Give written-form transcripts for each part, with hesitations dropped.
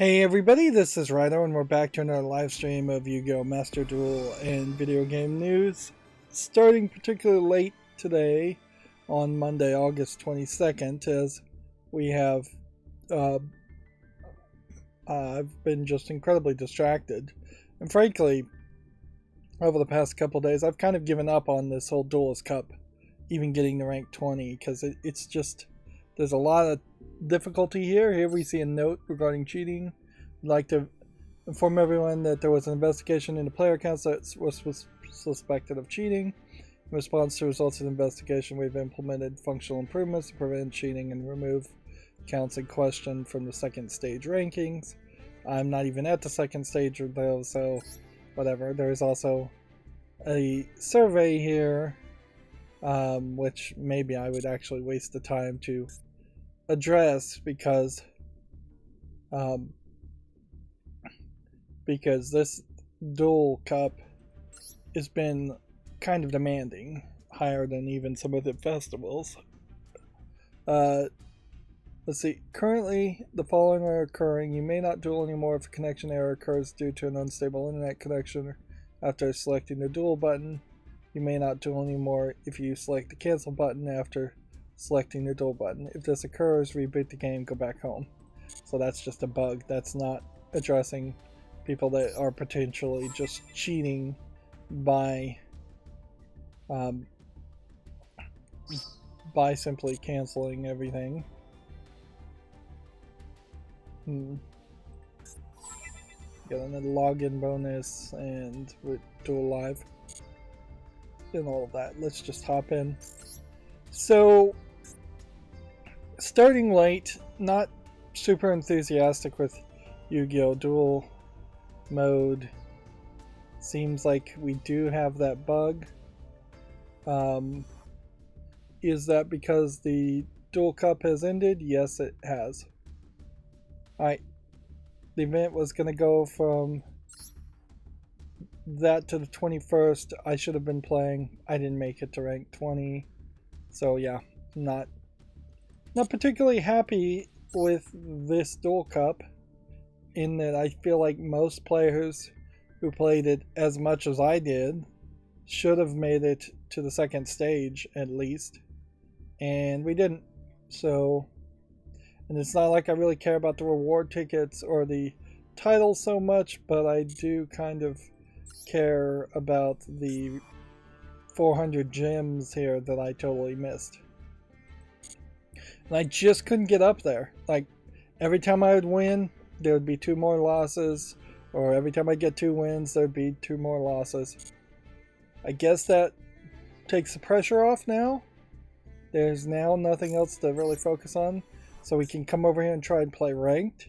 Hey everybody, this is Rydo and we're back to another live stream of Yu-Gi-Oh! Master Duel and video game news. Starting particularly late today on Monday, August 22nd, as we have I've been just incredibly distracted. And frankly, over the past couple days, I've kind of given up on this whole Duelist Cup, even getting to rank 20, because it's just, there's a lot of difficulty here. Here we see a note regarding cheating. I'd like to inform everyone that there was an investigation into player accounts that was suspected of cheating. In response to results of the investigation, we've implemented functional improvements to prevent cheating and remove accounts in question from the second stage rankings. I'm not even at the second stage though, so whatever. There's also a survey here, which maybe I would actually waste the time to address because this Duel Cup has been kind of demanding, higher than even some of the festivals. Let's see. Currently, the following are occurring. You may not duel anymore if a connection error occurs due to an unstable internet connection after selecting the duel button. You may not duel anymore if you select the cancel button after selecting the duel button. If this occurs, reboot the game, go back home. So that's just a bug. That's not addressing people that are potentially just cheating by simply canceling everything. Get another login bonus and with Duel Live and all of that. Let's just hop in. So, starting late, not super enthusiastic with Yu-Gi-Oh! Duel mode. Seems like we do have that bug. Is that because the Duel Cup has ended? Yes, it has. Alright. The event was going to go from that to the 21st. I should have been playing. I didn't make it to rank 20. So yeah, not particularly happy with this Duel Cup, in that I feel like most players who played it as much as I did should have made it to the second stage at least, and we didn't. So, and it's not like I really care about the reward tickets or the title so much, but I do kind of care about the 400 gems here that I totally missed. And I just couldn't get up there. Like, every time I would win, there would be 2 more losses, or every time I get 2 wins, there'd be 2 more losses. I guess that takes the pressure off now. There's now nothing else to really focus on, so we can come over here and try and play ranked,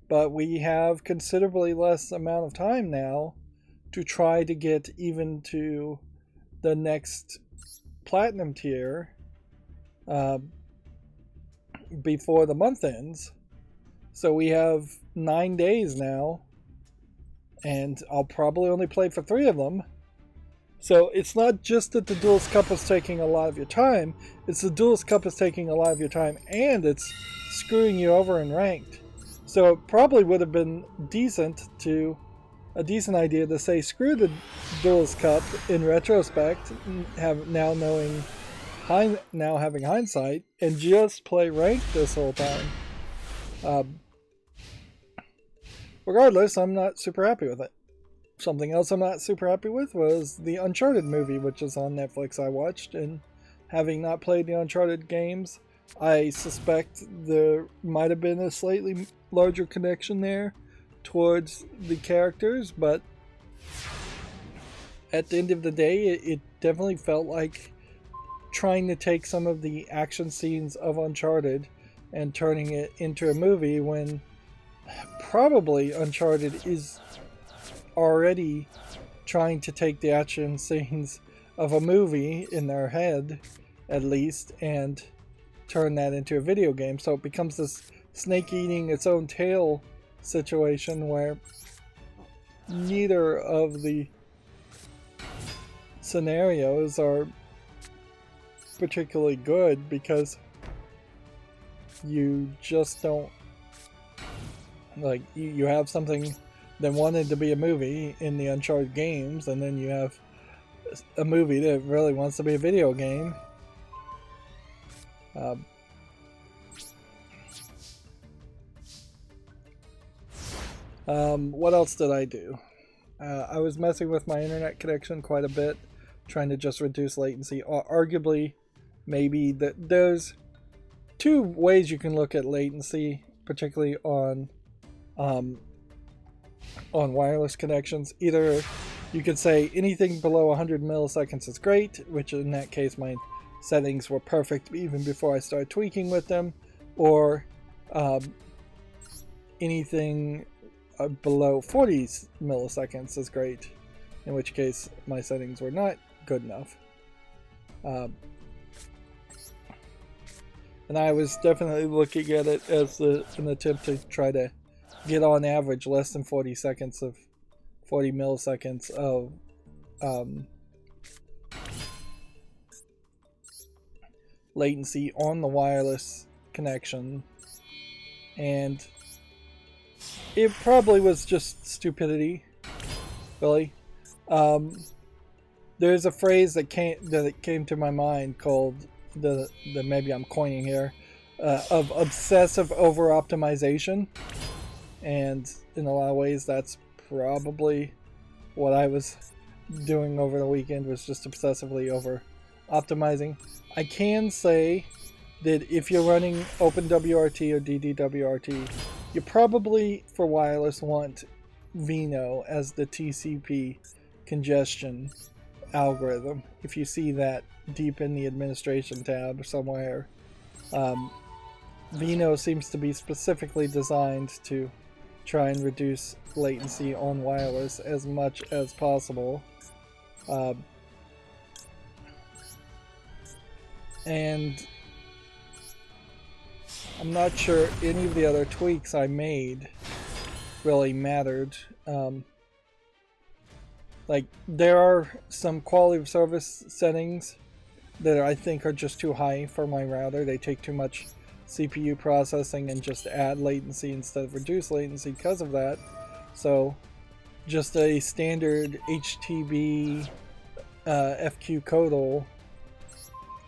but we have considerably less amount of time now to try to get even to the next platinum tier before the month ends. So we have 9 days now, and I'll probably only play for 3 of them. So it's not just that the Duelist Cup is taking a lot of your time, it's the Duelist Cup is taking a lot of your time and it's screwing you over in ranked. So it probably would have been a decent idea to say screw the Duelist Cup in retrospect, now having hindsight, and just play ranked this whole time. Regardless, I'm not super happy with it. Something else I'm not super happy with was the Uncharted movie, which is on Netflix. I watched, and having not played the Uncharted games, I suspect there might have been a slightly larger connection there towards the characters, but at the end of the day, it definitely felt like trying to take some of the action scenes of Uncharted and turning it into a movie, when probably Uncharted is already trying to take the action scenes of a movie in their head, at least, and turn that into a video game. So it becomes this snake eating its own tail situation where neither of the scenarios are particularly good, because you just don't Like, you have something that wanted to be a movie in the Uncharted games, and then you have a movie that really wants to be a video game. What else did I do? I was messing with my internet connection quite a bit, trying to just reduce latency. Arguably, maybe there's two ways you can look at latency, particularly on wireless connections. Either you could say anything below 100 milliseconds is great, which in that case my settings were perfect even before I started tweaking with them, or anything below 40 milliseconds is great, in which case my settings were not good enough. And I was definitely looking at it as an attempt to try to get on average less than 40 milliseconds of latency on the wireless connection, and it probably was just stupidity, really. There's a phrase that came to my mind called the maybe I'm coining here, of obsessive over optimization, and in a lot of ways that's probably what I was doing over the weekend, was just obsessively over optimizing. I can say that if you're running OpenWRT or DDWRT, you probably, for wireless, want Vino as the TCP congestion algorithm. If you see that deep in the administration tab somewhere, Vino seems to be specifically designed to try and reduce latency on wireless as much as possible. And I'm not sure any of the other tweaks I made really mattered. Like, there are some quality of service settings that I think are just too high for my router. They take too much CPU processing and just add latency instead of reduce latency because of that. So just a standard HTTP FQ Codal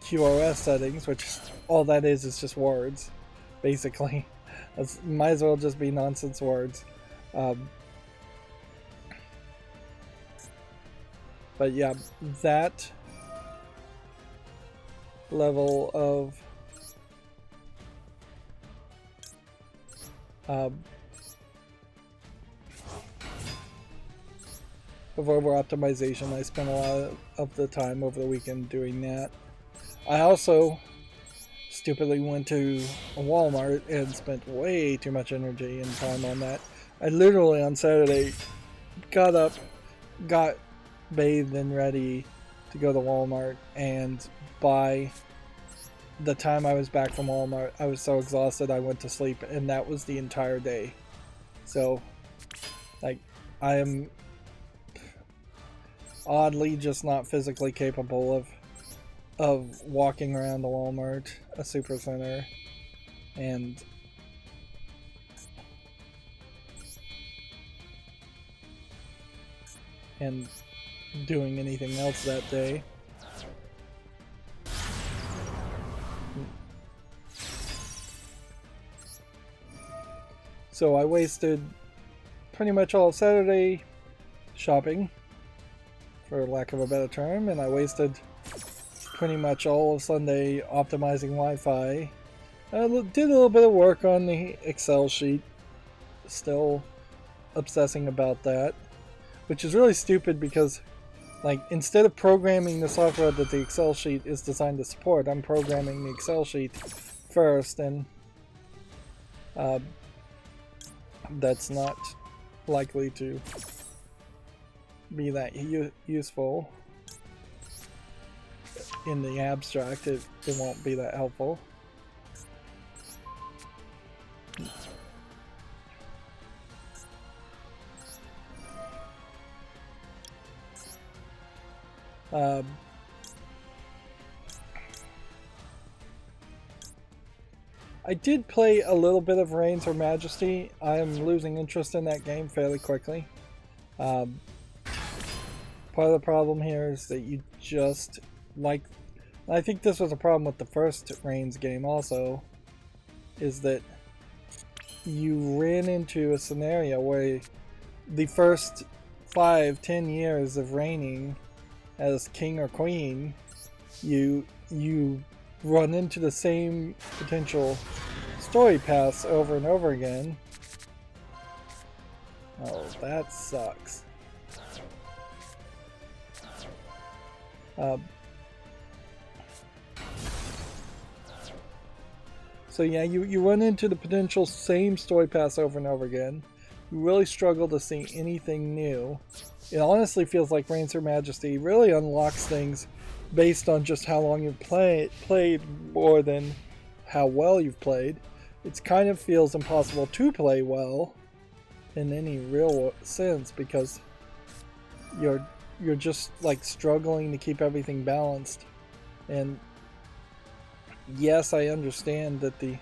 QoS settings, which all that is just words, basically. It might as well just be nonsense words. But yeah, that level of over optimization, I spent a lot of the time over the weekend doing that. I also stupidly went to a Walmart and spent way too much energy and time on that. I literally on Saturday got up, got bathed and ready to go to Walmart, and by the time I was back from Walmart, I was so exhausted I went to sleep, and that was the entire day. So, like, I am oddly just not physically capable of walking around the Walmart, a supercenter, and doing anything else that day. So I wasted pretty much all of Saturday shopping, for lack of a better term, and I wasted pretty much all of Sunday optimizing Wi-Fi. I did a little bit of work on the Excel sheet, still obsessing about that, which is really stupid because, like, instead of programming the software that the Excel sheet is designed to support, I'm programming the Excel sheet first, and that's not likely to be that useful. In the abstract, it won't be that helpful. I did play a little bit of Reigns or Majesty. I am losing interest in that game fairly quickly. Part of the problem here is that you just like... I think this was a problem with the first Reigns game also, is that you ran into a scenario where the first 5-10 years of reigning as king or queen, you run into the same potential story paths over and over again. Oh, that sucks. So yeah, you run into the potential same story paths over and over again. You really struggle to see anything new. It honestly feels like Reigns Her Majesty really unlocks things based on just how long you've played more than how well you've played. It kind of feels impossible to play well in any real sense because you're just like struggling to keep everything balanced. And yes, I understand that the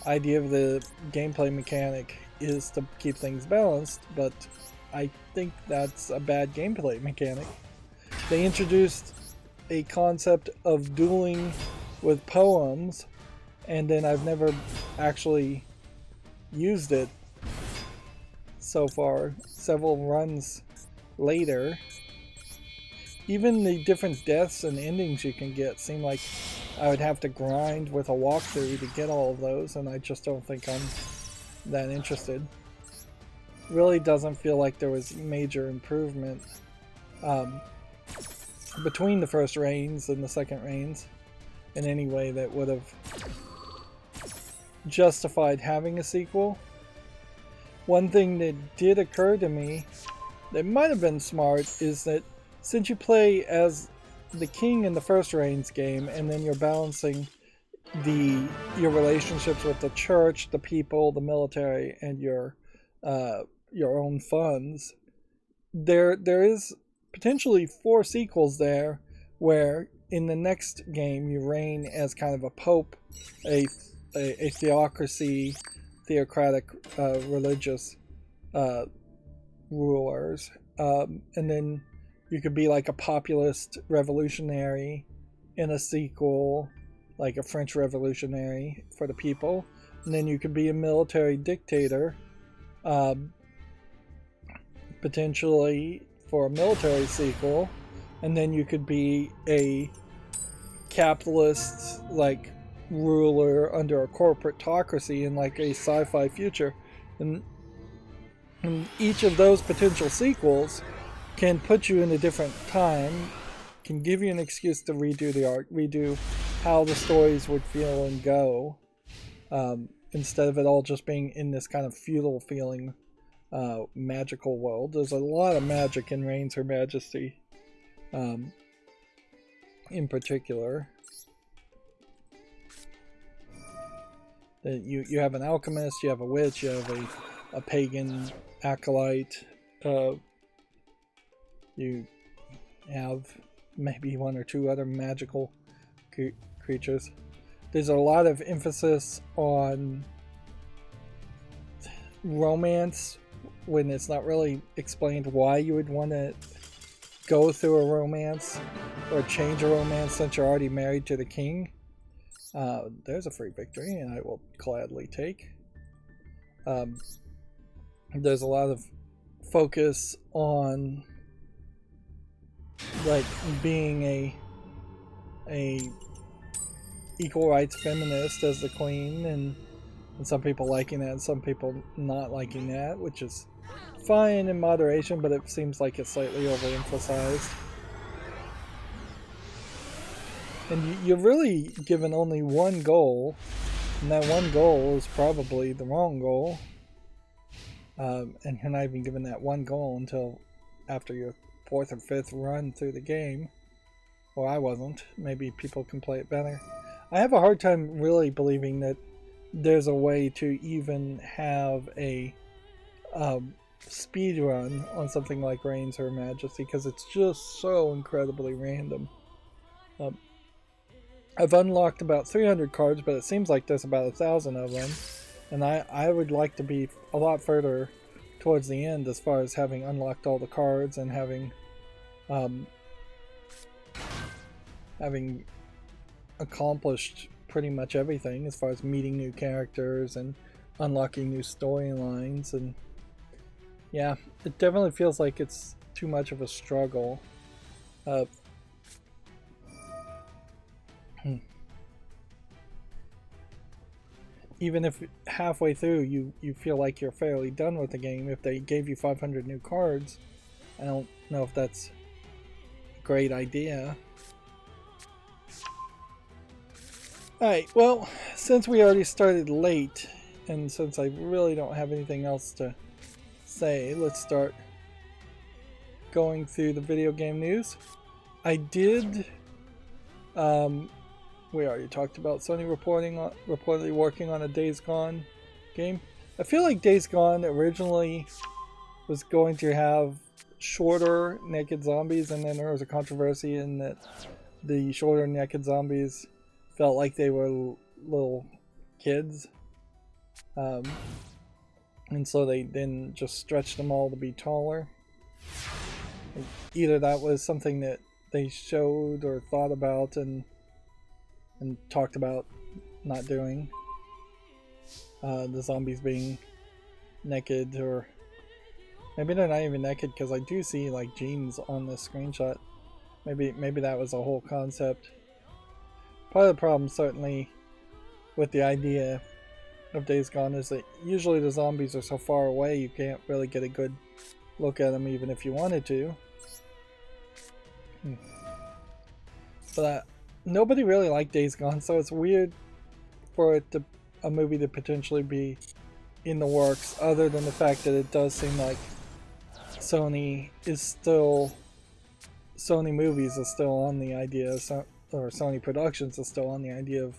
idea of the gameplay mechanic is to keep things balanced, but I think that's a bad gameplay mechanic. They introduced a concept of dueling with poems, and then I've never actually used it so far, several runs later. Even the different deaths and endings you can get seem like I would have to grind with a walkthrough to get all of those, and I just don't think I'm that interested. Really doesn't feel like there was major improvement between the first Reigns and the second Reigns in any way that would have justified having a sequel. One thing that did occur to me that might have been smart is that since you play as the king in the first Reigns game, and then you're balancing your relationships with the church, the people, the military, and your own funds, there is potentially 4 sequels there, where in the next game you reign as kind of a pope, a theocracy, theocratic religious rulers, and then you could be like a populist revolutionary in a sequel, like a French revolutionary for the people. And then you could be a military dictator, potentially for a military sequel. And then you could be a capitalist, like, ruler under a corporatocracy in like a sci-fi future. And each of those potential sequels can put you in a different time, can give you an excuse to redo the arc, redo how the stories would feel and go, instead of it all just being in this kind of feudal feeling magical world. There's a lot of magic in Reigns Her Majesty, in particular. You have an alchemist, you have a witch, you have a pagan acolyte, you have maybe 1 or 2 other magical creatures. There's a lot of emphasis on romance when it's not really explained why you would want to go through a romance or change a romance since you're already married to the king. There's a free victory, and I will gladly take. There's a lot of focus on like being a equal rights feminist as the queen, and some people liking that and some people not liking that, which is fine in moderation, but it seems like it's slightly overemphasized. And you're really given only one goal, and that one goal is probably the wrong goal. And you're not even given that one goal until after your 4th or 5th run through the game. Well, I wasn't. Maybe people can play it better. I have a hard time really believing that there's a way to even have a speed run on something like Reigns Her Majesty, because it's just so incredibly random. I've unlocked about 300 cards, but it seems like there's about 1,000 of them. And I would like to be a lot further towards the end as far as having unlocked all the cards and having having accomplished pretty much everything as far as meeting new characters and unlocking new storylines. And yeah, it definitely feels like it's too much of a struggle. Even if halfway through you feel like you're fairly done with the game, if they gave you 500 new cards, I don't know if that's a great idea. Alright, well, since we already started late, and since I really don't have anything else to say, let's start going through the video game news. I did, we already talked about Sony reportedly working on a Days Gone game. I feel like Days Gone originally was going to have shorter naked zombies, and then there was a controversy in that the shorter naked zombies felt like they were little kids. And so they then just stretched them all to be taller. Either that was something that they showed or thought about and talked about not doing. The zombies being naked, or maybe they're not even naked because I do see like jeans on this screenshot. Maybe that was a whole concept. Part of the problem certainly with the idea of Days Gone is that usually the zombies are so far away you can't really get a good look at them even if you wanted to. But nobody really liked Days Gone, so it's weird for a movie to potentially be in the works, other than the fact that it does seem like Sony Movies is still on the idea, or Sony Productions is still on the idea of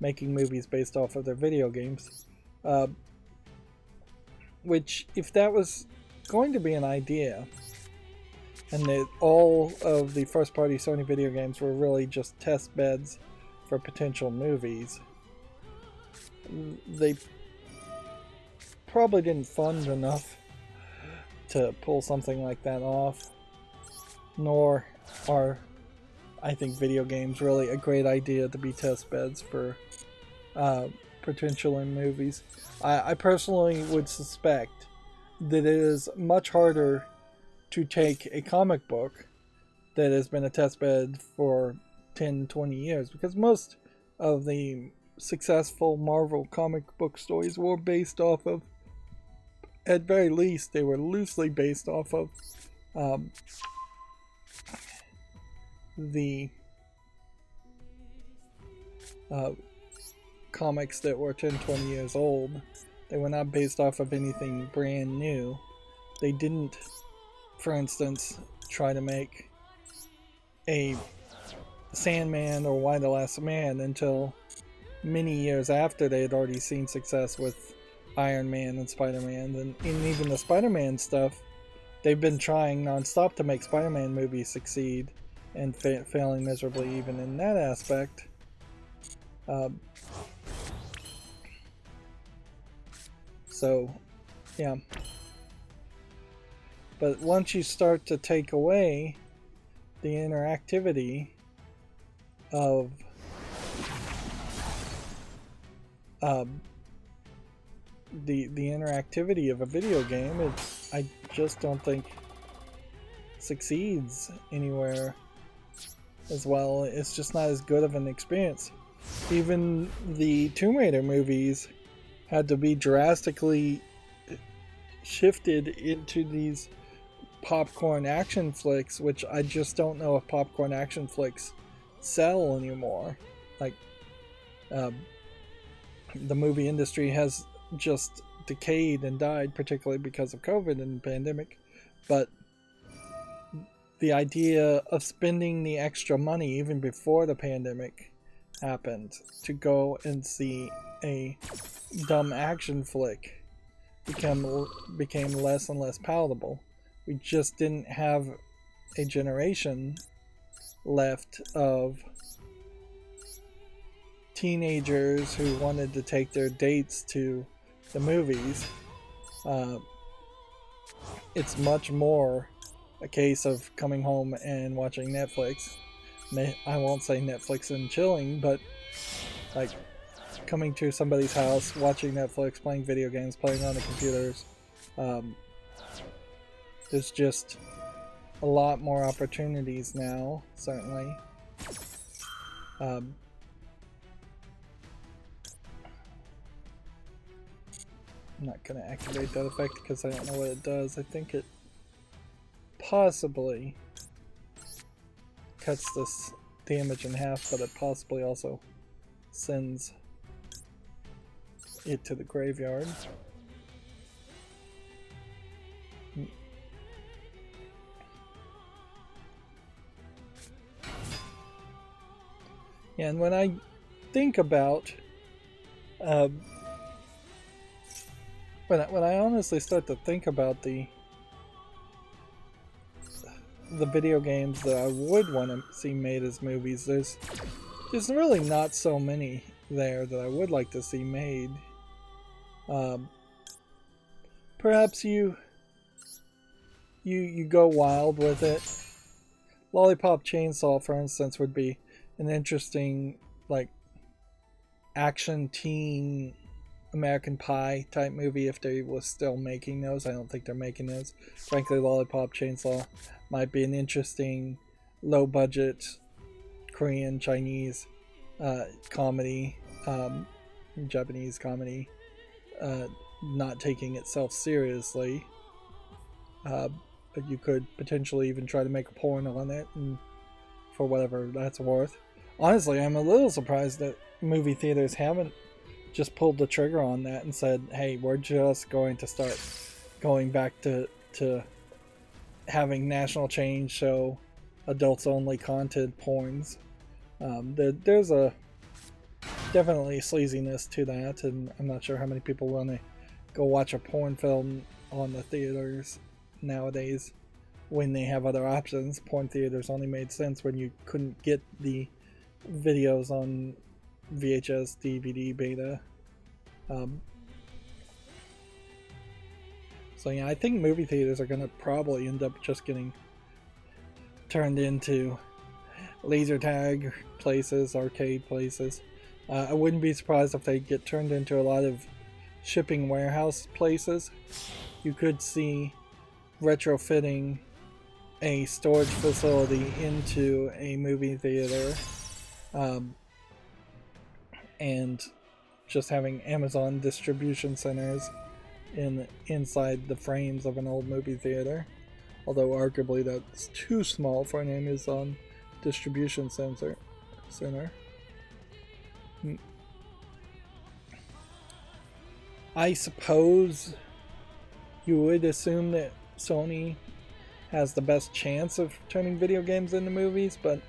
making movies based off of their video games. Which, if that was going to be an idea, and that all of the first-party Sony video games were really just test beds for potential movies, they probably didn't fund enough to pull something like that off. Nor are, I think, video games really a great idea to be test beds for potential in movies. I personally would suspect that it is much harder to take a comic book that has been a test bed for 10-20 years, because most of the successful Marvel comic book stories were based off of, at very least they were loosely based off of the comics that were 10-20 years old. They were not based off of anything brand new. They didn't, for instance, try to make a Sandman or Y the Last Man until many years after they had already seen success with Iron Man and Spider-Man. And even the Spider-Man stuff, they've been trying non-stop to make Spider-Man movies succeed, and failing miserably even in that aspect. So, yeah. But once you start to take away the interactivity of the interactivity of a video game, I just don't think succeeds anywhere as well. It's just not as good of an experience. Even the Tomb Raider movies had to be drastically shifted into these popcorn action flicks, which I just don't know if popcorn action flicks sell anymore. Like, the movie industry has just decayed and died, particularly because of COVID and the pandemic. But the idea of spending the extra money even before the pandemic happened to go and see a dumb action flick became less and less palatable. We just didn't have a generation left of teenagers who wanted to take their dates to the movies. It's much more a case of coming home and watching Netflix. I won't say Netflix and chilling, but like coming to somebody's house, watching Netflix, playing video games, playing on the computers. There's just a lot more opportunities now, certainly. I'm not going to activate that effect because I don't know what it does. I think it possibly cuts the image in half, but it possibly also sends it to the graveyard. And when I think about when I honestly start to think about the video games that I would want to see made as movies, there's really not so many there that I would like to see made. Perhaps you go wild with it. Lollipop Chainsaw, for instance, would be an interesting, like, action teen American Pie type movie if they was still making those. I don't think they're making those. Frankly, Lollipop Chainsaw might be an interesting low budget Korean, Chinese comedy, Japanese comedy, not taking itself seriously. But you could potentially even try to make a porn on it, and for whatever that's worth. Honestly, I'm a little surprised that movie theaters haven't just pulled the trigger on that and said, hey, we're just going to start going back to having national chain show adults only content porns. There's a definitely sleaziness to that, and I'm not sure how many people want to go watch a porn film on the theaters nowadays when they have other options. Porn theaters only made sense when you couldn't get the videos on VHS, DVD, beta. So yeah, I think movie theaters are going to probably end up just getting turned into laser tag places, arcade places. I wouldn't be surprised if they get turned into a lot of shipping warehouse places. You could see retrofitting a storage facility into a movie theater, and just having Amazon distribution centers inside the frames of an old movie theater. Although arguably that's too small for an Amazon distribution center. I suppose you would assume that Sony has the best chance of turning video games into movies, but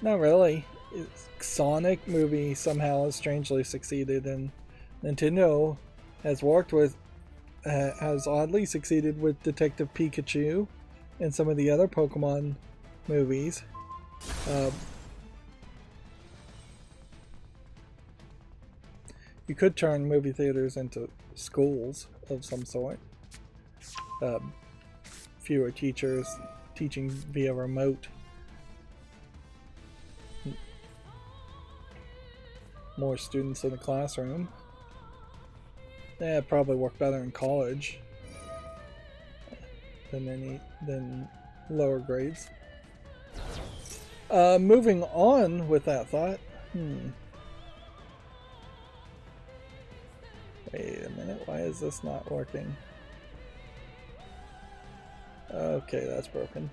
not really. Sonic movie somehow has strangely succeeded, and Nintendo has has oddly succeeded with Detective Pikachu and some of the other Pokemon movies. You could turn movie theaters into schools of some sort. Fewer teachers teaching via remote. More students in the classroom. Yeah, it'd probably work better in college than lower grades. Moving on with that thought. Wait a minute, why is this not working? Okay, that's broken.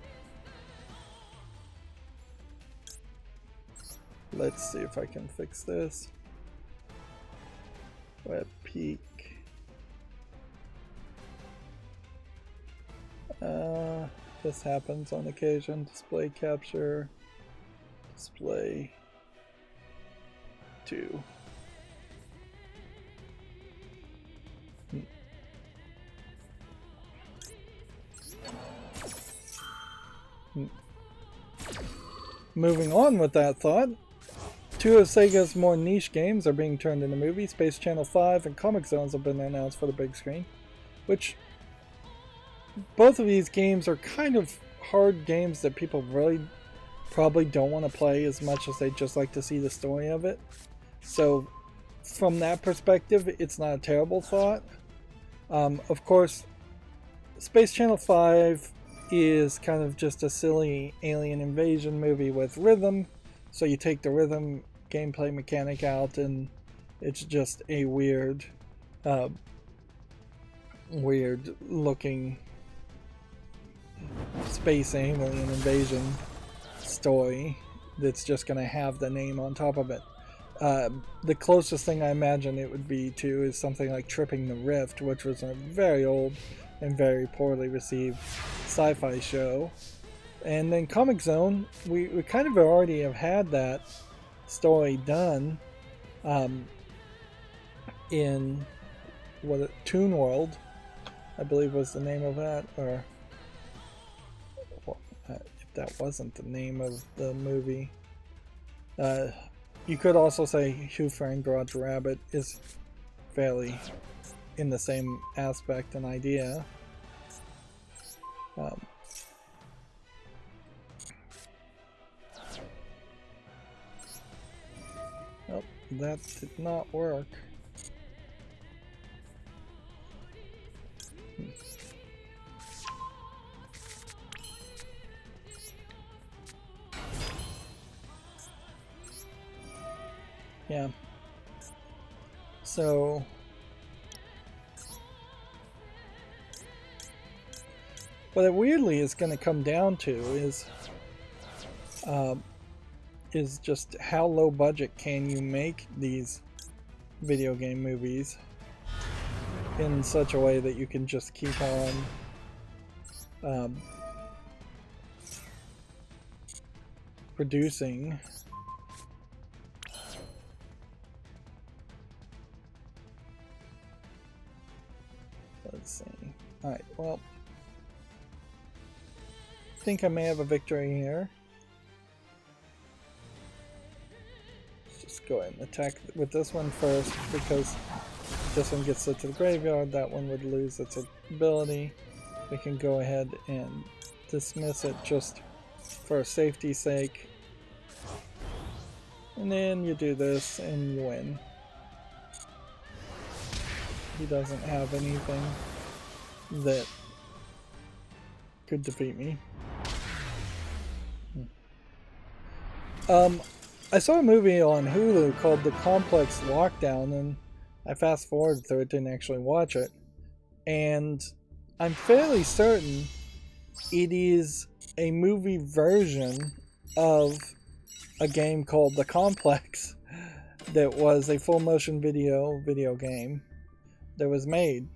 Let's see if I can fix this. Web peak. This happens on occasion. Display capture. Display 2. Moving on with that thought. Two of Sega's more niche games are being turned into movies. Space Channel 5 and Comic Zones have been announced for the big screen, which both of these games are kind of hard games that people really probably don't want to play as much as they just like to see the story of it. So from that perspective, it's not a terrible thought. Of course, Space Channel 5 is kind of just a silly alien invasion movie with rhythm. So you take the rhythm gameplay mechanic out and it's just a weird looking space alien invasion story that's just going to have the name on top of it. The closest thing I imagine it would be to is something like Tripping the Rift, which was a very old and very poorly received sci-fi show. And then Comic Zone, we kind of already have had that story done in Toon World, I believe was the name of that, or if that wasn't the name of the movie. You could also say Who Framed Roger Rabbit is fairly in the same aspect and idea. Oh, that did not work. Yeah. So what it weirdly is going to come down to is just how low budget can you make these video game movies in such a way that you can just keep on producing. Let's see. Alright, well, I think I may have a victory here. Let's just go ahead and attack with this one first, because this one gets it to the graveyard, that one would lose its ability. We can go ahead and dismiss it just for safety's sake. And then you do this and you win. He doesn't have anything that could defeat me. I saw a movie on Hulu called The Complex Lockdown, and I fast forwarded through it, didn't actually watch it. And I'm fairly certain it is a movie version of a game called The Complex that was a full motion video game that was made.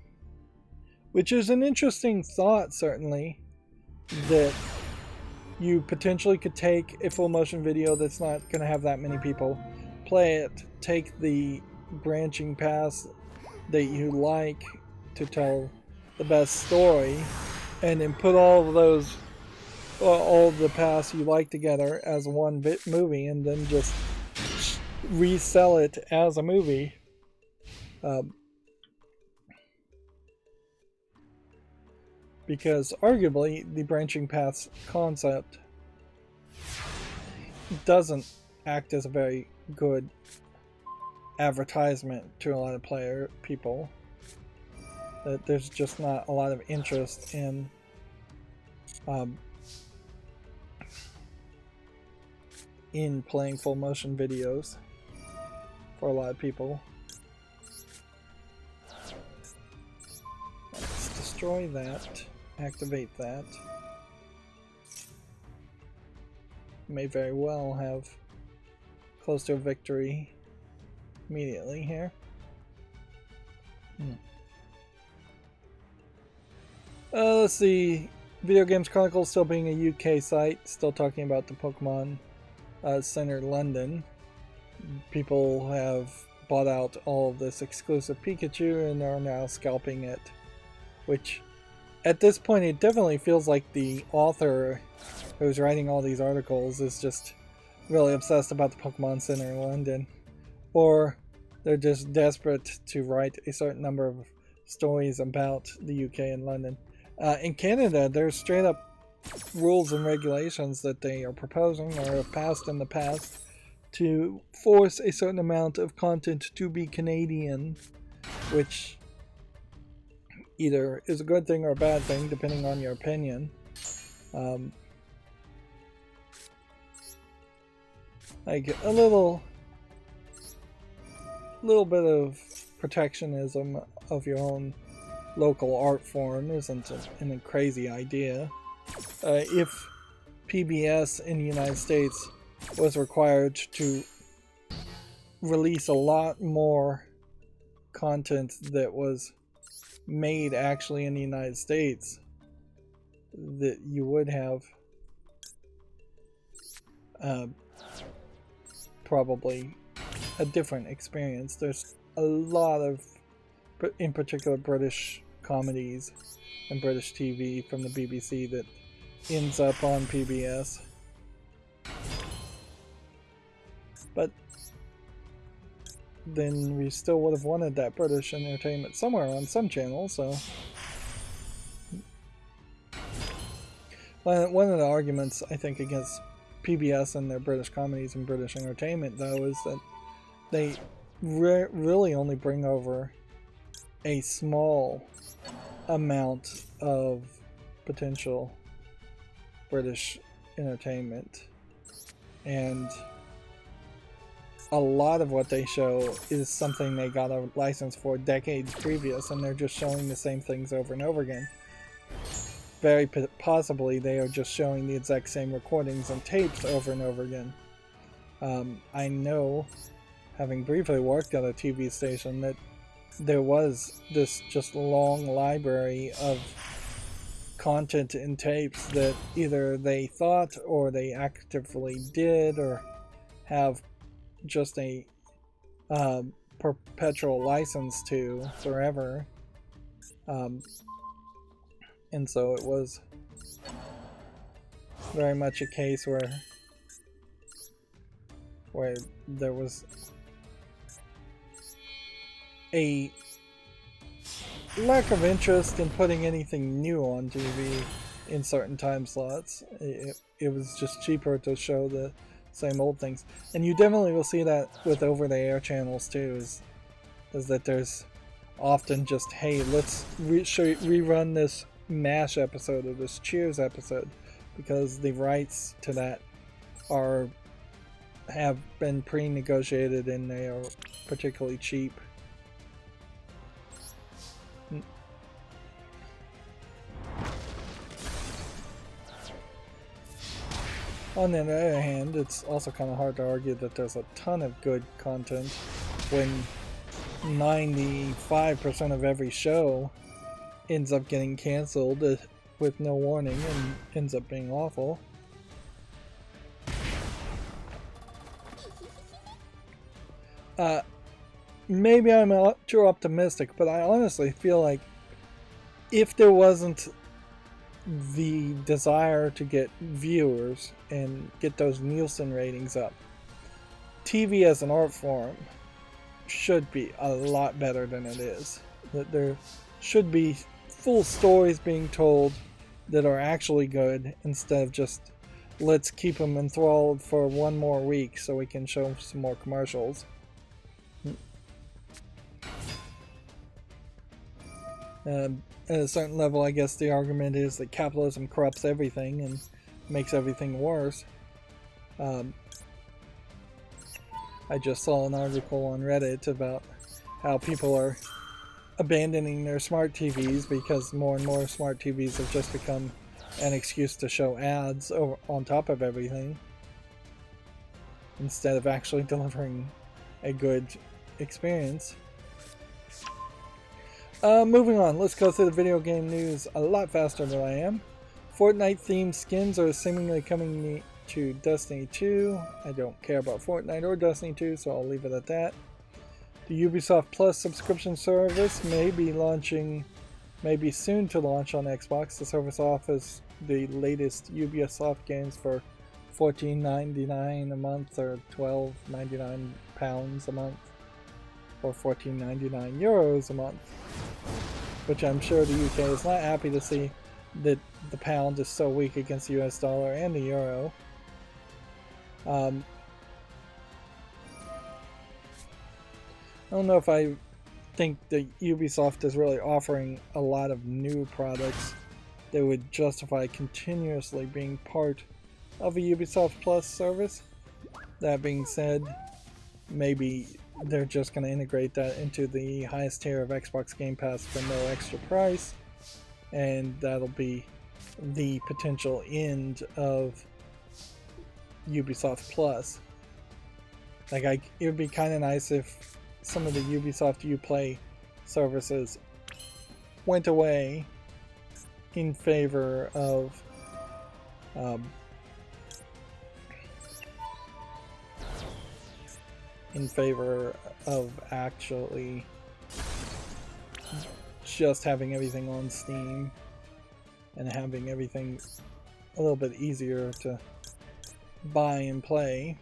Which is an interesting thought, certainly, that you potentially could take a full motion video that's not going to have that many people play it, take the branching paths that you like to tell the best story, and then put all of those, all of the paths you like together as one movie, and then just resell it as a movie. Because arguably the branching paths concept doesn't act as a very good advertisement to a lot of people. That there's just not a lot of interest in playing full motion videos for a lot of people. Let's destroy that. Activate that. May very well have close to a victory immediately here. Let's see. Video Games Chronicle still being a UK site, still talking about the Pokemon Center London. People have bought out all of this exclusive Pikachu and are now scalping it, which at this point it definitely feels like the author who's writing all these articles is just really obsessed about the Pokemon Center in London, or they're just desperate to write a certain number of stories about the UK and London. In Canada, there's straight up rules and regulations that they are proposing or have passed in the past to force a certain amount of content to be Canadian, which either is a good thing or a bad thing, depending on your opinion. Like a little bit of protectionism of your own local art form isn't a crazy idea. If PBS in the United States was required to release a lot more content that was made actually in the United States, that you would have probably a different experience. There's a lot of, in particular, British comedies and British TV from the BBC that ends up on PBS. But then we still would have wanted that British entertainment somewhere on some channel, so one of the arguments I think against PBS and their British comedies and British entertainment, though, is that they really only bring over a small amount of potential British entertainment, and a lot of what they show is something they got a license for decades previous, and they're just showing the same things over and over again. Very possibly they are just showing the exact same recordings and tapes over and over again. I know, having briefly worked at a TV station, that there was this just long library of content and tapes that either they thought or they actively did or have just a perpetual license to forever. And so it was very much a case where there was a lack of interest in putting anything new on TV in certain time slots. It was just cheaper to show the same old things. And you definitely will see that with over-the-air channels too, is that there's often just, hey, let's rerun this MASH episode or this Cheers episode, because the rights to that have been pre-negotiated and they are particularly cheap. On the other hand, it's also kind of hard to argue that there's a ton of good content when 95% of every show ends up getting canceled with no warning and ends up being awful. Maybe I'm too optimistic, but I honestly feel like if there wasn't the desire to get viewers and get those Nielsen ratings up, TV as an art form should be a lot better than it is. That there should be full stories being told that are actually good, instead of just, let's keep them enthralled for one more week so we can show some more commercials. At a certain level, I guess the argument is that capitalism corrupts everything and makes everything worse. I just saw an article on Reddit about how people are abandoning their smart TVs because more and more smart TVs have just become an excuse to show ads on top of everything, instead of actually delivering a good experience. Moving on, let's go through the video game news a lot faster than I am. Fortnite themed skins are seemingly coming to Destiny 2. I don't care about Fortnite or Destiny 2, so I'll leave it at that. The Ubisoft Plus subscription service may be soon to launch on Xbox. The service offers the latest Ubisoft games for $14.99 a month or £12.99 a month or €14.99 a month, which I'm sure the UK is not happy to see that the pound is so weak against the US dollar and the euro. I don't know if I think that Ubisoft is really offering a lot of new products that would justify continuously being part of a Ubisoft Plus service. That being said, maybe they're just going to integrate that into the highest tier of Xbox Game Pass for no extra price, and that'll be the potential end of Ubisoft Plus. Like, it would be kind of nice if some of the Ubisoft Uplay services went away in favor of actually just having everything on Steam and having everything a little bit easier to buy and play.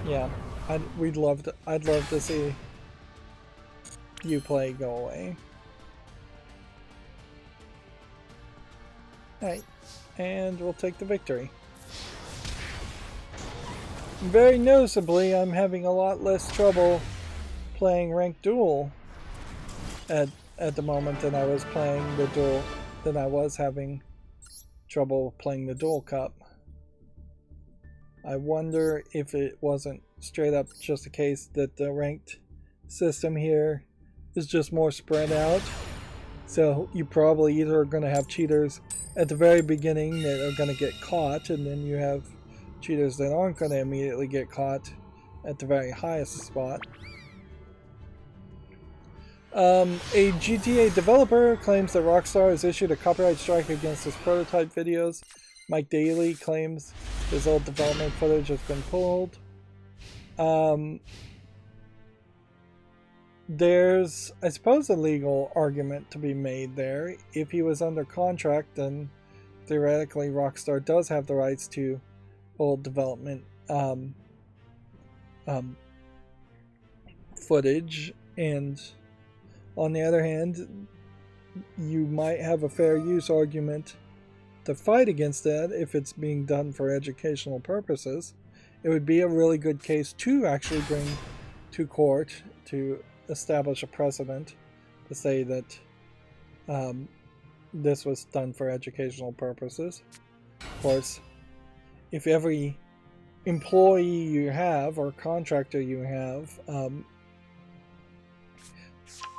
Yeah, I'd love to see Uplay go away. Alright, and we'll take the victory. Very noticeably, I'm having a lot less trouble playing ranked duel at the moment than I was playing the duel, than I was having trouble playing the Duel Cup. I wonder if it wasn't straight up just a case that the ranked system here is just more spread out. So you probably either are going to have cheaters at the very beginning that are going to get caught, and then you have cheaters that aren't going to immediately get caught at the very highest spot. A GTA developer claims that Rockstar has issued a copyright strike against his prototype videos. Mike Daly claims his old development footage has been pulled. There's, I suppose, a legal argument to be made there. If he was under contract, then theoretically Rockstar does have the rights to old development footage, and on the other hand, you might have a fair use argument to fight against that if it's being done for educational purposes. It would be a really good case to actually bring to court to establish a precedent to say that this was done for educational purposes. Of course, if every employee you have or contractor you have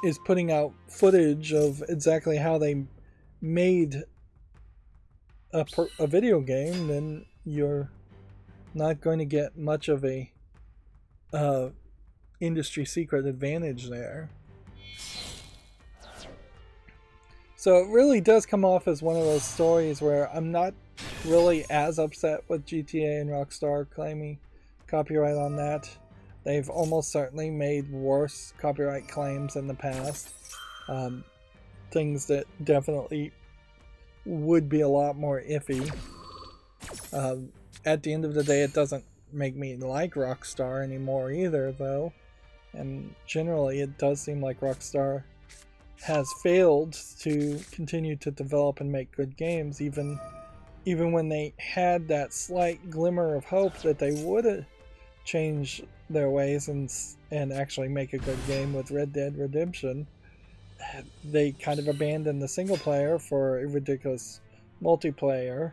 is putting out footage of exactly how they made a video game, then you're not going to get much of a industry secret advantage there. So it really does come off as one of those stories where I'm not really as upset with GTA and Rockstar claiming copyright on that. They've almost certainly made worse copyright claims in the past. Things that definitely would be a lot more iffy. At the end of the day, it doesn't make me like Rockstar anymore either, though. And generally, it does seem like Rockstar has failed to continue to develop and make good games, even when they had that slight glimmer of hope that they would change their ways and actually make a good game with Red Dead Redemption. They kind of abandoned the single player for a ridiculous multiplayer,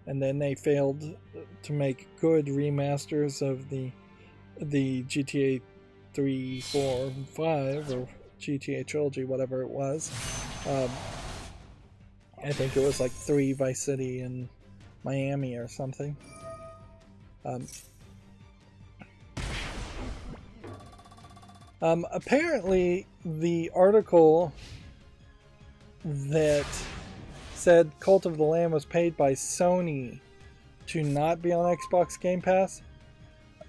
and then they failed to make good remasters of the GTA 3, 4, 5, or GTA Trilogy, whatever it was. I think it was like 3 Vice City and Miami or something. Apparently, the article that said Cult of the Lamb was paid by Sony to not be on Xbox Game Pass,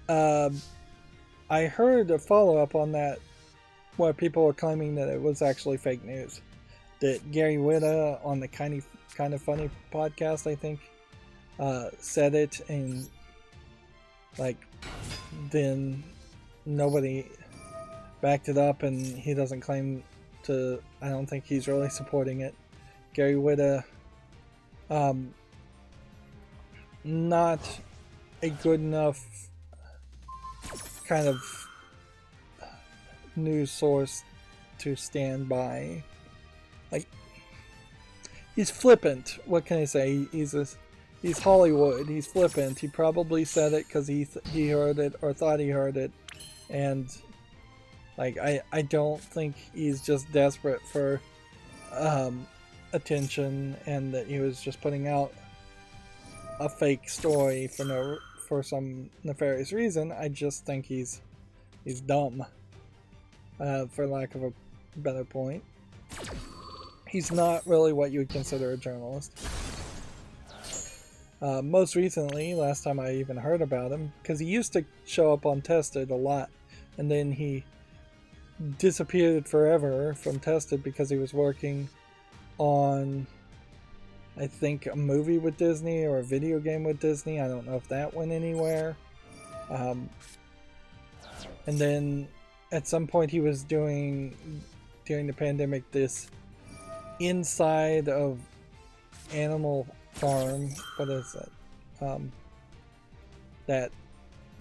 I heard a follow-up on that where people were claiming that it was actually fake news. That Gary Whitta on the kind of funny podcast, I think, said it, and like then nobody backed it up, and he doesn't claim to. I don't think he's really supporting it. Gary Whitta, not a good enough kind of news source to stand by. Like, he's flippant. What can I say? He's Hollywood. He's flippant. He probably said it because he heard it or thought he heard it, and like I don't think he's just desperate for attention, and that he was just putting out a fake story for some nefarious reason. I just think he's dumb, for lack of a better point. He's not really what you would consider a journalist. Most recently, last time I even heard about him, because he used to show up on Tested a lot, and then he disappeared forever from Tested because he was working on, I think, a movie with Disney or a video game with Disney. I don't know if that went anywhere. And then at some point he was doing, during the pandemic, this inside of Animal Farm. What is it? That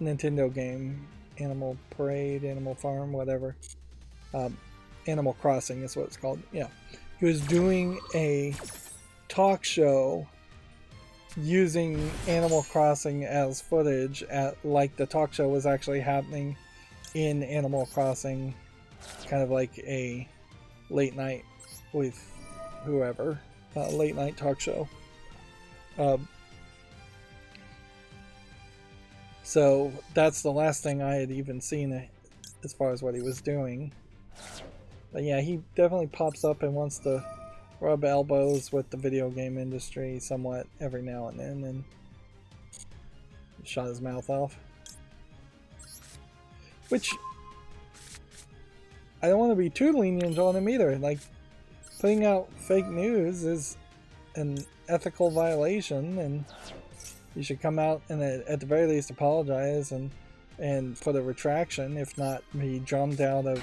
Nintendo game, Animal Parade, Animal Farm, whatever. Animal Crossing is what it's called. Yeah. He was doing a talk show using Animal Crossing as footage, like the talk show was actually happening in Animal Crossing, kind of like a late night with whoever, late night talk show. So that's the last thing I had even seen as far as what he was doing. But yeah, he definitely pops up and wants to rub elbows with the video game industry somewhat every now and then, and shot his mouth off. Which, I don't want to be too lenient on him either. Like, putting out fake news is an ethical violation, and you should come out and at the very least apologize and put a retraction, if not be drummed out of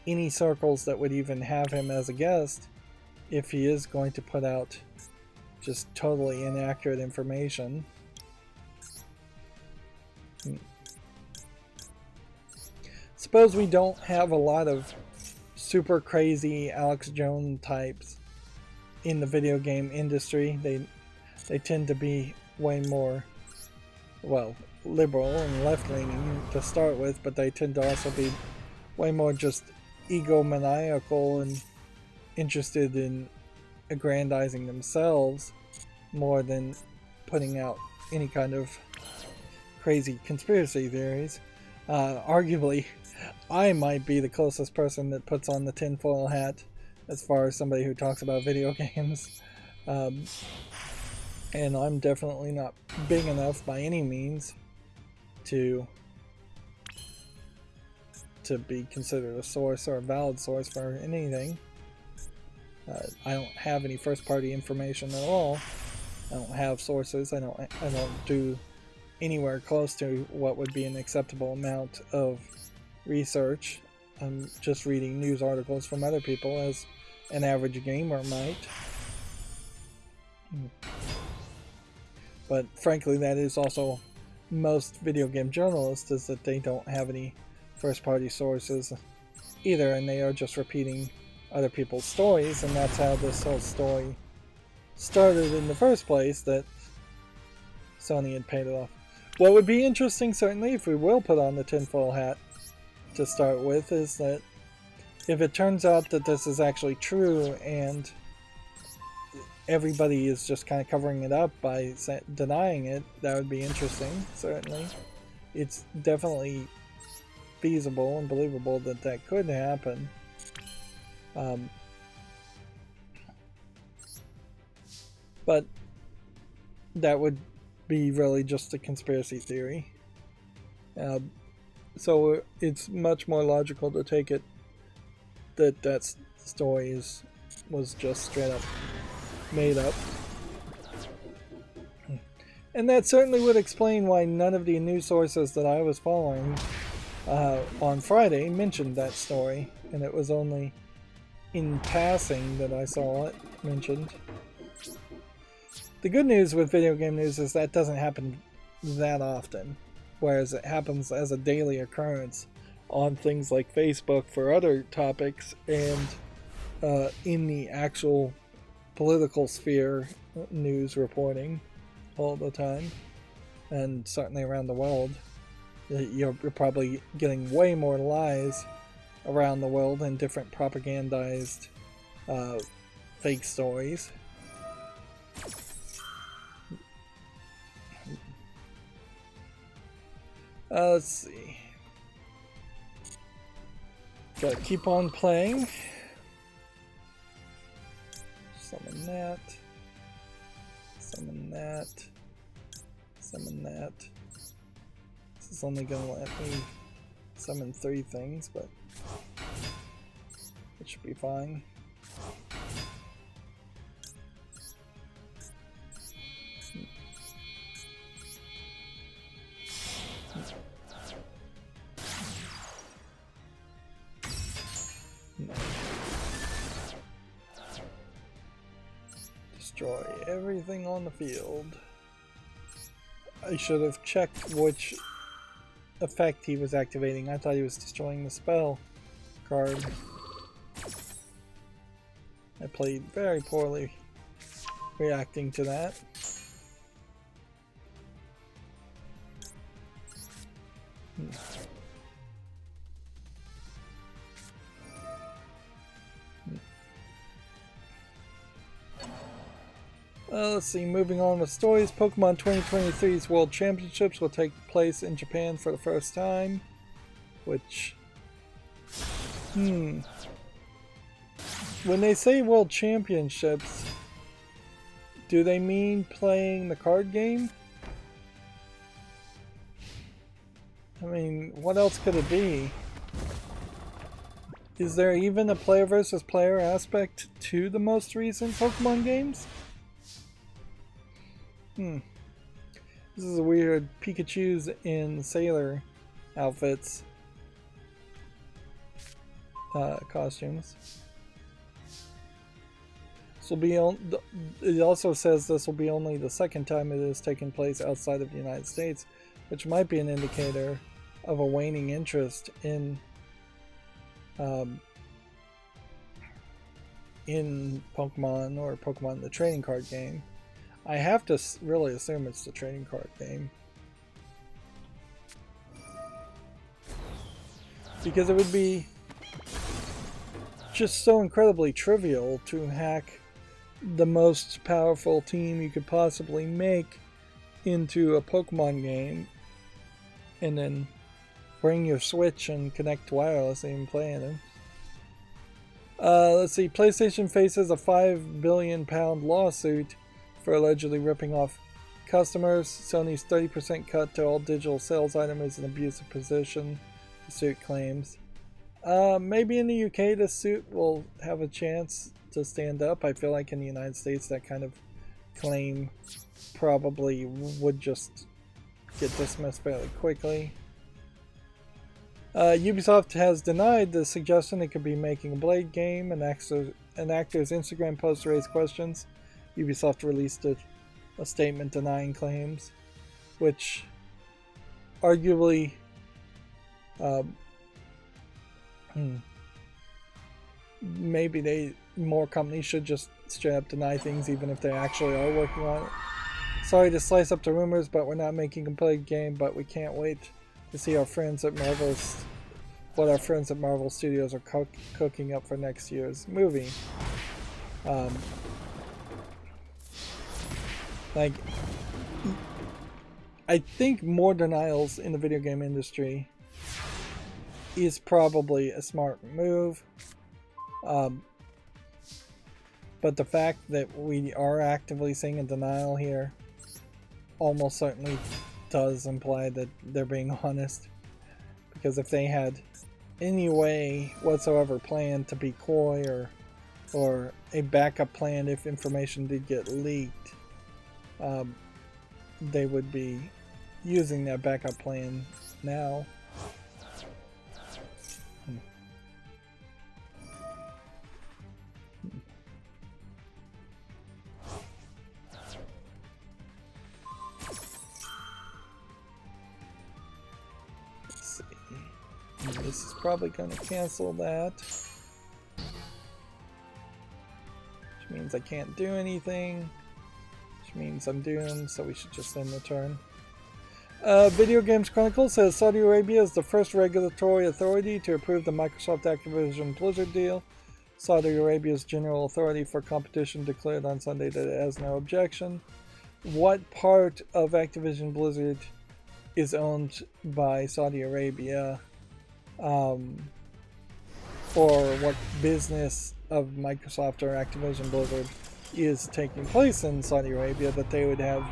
any circles that would even have him as a guest, if he is going to put out just totally inaccurate information. Suppose we don't have a lot of super crazy Alex Jones types in the video game industry. They tend to be way more, well, liberal and left-leaning to start with, but they tend to also be way more just egomaniacal and interested in aggrandizing themselves more than putting out any kind of crazy conspiracy theories. Arguably, I might be the closest person that puts on the tinfoil hat as far as somebody who talks about video games. And I'm definitely not big enough by any means to be considered a source or a valid source for anything. I don't have any first-party information at all. I don't have sources. I don't do anywhere close to what would be an acceptable amount of research. I'm just reading news articles from other people, as an average gamer might. But frankly, that is also most video game journalists, is that they don't have any first-party sources either, and they are just repeating other people's stories, and that's how this whole story started in the first place, that Sony had paid it off. What would be interesting, certainly, if we will put on the tinfoil hat to start with, is that if it turns out that this is actually true and everybody is just kind of covering it up by denying it, that would be interesting, certainly. It's definitely feasible and believable that that could happen. But that would be really just a conspiracy theory. So it's much more logical to take it that story was just straight up made up. And that certainly would explain why none of the news sources that I was following on Friday mentioned that story, and it was only in passing that I saw it mentioned. The good news with video game news is that doesn't happen that often, whereas it happens as a daily occurrence on things like Facebook for other topics, and in the actual political sphere news reporting all the time, and certainly around the world. You're probably getting way more lies around the world and different propagandized fake stories. Let's see. Gotta keep on playing. Summon that. Summon that. Summon that. This is only gonna let me summon 3 things, but it should be fine. Destroy everything on the field. I should have checked which effect he was activating. I thought he was destroying the spell card. I played very poorly reacting to that. Let's see, moving on with stories. Pokemon 2023's World Championships will take place in Japan for the first time, which... When they say World Championships, do they mean playing the card game? I mean, what else could it be? Is there even a player versus player aspect to the most recent Pokemon games? This is a weird Pikachu's in sailor outfits. Costumes. This will be it also says this will be only the second time it has taken place outside of the United States, which might be an indicator of a waning interest in Pokemon or Pokemon the trading card game. I have to really assume it's the trading card game, because it would be just so incredibly trivial to hack the most powerful team you could possibly make into a Pokemon game and then bring your Switch and connect wirelessly and play in them. Let's see, PlayStation faces a £5 billion lawsuit for allegedly ripping off customers. Sony's 30% cut to all digital sales item is an abusive position, the suit claims. Maybe in the UK this suit will have a chance to stand up. I feel like in the United States that kind of claim probably would just get dismissed fairly quickly. Ubisoft has denied the suggestion it could be making a Blade game. An actor's Instagram post raised questions. Ubisoft released a statement denying claims, which arguably maybe more companies should just straight up deny things even if they actually are working on it. Sorry to slice up the rumors, but we're not making a Blade game, but we can't wait to see our friends at what our friends at Marvel Studios are cooking up for next year's movie. Like, I think more denials in the video game industry is probably a smart move. But the fact that we are actively seeing a denial here almost certainly does imply that they're being honest. Because if they had any way whatsoever planned to be coy or a backup plan if information did get leaked, they would be using that backup plan now. Let's see. This is probably going to cancel that. Which means I can't do anything. Which means I'm doomed, so we should just end the turn. Video Games Chronicle says Saudi Arabia is the first regulatory authority to approve the Microsoft Activision Blizzard deal. Saudi Arabia's General Authority for Competition declared on Sunday that it has no objection. What part of Activision Blizzard is owned by Saudi Arabia? Or what business of Microsoft or Activision Blizzard is taking place in Saudi Arabia that they would have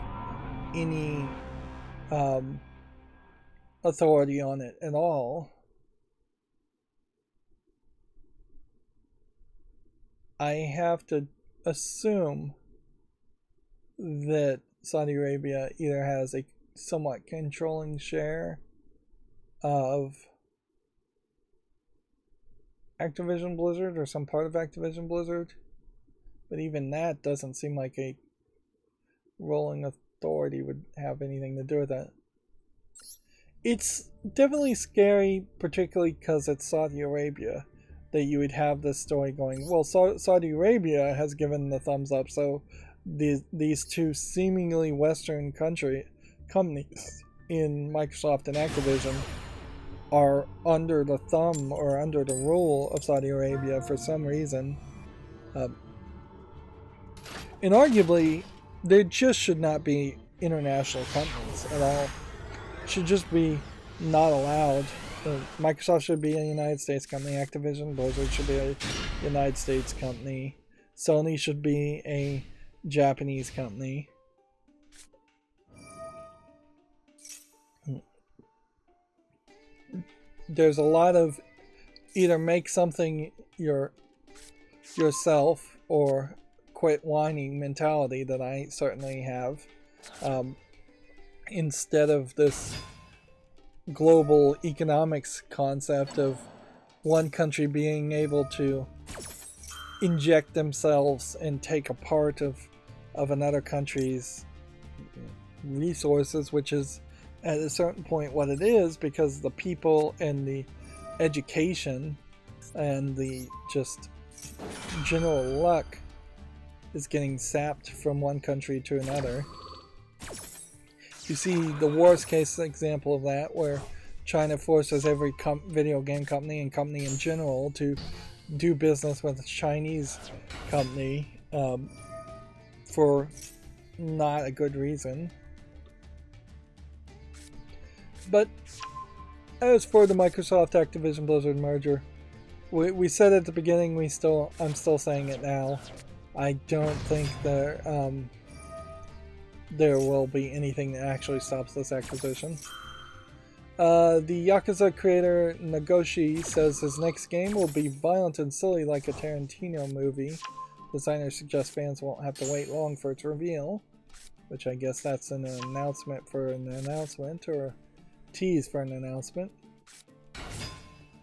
any authority on it at all? I have to assume that Saudi Arabia either has a somewhat controlling share of Activision Blizzard or some part of Activision Blizzard, but even that doesn't seem like a ruling authority would have anything to do with that. It's definitely scary, particularly because it's Saudi Arabia, that you would have this story going, well, Saudi Arabia has given the thumbs up, so these two seemingly Western companies in Microsoft and Activision are under the thumb or under the rule of Saudi Arabia for some reason. And arguably, there just should not be international companies at all. It should just be not allowed. Microsoft should be a United States company. Activision Blizzard should be a United States company. Sony should be a Japanese company. There's a lot of either make something yourself or quit whining mentality that I certainly have, instead of this global economics concept of one country being able to inject themselves and take a part of another country's resources, which is at a certain point what it is, because the people and the education and the just general luck is getting sapped from one country to another. You see the worst case example of that, where China forces every video game company and company in general to do business with a Chinese company for not a good reason. But as for the Microsoft Activision Blizzard merger, we said at the beginning, I'm still saying it now. I don't think there will be anything that actually stops this acquisition. The Yakuza creator Nagoshi says his next game will be violent and silly like a Tarantino movie. Designers suggest fans won't have to wait long for its reveal, which I guess that's an announcement for an announcement, or a tease for an announcement.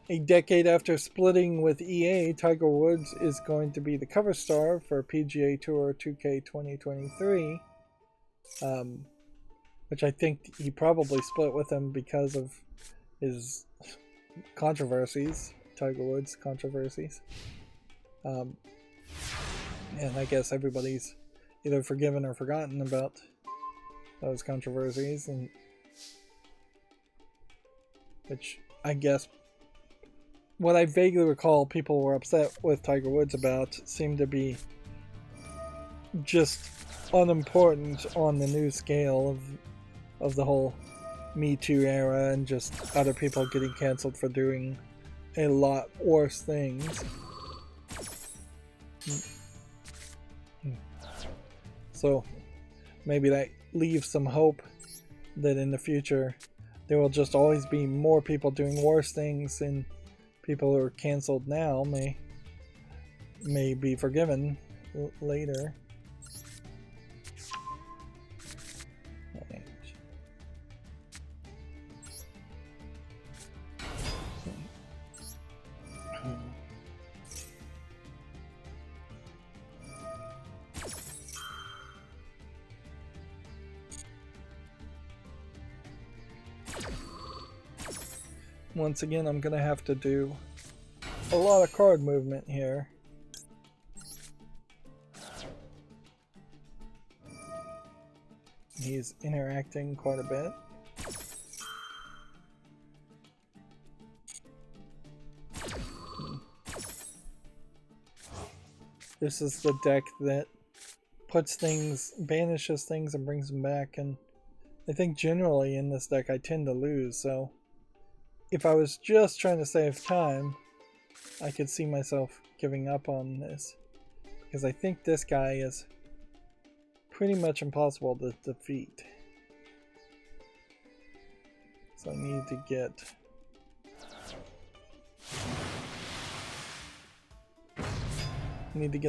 A decade after splitting with EA, Tiger Woods is going to be the cover star for PGA Tour 2K 2023, which I think he probably split with him because of his controversies, Tiger Woods controversies. And I guess everybody's either forgiven or forgotten about those controversies, and which I guess what I vaguely recall people were upset with Tiger Woods about seemed to be just unimportant on the new scale of the whole Me Too era, and just other people getting canceled for doing a lot worse things. So maybe that leaves some hope that in the future there will just always be more people doing worse things in people who are canceled now may be forgiven later. Right. Once again, I'm gonna have to do a lot of card movement here. He's interacting quite a bit. This is the deck that puts things, banishes things and brings them back, and I think generally in this deck I tend to lose, so if I was just trying to save time, I could see myself giving up on this, because I think this guy is pretty much impossible to defeat. So I need to get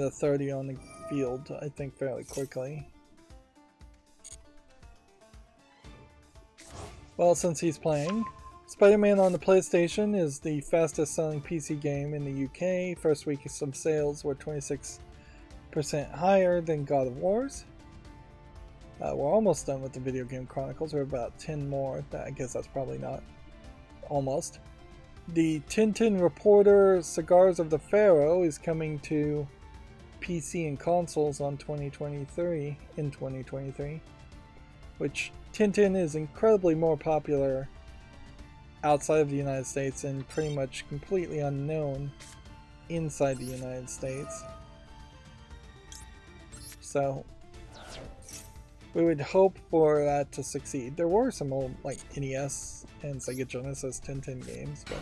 a 30 on the field, I think, fairly quickly. Well, since he's playing, Spider-Man on the PlayStation is the fastest selling PC game in the UK. First week of sales were 26% higher than God of War's. We're almost done with the Video Game Chronicles. We're about 10 more. I guess that's probably not almost. The Tintin Reporter Cigars of the Pharaoh is coming to PC and consoles on 2023, which Tintin is incredibly more popular outside of the United States and pretty much completely unknown inside the United States. So we would hope for that to succeed. There were some old like NES and Sega Genesis Tintin games, but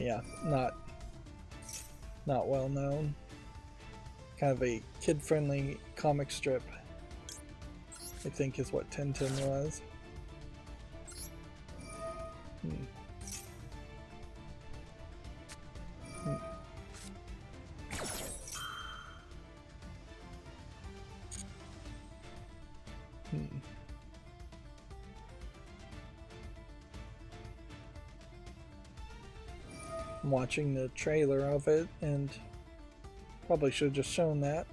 yeah, not well known. Kind of a kid-friendly comic strip, I think, is what Tintin was. I'm watching the trailer of it, and probably should have just shown that.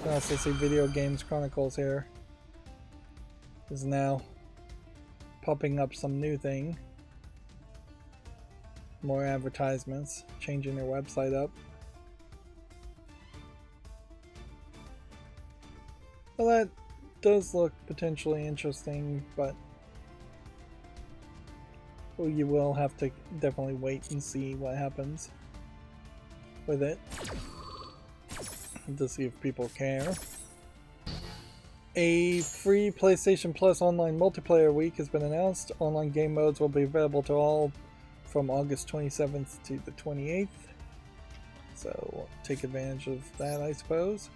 I also see Video Games Chronicles here is now popping up some new thing. More advertisements, changing their website up. Well, that does look potentially interesting, but you will have to definitely wait and see what happens with it to see if people care. A free PlayStation Plus online multiplayer week has been announced. Online game modes will be available to all from August 27th to the 28th. So take advantage of that, I suppose.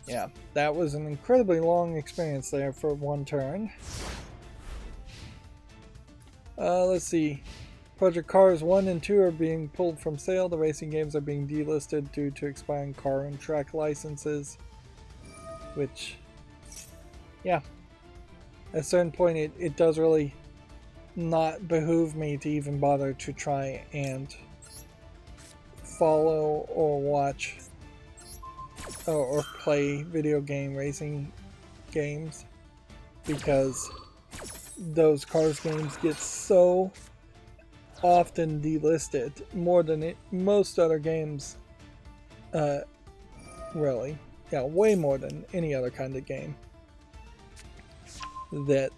Yeah, that was an incredibly long experience there for one turn. Let's see. Project Cars 1 and 2 are being pulled from sale. The racing games are being delisted due to expiring car and track licenses. Which, yeah, at a certain point it does really not behoove me to even bother to try and follow or watch or play video game racing games, because those Cars games get so often delisted, more than most other games, really, yeah, way more than any other kind of game, that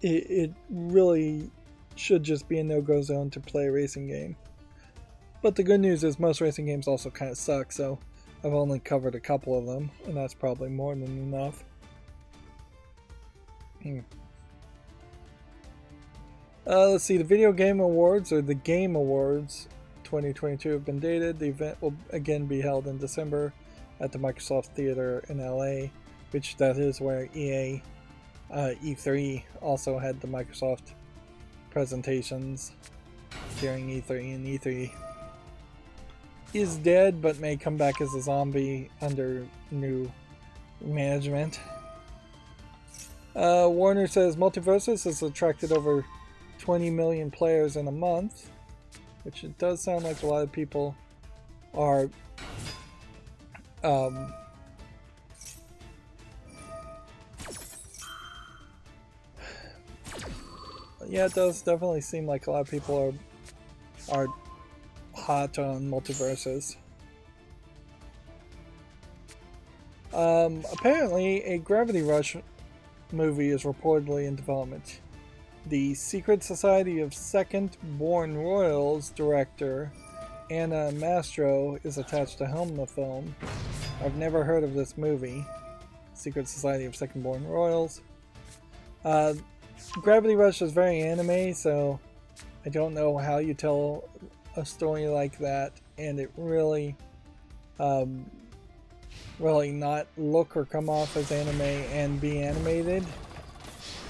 it really should just be a no-go zone to play a racing game. But the good news is most racing games also kind of suck, so I've only covered a couple of them, and that's probably more than enough. Let's see, the Video Game Awards, or the Game Awards 2022 have been dated. The event will again be held in December at the Microsoft Theater in LA. which that is where EA E3 also had the Microsoft presentations during E3, and E3 is dead but may come back as a zombie under new management. Warner says Multiversus has attracted over 20 million players in a month, which it does sound like a lot of people are yeah, it does definitely seem like a lot of people are hot on Multiversus. Apparently a Gravity Rush movie is reportedly in development. The Secret Society of Second Born Royals director Anna Mastro is attached to helm the film. I've never heard of this movie, Secret Society of Second Born Royals. Gravity Rush is very anime, so I don't know how you tell a story like that and it really not look or come off as anime and be animated.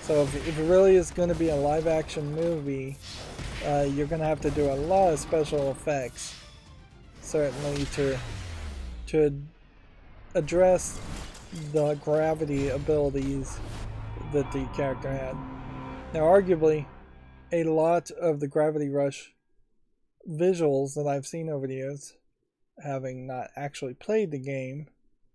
So if it really is going to be a live action movie, you're going to have to do a lot of special effects, certainly to address the gravity abilities that the character had. Now arguably, a lot of the Gravity Rush visuals that I've seen over the years, having not actually played the game,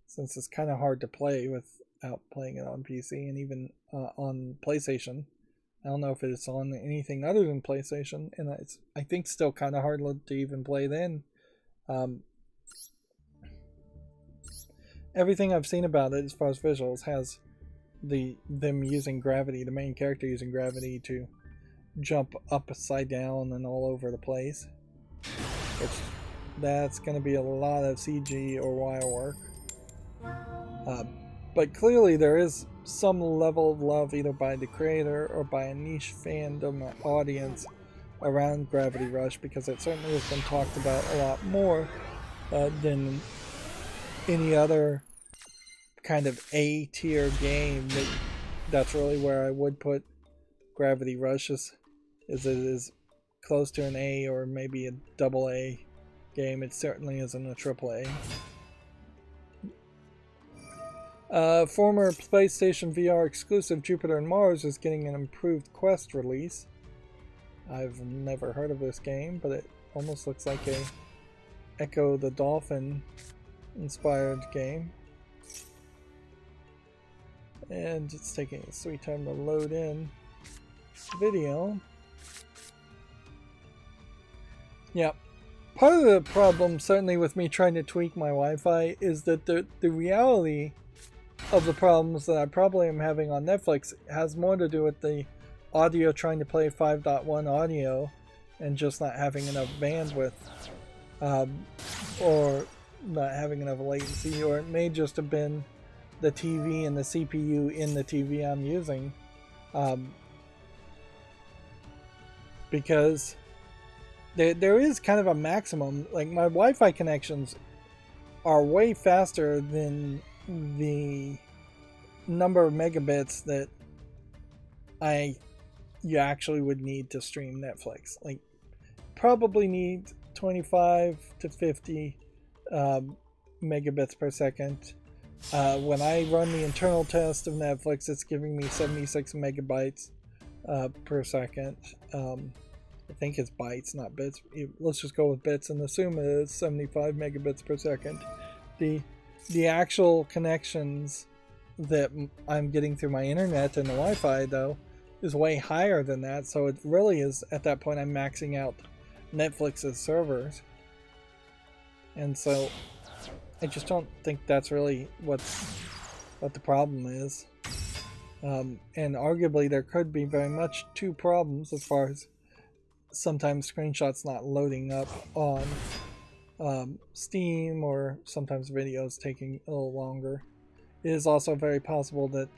since it's kind of hard to play without playing it on PC and even on PlayStation. I don't know if it's on anything other than PlayStation, and it's, I think, still kind of hard to even play then. Everything I've seen about it as far as visuals has them using gravity, the main character using gravity to jump upside down and all over the place. Which, that's going to be a lot of CG or wire work. But clearly there is some level of love either by the creator or by a niche fandom audience around Gravity Rush, because it certainly has been talked about a lot more than any other kind of A-tier game. That's really where I would put Gravity Rush, is it is close to an A or maybe a double A game. It certainly isn't a triple A. Former PlayStation VR exclusive Jupiter and Mars is getting an improved Quest release. I've never heard of this game, but it almost looks like a Echo the Dolphin inspired game. And it's taking a sweet time to load in video. Yeah, part of the problem, certainly with me trying to tweak my Wi-Fi, is that the reality of the problems that I probably am having on Netflix has more to do with the audio, trying to play 5.1 audio and just not having enough bandwidth, or not having enough latency, or it may just have been the TV and the CPU in the TV I'm using, because there is kind of a maximum. Like, my Wi-Fi connections are way faster than the number of megabits that you actually would need to stream Netflix. Like, probably need 25 to 50 megabits per second. When I run the internal test of Netflix, it's giving me 76 megabytes per second. I think it's bytes, not bits. Let's just go with bits and assume it is 75 megabits per second. The actual connections that I'm getting through my internet and the Wi-Fi, though, is way higher than that. So it really is, at that point, I'm maxing out Netflix's servers. And so I just don't think that's really what the problem is. And arguably there could be very much two problems, as far as sometimes screenshots not loading up on Steam, or sometimes videos taking a little longer. It is also very possible that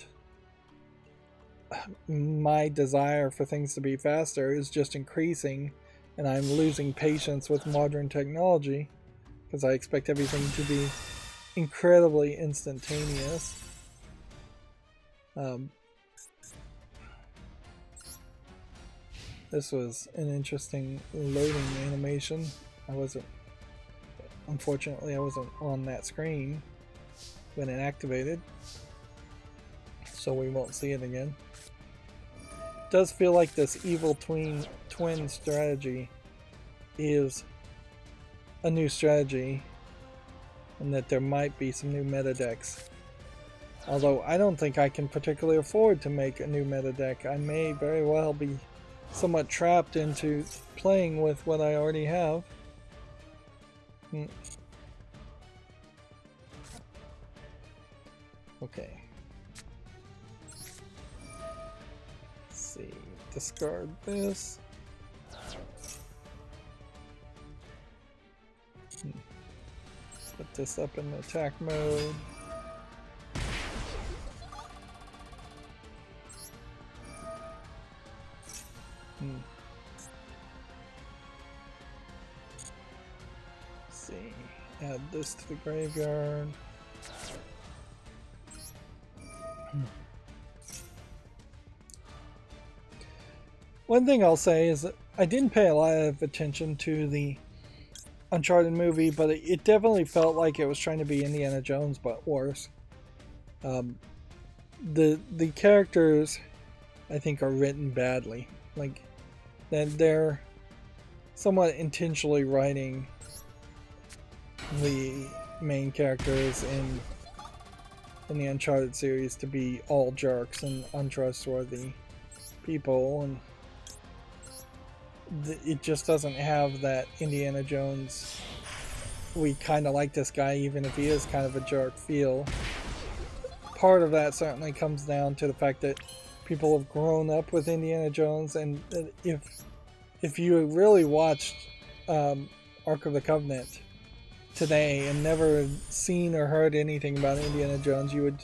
my desire for things to be faster is just increasing, and I'm losing patience with modern technology, because I expect everything to be incredibly instantaneous. Um, this was an interesting loading animation. Unfortunately, I wasn't on that screen when it activated, so we won't see it again. It does feel like this evil twin strategy is a new strategy, and that there might be some new meta decks. Although I don't think I can particularly afford to make a new meta deck. I may very well be somewhat trapped into playing with what I already have. Okay. Let's see. Discard this. Put this up in attack mode. Let's see. Add this to the graveyard. One thing I'll say is that I didn't pay a lot of attention to the Uncharted movie, but it definitely felt like it was trying to be Indiana Jones, but worse. The characters, I think, are written badly. Like, they're somewhat intentionally writing the main characters in the Uncharted series to be all jerks and untrustworthy people, and it just doesn't have that Indiana Jones, we kind of like this guy even if he is kind of a jerk feel. Part of that certainly comes down to the fact that people have grown up with Indiana Jones, and if you really watched Ark of the Covenant today and never seen or heard anything about Indiana Jones, you would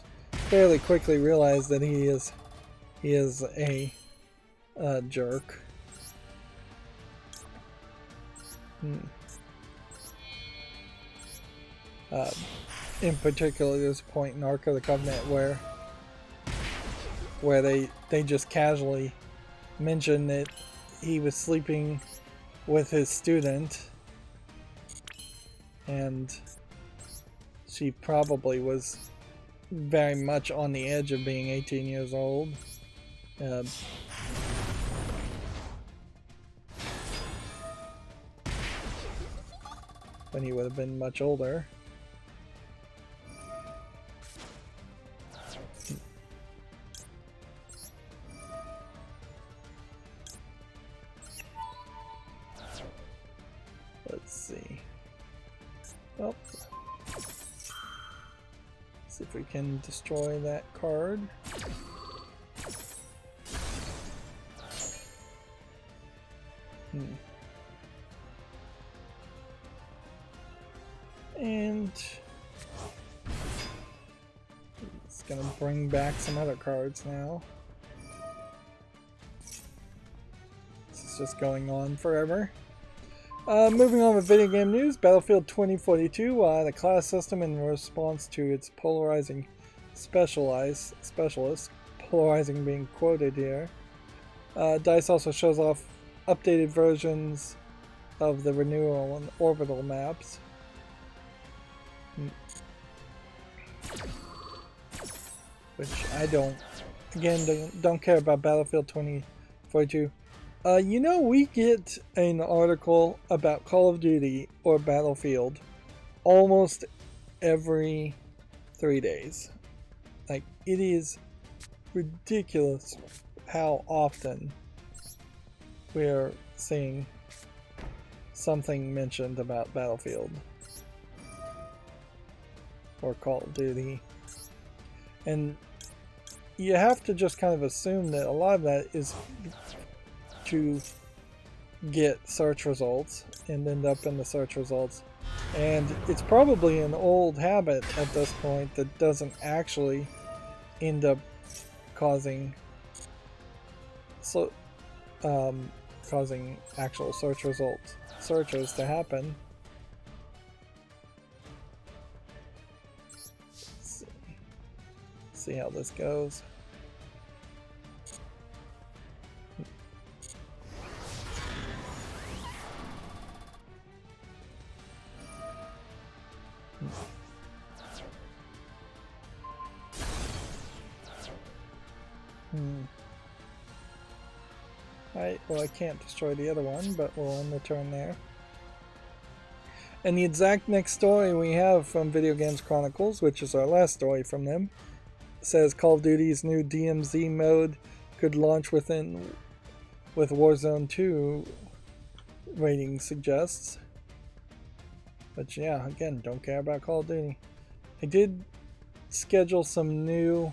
fairly quickly realize that he is a jerk. In particular, there's a point in Ark of the Covenant where they just casually mention that he was sleeping with his student, and she probably was very much on the edge of being 18 years old. When he would have been much older. Let's see. Oh. See if we can destroy that card. And it's gonna bring back some other cards now. This is just going on forever. Moving on with video game news, Battlefield 2042, the class system in response to its polarizing specialist, polarizing being quoted here. DICE also shows off updated versions of the renewal and orbital maps. Which I don't care about Battlefield 2042. You know, we get an article about Call of Duty or Battlefield almost every 3 days. Like, it is ridiculous how often we're seeing something mentioned about Battlefield or Call of Duty. And you have to just kind of assume that a lot of that is to get search results and end up in the search results. And it's probably an old habit at this point that doesn't actually end up causing actual search results searches to happen. Let's see how this goes. Alright, well I can't destroy the other one, but we'll end the turn there. And the exact next story we have from Video Games Chronicles, which is our last story from them, says Call of Duty's new DMZ mode could launch with Warzone 2 rating suggests. But yeah, again, don't care about Call of Duty. I did schedule some the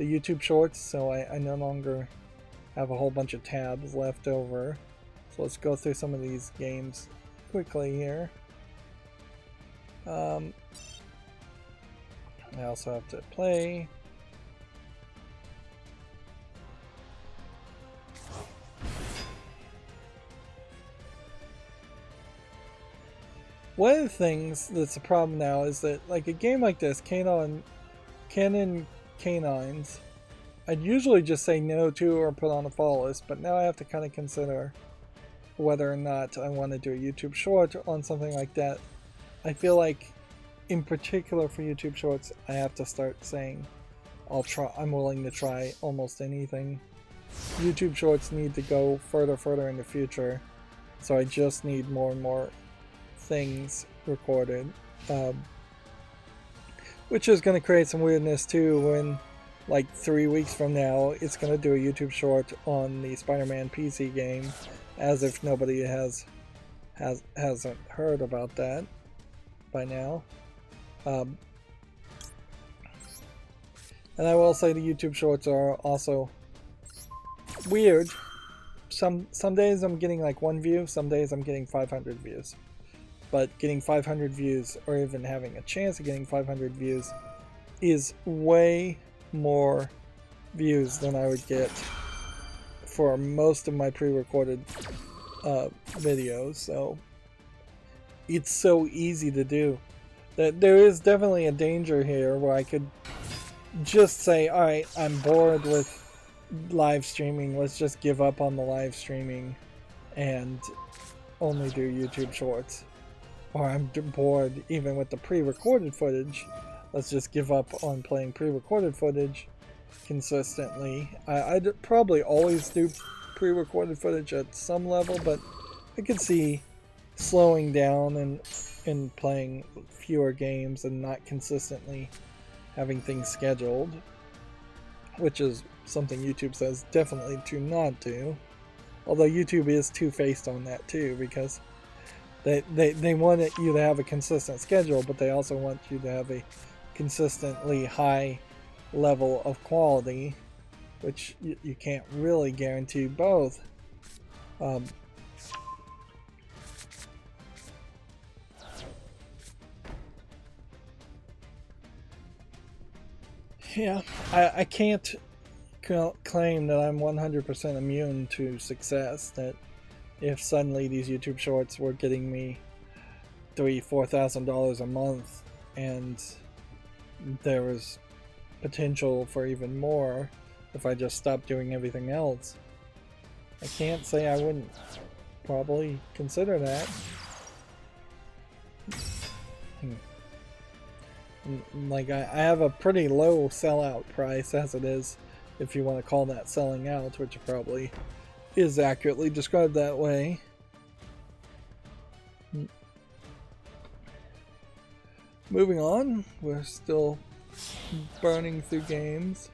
YouTube shorts, so I no longer have a whole bunch of tabs left over. So let's go through some of these games quickly here. I also have to play. One of the things that's a problem now is that, like, a game like this, Canon Canines, I'd usually just say no to or put on a follow list, but now I have to kind of consider whether or not I want to do a YouTube short on something like that. I feel like, in particular for YouTube shorts, I have to start saying I'm willing to try almost anything. YouTube shorts need to go further in the future, so I just need more and more things recorded, which is going to create some weirdness too when, like, 3 weeks from now, it's going to do a YouTube short on the Spider-Man PC game, as if nobody hasn't heard about that by now. And I will say the YouTube shorts are also weird. Some days I'm getting like 1 view, some days I'm getting 500 views. But getting 500 views, or even having a chance of getting 500 views, is way more views than I would get for most of my pre-recorded videos. So it's so easy to do that there is definitely a danger here where I could just say, alright, I'm bored with live streaming, let's just give up on the live streaming and only do YouTube shorts. Or I'm bored even with the pre-recorded footage, let's just give up on playing pre-recorded footage consistently. I'd probably always do pre-recorded footage at some level, but I could see slowing down and playing fewer games and not consistently having things scheduled, which is something YouTube says definitely to not do. Although YouTube is two-faced on that too, because they want you to have a consistent schedule, but they also want you to have a consistently high level of quality, which you can't really guarantee both. Yeah, I can't claim that I'm 100% immune to success, that if suddenly these YouTube shorts were getting me $3,000-$4,000 a month and there was potential for even more if I just stopped doing everything else, I can't say I wouldn't probably consider that. Like, I have a pretty low sellout price as it is, if you want to call that selling out, which probably is accurately described that way. Moving on, we're still burning through games.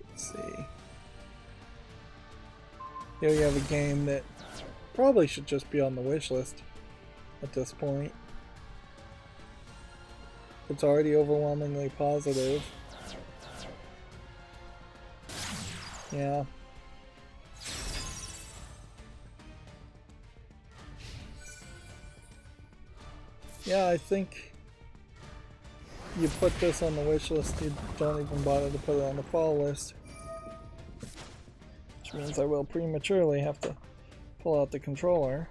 Let's see. Here we have a game that probably should just be on the wish list at this point. It's already overwhelmingly positive. Yeah. Yeah, I think you put this on the wish list, you don't even bother to put it on the fall list. Which means I will prematurely have to pull out the controller.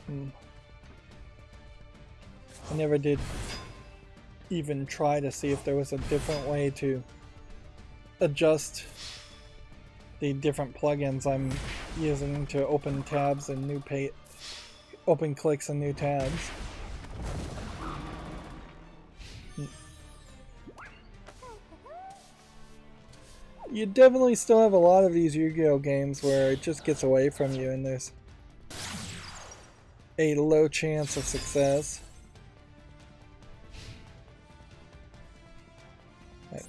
I never did even try to see if there was a different way to adjust the different plugins I'm using to open tabs and open clicks and new tabs. You definitely still have a lot of these Yu-Gi-Oh games where it just gets away from you and there's a low chance of success. Right.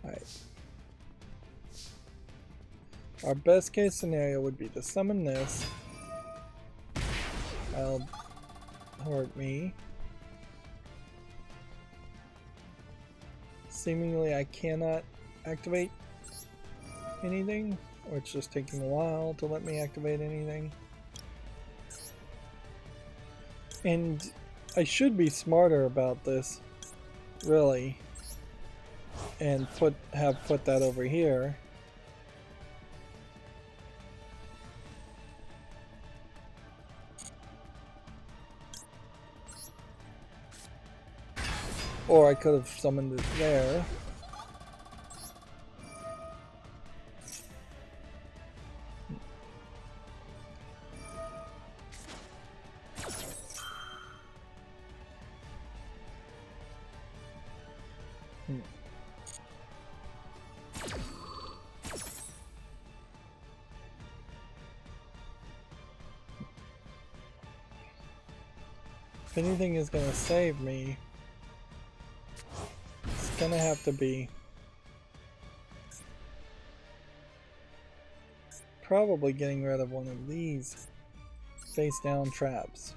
Alright. Our best case scenario would be to summon this. That'll hurt me. Seemingly I cannot activate anything, or it's just taking a while to let me activate anything. And I should be smarter about this, really, and have put that over here. Or I could have summoned it there. If anything is going to save me, it's going to have to be probably getting rid of one of these face down traps.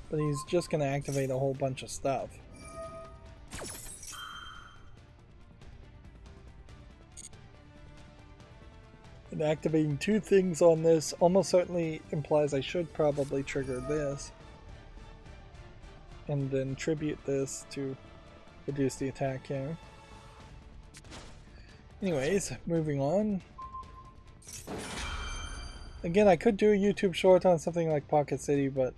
But he's just going to activate a whole bunch of stuff. And activating two things on this almost certainly implies I should probably trigger this. And then tribute this to reduce the attack here. Anyways, moving on. Again, I could do a YouTube short on something like Pocket City, but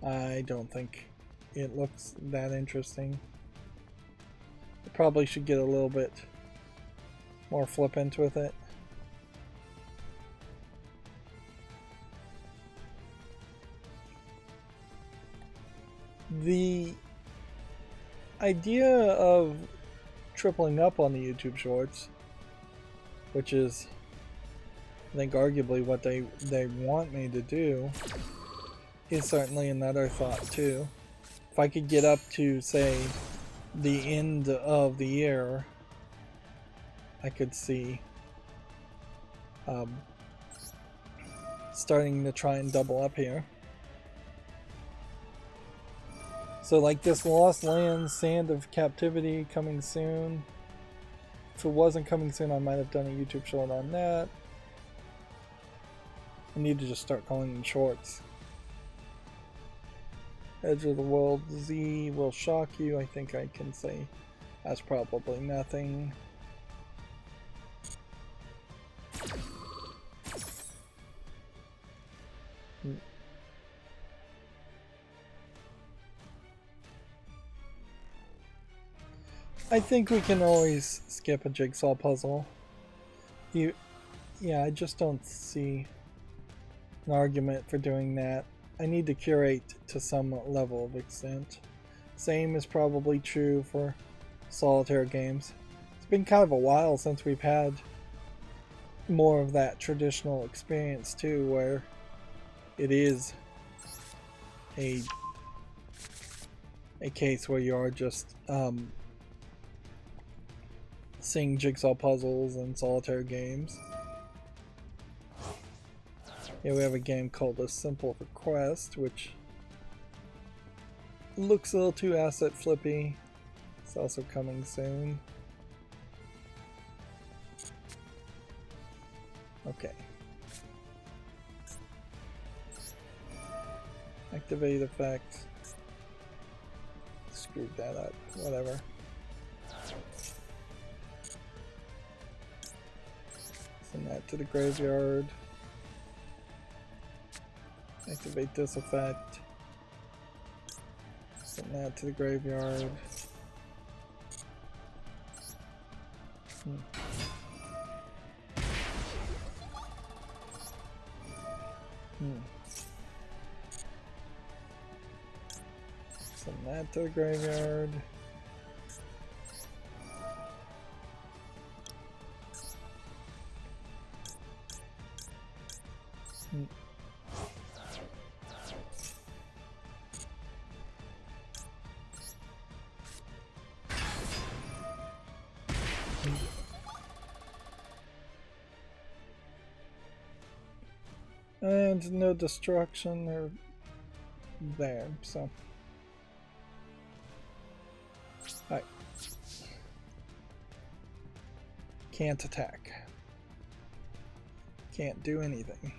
I don't think it looks that interesting. I probably should get a little bit more flippant with it. The idea of tripling up on the YouTube shorts, which is I think arguably what they want me to do, is certainly another thought too. If I could get up to, say, the end of the year, I could see starting to try and double up here. So like this Lost Lands, Sand of Captivity coming soon. If it wasn't coming soon, I might have done a YouTube short on that. I need to just start calling them shorts. Edge of the World Z will shock you. I think I can say that's probably nothing. I think we can always skip a jigsaw puzzle. Yeah, I just don't see an argument for doing that. I need to curate to some level of extent. Same is probably true for solitaire games. It's been kind of a while since we've had more of that traditional experience too, where it is a case where you are just seeing jigsaw puzzles and solitaire games. Yeah, we have a game called A Simple Request, which looks a little too asset flippy. It's also coming soon. Okay. Activate effect. Screwed that up. Whatever. Send that to the graveyard. Activate this effect. Send that to the graveyard. Send that to the graveyard. And no destruction or there, so. Alright. Can't attack. Can't do anything.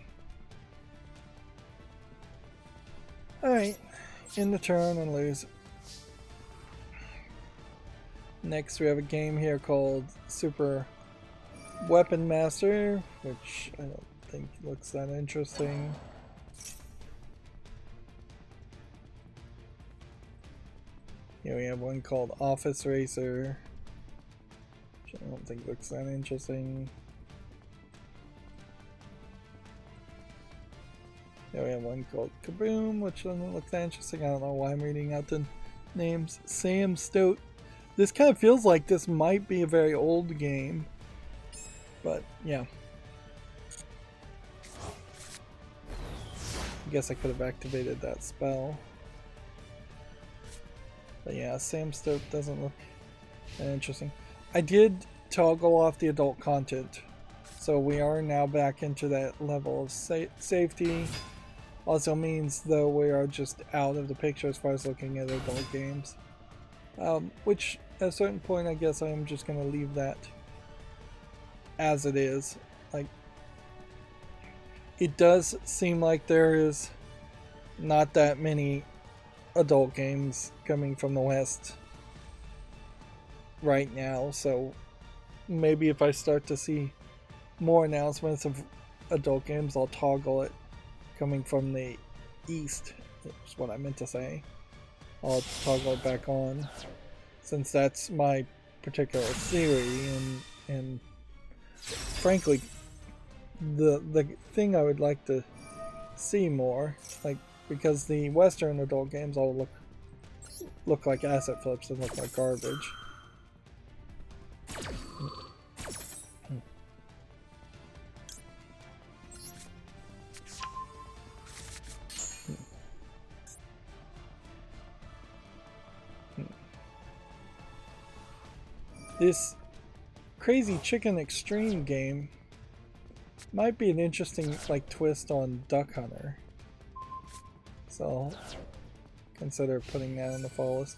Alright, in the turn and lose. Next we have a game here called Super Weapon Master, which I don't think looks that interesting. Here we have one called Office Racer, which I don't think looks that interesting. Here we have one called Kaboom, which doesn't look that interesting. I don't know why I'm reading out the names. Sam Stout. This kind of feels like this might be a very old game, but yeah. I guess I could have activated that spell. But yeah, Sam Stout doesn't look that interesting. I did toggle off the adult content, so we are now back into that level of safety. Also means though we are just out of the picture as far as looking at adult games. Which at a certain point I guess I am just going to leave that as it is. Like, it does seem like there is not that many adult games coming from the West right now, so maybe if I start to see more announcements of adult games, I'll toggle it coming from the East, is what I meant to say. I'll toggle it back on, since that's my particular theory, and frankly the thing I would like to see more, like, because the Western adult games all look like asset flips and look like garbage. This Crazy Chicken Extreme game might be an interesting like twist on Duck Hunter, so I'll consider putting that on the fall list.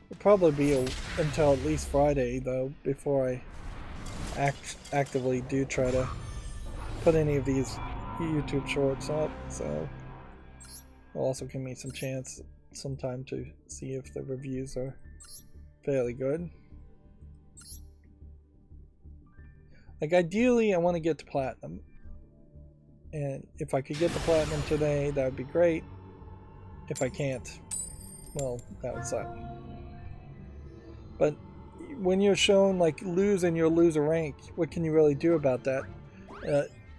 It'll probably be until at least Friday though before I actively do try to put any of these YouTube shorts up, so it'll also give me some time to see if the reviews are fairly good. Like, ideally I want to get to platinum, and if I could get the platinum today that would be great. If I can't, well, that would suck. But when you're shown like lose and you'll lose a rank, what can you really do about that?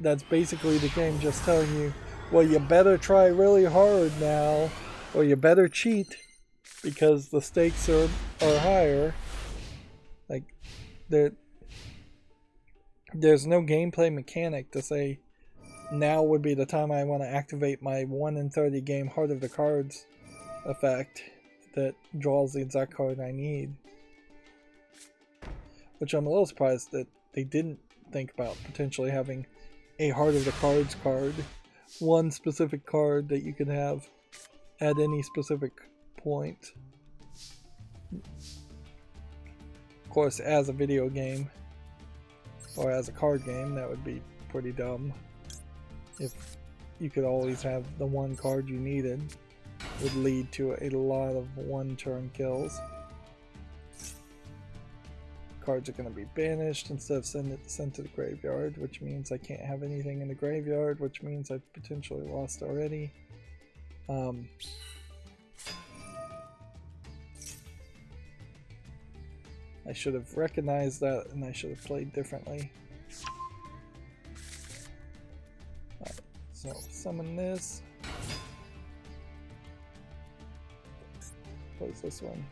That's basically the game just telling you, well, you better try really hard now, or you better cheat because the stakes are higher. Like, there's no gameplay mechanic to say now would be the time I want to activate my 1 in 30 game Heart of the Cards effect that draws the exact card I need. Which I'm a little surprised that they didn't think about potentially having a Heart of the Cards card, one specific card that you can have at any specific point. Of course, as a video game or as a card game, that would be pretty dumb. If you could always have the one card you needed, it would lead to a lot of one-turn kills. Cards are going to be banished instead of sent to the graveyard, which means I can't have anything in the graveyard, which means I've potentially lost already. I should have recognized that, and I should have played differently. So summon this. Close this one.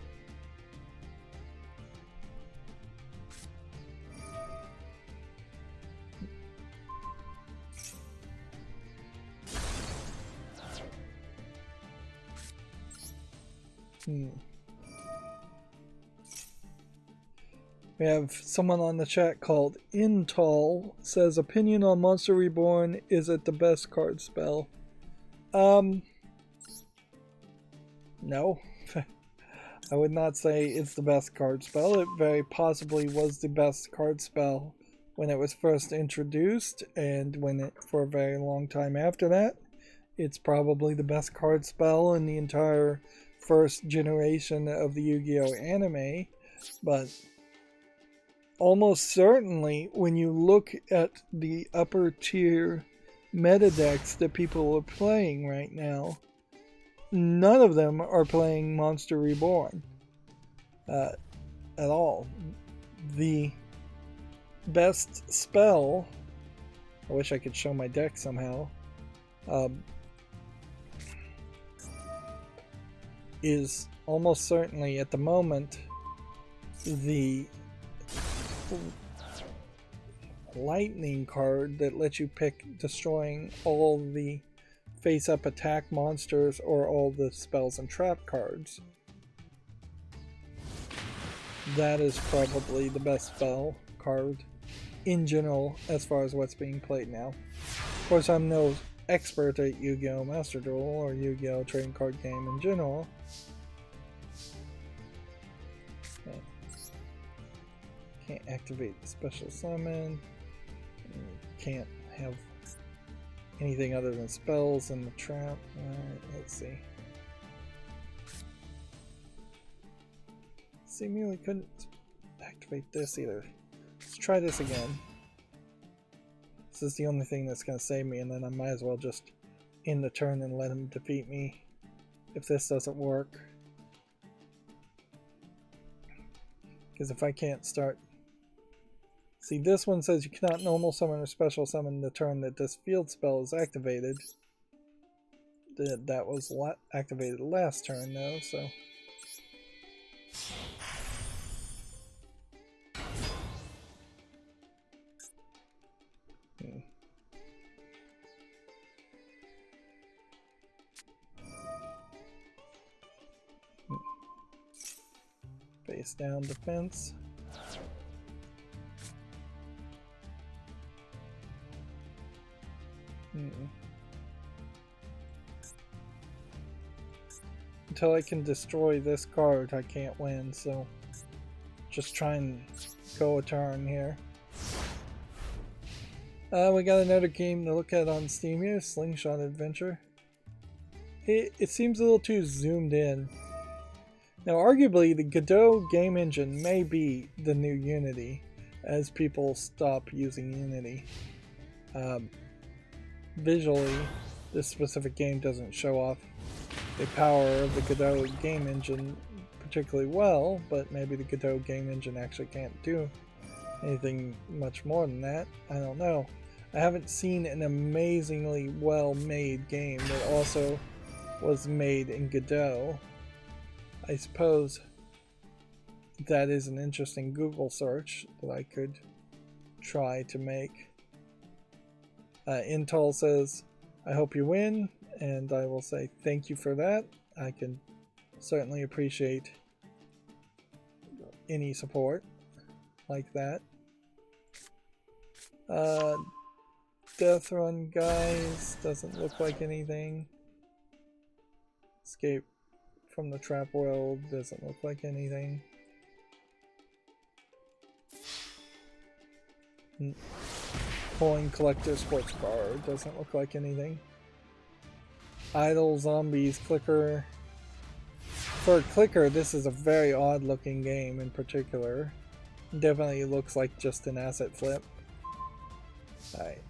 We have someone on the chat called Intol says opinion on Monster Reborn, is it the best card spell? No. I would not say it's the best card spell. It very possibly was the best card spell when it was first introduced, and when it for a very long time after that. It's probably the best card spell in the entire first generation of the Yu-Gi-Oh! Anime, but almost certainly when you look at the upper tier meta decks that people are playing right now, none of them are playing Monster Reborn at all. The best spell, I wish I could show my deck somehow, is almost certainly at the moment the lightning card that lets you pick destroying all the face-up attack monsters or all the spells and trap cards. That is probably the best spell card in general as far as what's being played now. Of course, I'm no expert at Yu-Gi-Oh! Master Duel or Yu-Gi-Oh! Trading card game in general. Can't activate the special summon. Can't have anything other than spells in the trap. Alright, let's see. Seemingly couldn't activate this either. Let's try this again. This is the only thing that's going to save me, and then I might as well just end the turn and let him defeat me if this doesn't work. Because if I can't start... See, this one says you cannot normal summon or special summon the turn that this field spell is activated. That was activated last turn though, so... Face down defense. Until I can destroy this card, I can't win, so just try and go a turn here. We got another game to look at on Steam here, Slingshot Adventure. It seems a little too zoomed in. Now, arguably, the Godot game engine may be the new Unity, as people stop using Unity. Visually, this specific game doesn't show off the power of the Godot game engine particularly well, but maybe the Godot game engine actually can't do anything much more than that. I don't know. I haven't seen an amazingly well-made game that also was made in Godot. I suppose that is an interesting Google search that I could try to make. Intol says, I hope you win, and I will say thank you for that. I can certainly appreciate any support like that. Death Run Guys doesn't look like anything. Escape from the Trap World doesn't look like anything. Coin Collector Sports Car doesn't look like anything. Idle Zombies Clicker. For a clicker, this is a very odd looking game in particular. Definitely looks like just an asset flip. Alright.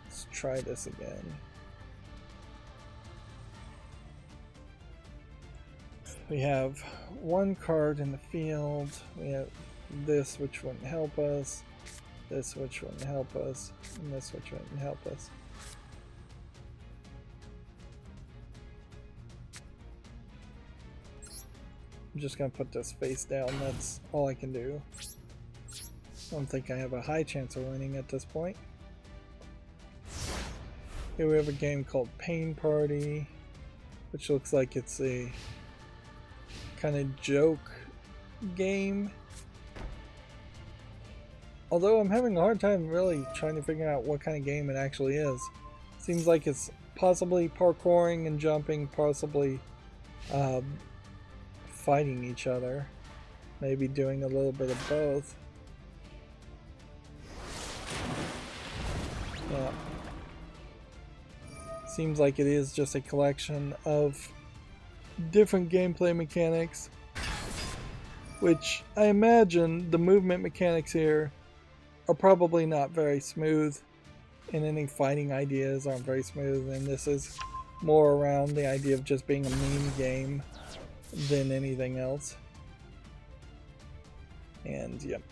Let's try this again. We have one card in the field. We have this, which wouldn't help us, this, which wouldn't help us, and this, which wouldn't help us. I'm just gonna put this face down, that's all I can do. I don't think I have a high chance of winning at this point. Here we have a game called Pain Party, which looks like it's a kind of joke game. Although I'm having a hard time really trying to figure out what kind of game it actually is. Seems like it's possibly parkouring and jumping, possibly fighting each other. Maybe doing a little bit of both. Yeah. Seems like it is just a collection of different gameplay mechanics, which I imagine the movement mechanics here are probably not very smooth, and any fighting ideas aren't very smooth, and this is more around the idea of just being a meme game than anything else. And yep,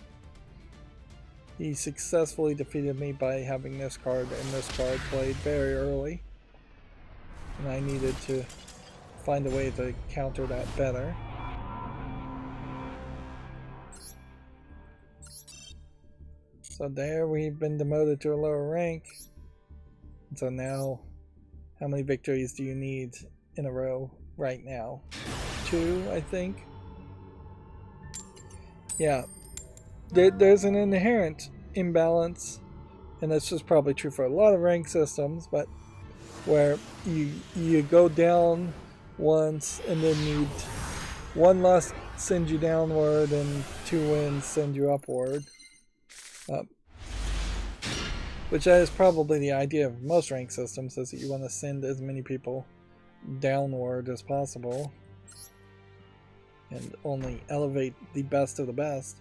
he successfully defeated me by having this card and this card played very early, and I needed to find a way to counter that better. So there, we've been demoted to a lower rank. So now, how many victories do you need in a row right now? 2, I think. Yeah, there's an inherent imbalance, and that's just probably true for a lot of rank systems, but where you go down once and then need 1 loss send you downward and 2 wins send you upward. Which is probably the idea of most rank systems, is that you want to send as many people downward as possible and only elevate the best of the best.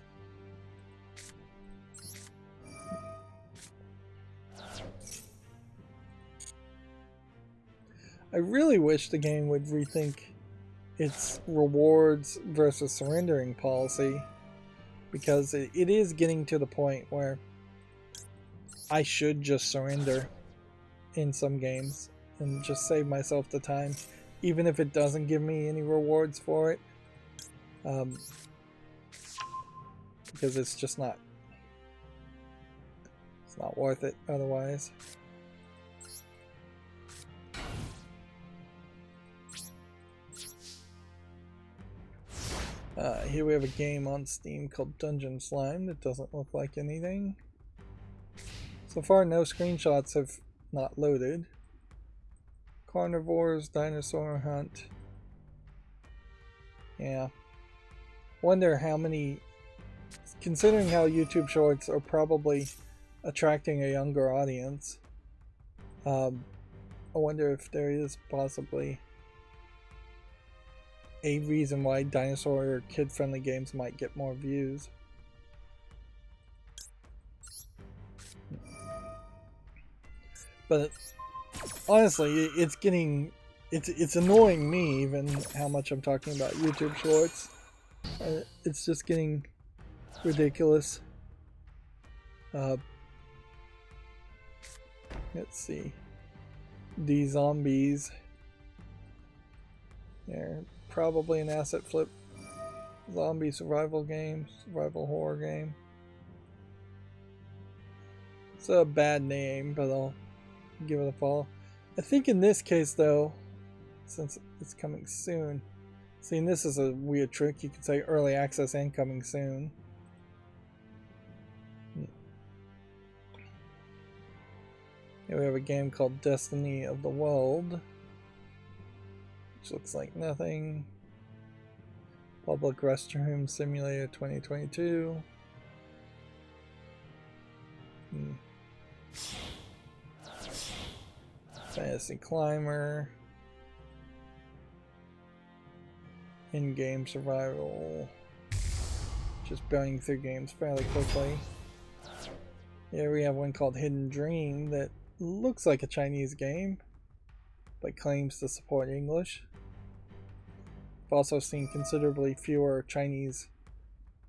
I really wish the game would rethink its rewards versus surrendering policy, because it is getting to the point where I should just surrender in some games and just save myself the time, even if it doesn't give me any rewards for it, because it's just not worth it otherwise. Here we have a game on Steam called Dungeon Slime that doesn't look like anything. So far, no screenshots have not loaded. Carnivores, dinosaur hunt. Yeah. Wonder how many, considering how YouTube Shorts are probably attracting a younger audience, I wonder if there is possibly a reason why dinosaur or kid-friendly games might get more views. But honestly, it's annoying me even how much I'm talking about YouTube Shorts. It's just getting ridiculous. Let's see. These zombies. They're probably an asset flip zombie survival game, survival horror game. It's a bad name, but I'll give it a follow. I think in this case though, since it's coming soon, see, and this is a weird trick, you could say early access and coming soon. Here we have a game called Destiny of the World, which looks like nothing. Public Restroom Simulator 2022. Fantasy Climber. In-game survival. Just burning through games fairly quickly. Here we have one called Hidden Dream that looks like a Chinese game, but claims to support English. I've also seen considerably fewer Chinese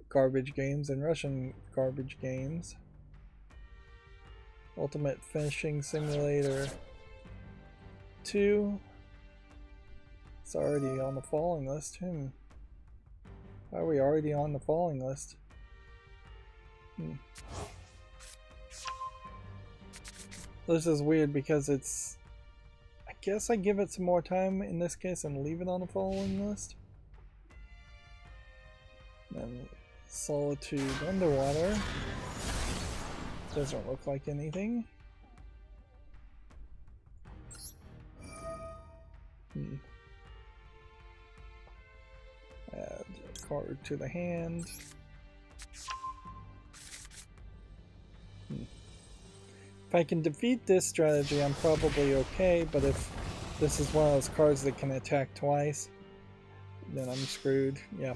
garbage games and Russian garbage games. Ultimate Fishing Simulator 2. It's already on the following list. Why are we already on the following list? This is weird because it's... I guess I give it some more time in this case and leave it on the following list. Then Solitude Underwater. Doesn't look like anything. Add a card to the hand. If I can defeat this strategy, I'm probably okay, but if this is one of those cards that can attack twice, then I'm screwed. Yeah.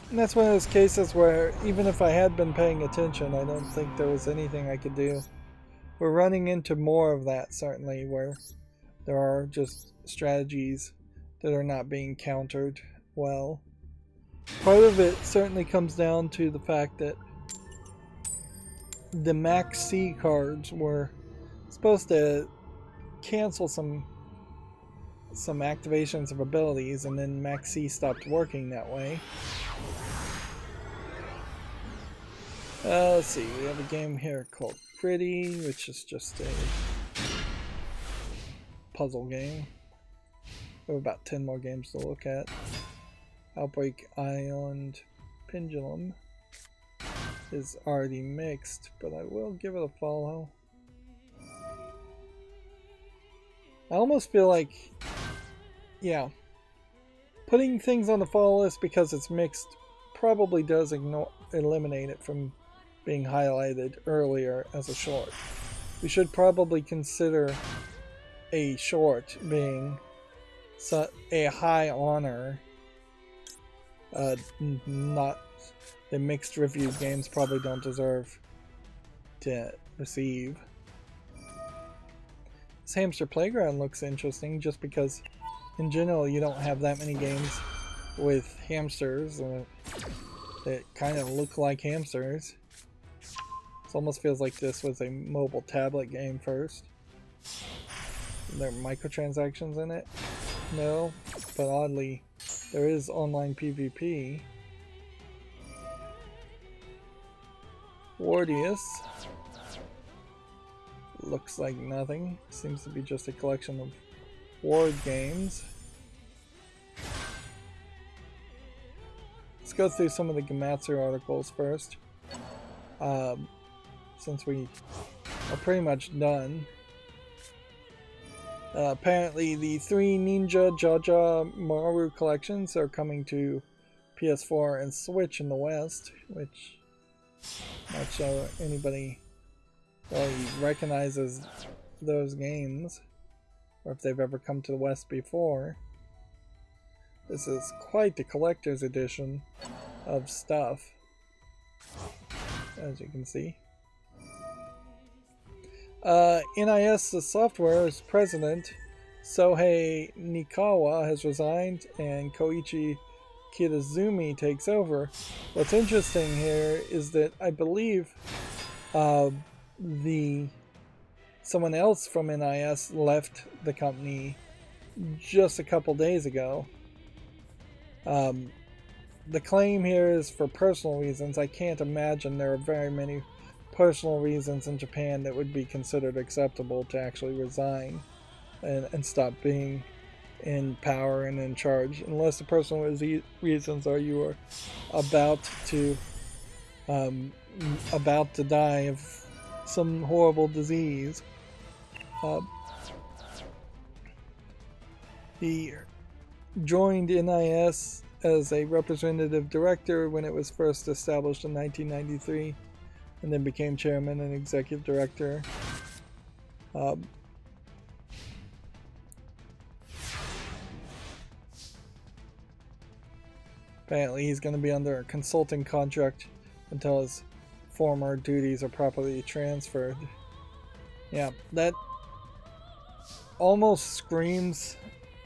And that's one of those cases where even if I had been paying attention, I don't think there was anything I could do. We're running into more of that, certainly, where there are just strategies that are not being countered well. Part of it certainly comes down to the fact that the Max C cards were supposed to cancel some activations of abilities, and then Max C stopped working that way. Let's see, we have a game here called Pretty, which is just a puzzle game. We have about 10 more games to look at. Outbreak Island Pendulum is already mixed, but I will give it a follow. I almost feel like, yeah, putting things on the follow list because it's mixed probably does eliminate it from being highlighted earlier as a short. We should probably consider a short being a high honor. Not the mixed review games probably don't deserve to receive. This Hamster Playground looks interesting just because in general you don't have that many games with hamsters that kind of look like hamsters. It almost feels like this was a mobile tablet game first. Are there microtransactions in it? No, but oddly there is online PvP. Wardius looks like nothing. Seems to be just a collection of ward games. Let's go through some of the Gematsu articles first. Since we are pretty much done. Apparently the 3 Ninja Jaja Maru collections are coming to PS4 and Switch in the West, which I'm not sure anybody really recognizes those games, or if they've ever come to the West before. This is quite the collector's edition of stuff, as you can see. NIS Software's president, Sohei Nikawa, has resigned and Koichi Kitazumi takes over. What's interesting here is that I believe someone else from NIS left the company just a couple days ago. The claim here is for personal reasons. I can't imagine there are very many personal reasons in Japan that would be considered acceptable to actually resign and stop being in power and in charge, unless the personal reasons are you are about to die of some horrible disease. He joined NIS as a representative director when it was first established in 1993, and then became chairman and executive director. Apparently he's going to be under a consulting contract until his former duties are properly transferred. Yeah, that almost screams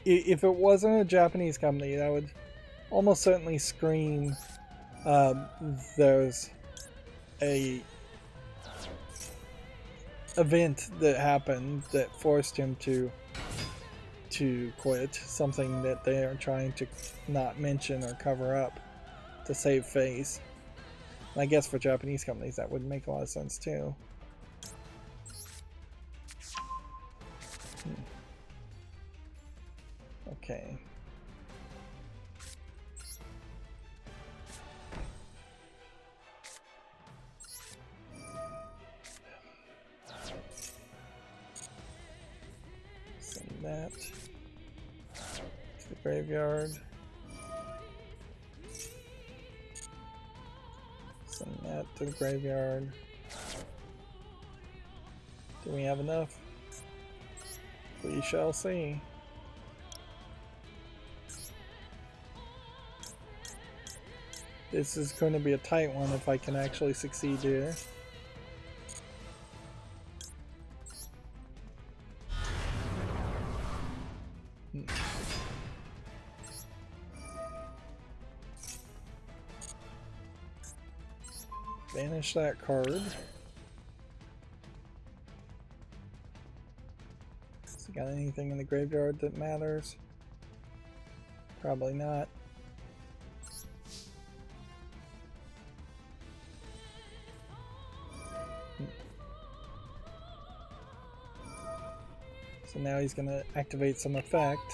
if it wasn't a Japanese company, that would almost certainly scream there's a event that happened that forced him to quit, something that they are trying to not mention or cover up to save face. And I guess for Japanese companies that would make a lot of sense too. Okay. Send that to the graveyard. Send that to the graveyard. Do we have enough? We shall see. This is going to be a tight one if I can actually succeed here. Banish that card. Has he got anything in the graveyard that matters? Probably not. So now he's going to activate some effect,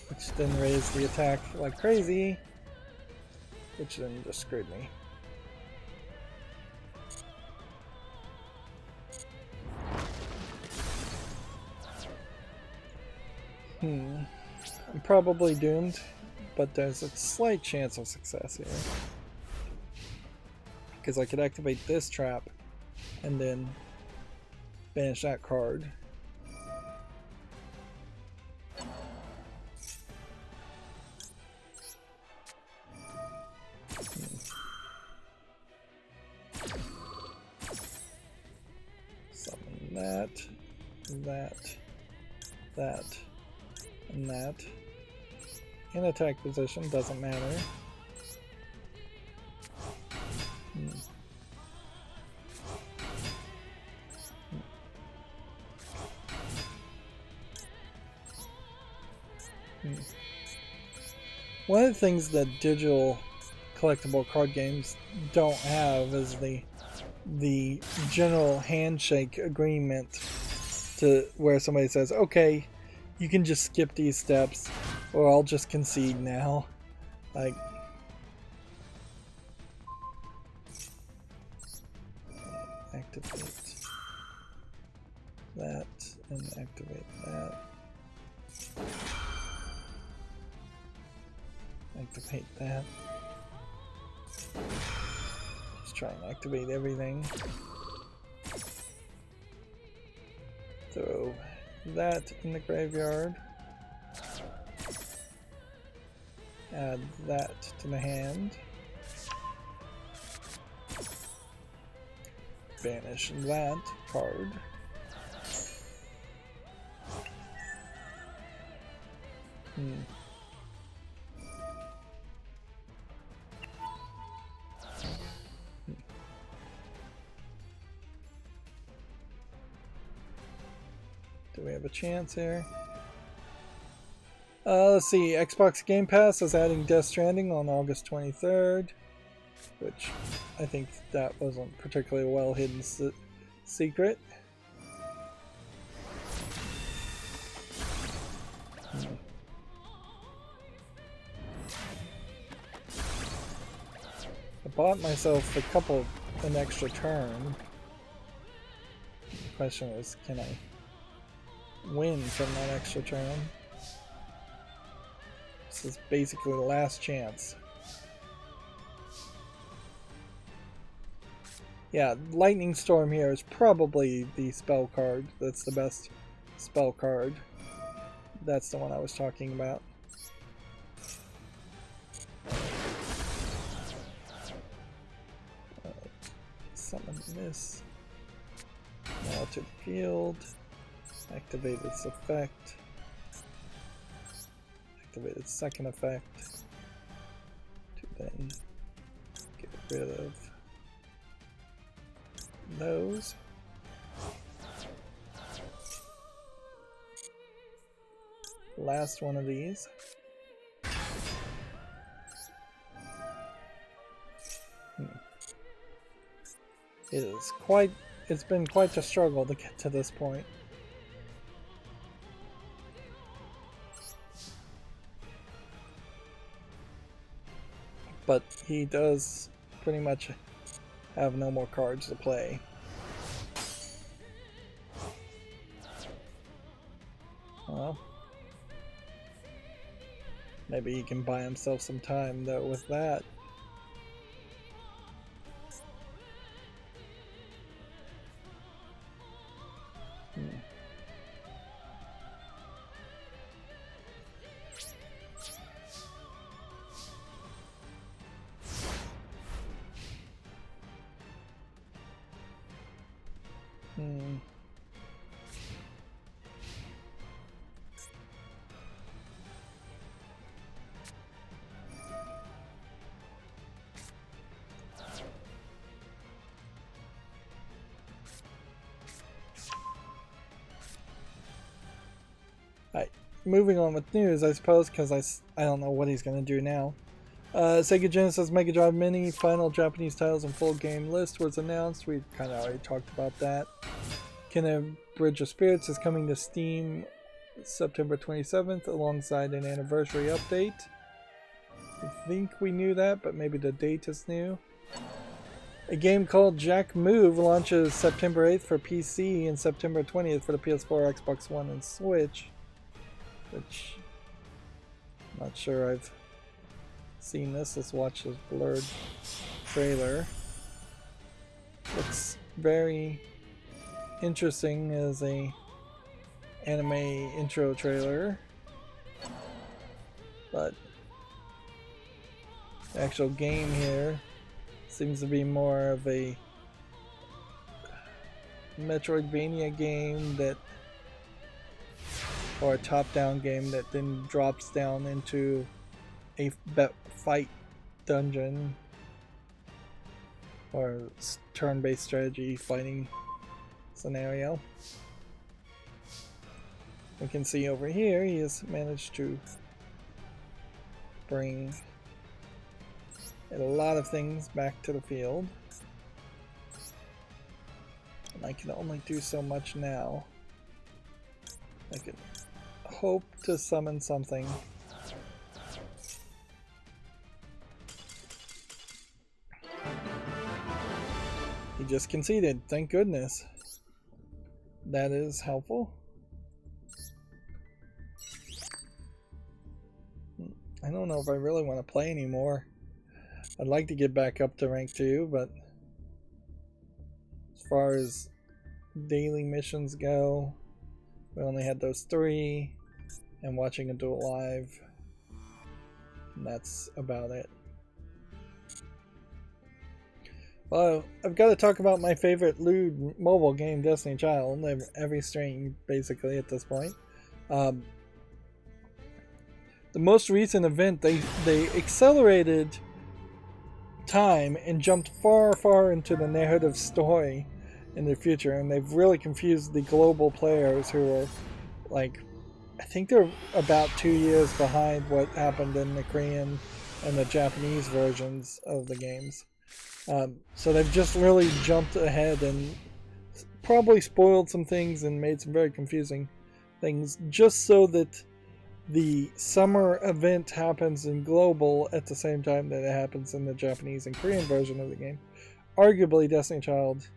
which then raise the attack like crazy, which then just screwed me. I'm probably doomed, but there's a slight chance of success here. Because I could activate this trap and then banish that card. Summon that, and that. In attack position, doesn't matter. One of the things that digital collectible card games don't have is the general handshake agreement to where somebody says, okay, you can just skip these steps or I'll just concede now. Like, activate that and activate that. Activate that. Just try and activate everything. Throw that in the graveyard. Add that to the hand. Banish that card. Do we have a chance here? Let's see. Xbox Game Pass is adding Death Stranding on August 23rd, which I think that wasn't particularly a well-hidden secret. I bought myself an extra turn. The question is, can I win from that extra turn? This is basically the last chance. Yeah, Lightning Storm here is probably the spell card. That's the best spell card. That's the one I was talking about. Summon this. Now to the field. Activate its effect. activate its second effect to then get rid of those. Last one of these. It's been quite a struggle to get to this point. But he does pretty much have no more cards to play. Well, maybe he can buy himself some time though with that. Moving on with news, I suppose, because I don't know what he's going to do now. Sega Genesis Mega Drive Mini final Japanese titles and full game list was announced. We kind of already talked about that. Kenna Bridge of Spirits is coming to Steam September 27th alongside an anniversary update. I think we knew that, but maybe the date is new. A game called Jack Move launches September 8th for PC and September 20th for the PS4, Xbox One, and Switch. Which, I'm not sure I've seen this. Let's watch this blurred trailer. Looks very interesting as a anime intro trailer, but the actual game here seems to be more of a Metroidvania game that, or a top-down game that then drops down into a fight dungeon or turn-based strategy fighting scenario. We can see over here he has managed to bring a lot of things back to the field. And I can only do so much now. I could hope to summon something. He just conceded, thank goodness. That is helpful. I don't know if I really want to play anymore. I'd like to get back up to rank 2, but as far as daily missions go, we only had those 3, and watching a Duel live, and that's about it. Well, I've got to talk about my favorite lewd mobile game, Destiny Child, every stream basically at this point. The most recent event, they accelerated time and jumped far into the narrative story in the future, and they've really confused the global players who are like, I think they're about 2 years behind what happened in the Korean and the Japanese versions of the games. So they've just really jumped ahead and probably spoiled some things and made some very confusing things just so that the summer event happens in global at the same time that it happens in the Japanese and Korean version of the game. Arguably, Destiny Child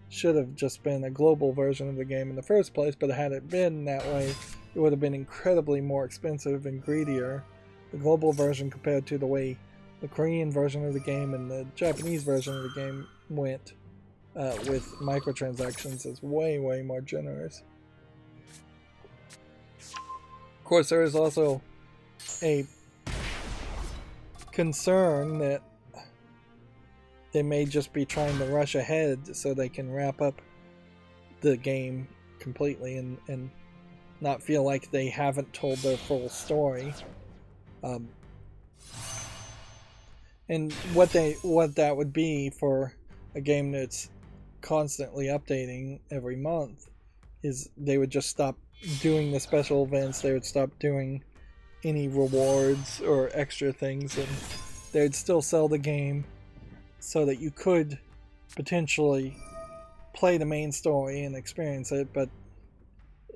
should have just been a global version of the game in the first place, but had it been that way, it would have been incredibly more expensive and greedier. The global version compared to the way the Korean version of the game and the Japanese version of the game went with microtransactions is way more generous. Of course, there is also a concern that they may just be trying to rush ahead so they can wrap up the game completely and not feel like they haven't told their full story. Um, and what that would be for a game that's constantly updating every month is they would just stop doing the special events. They would stop doing any rewards or extra things, and they'd still sell the game so that you could potentially play the main story and experience it, but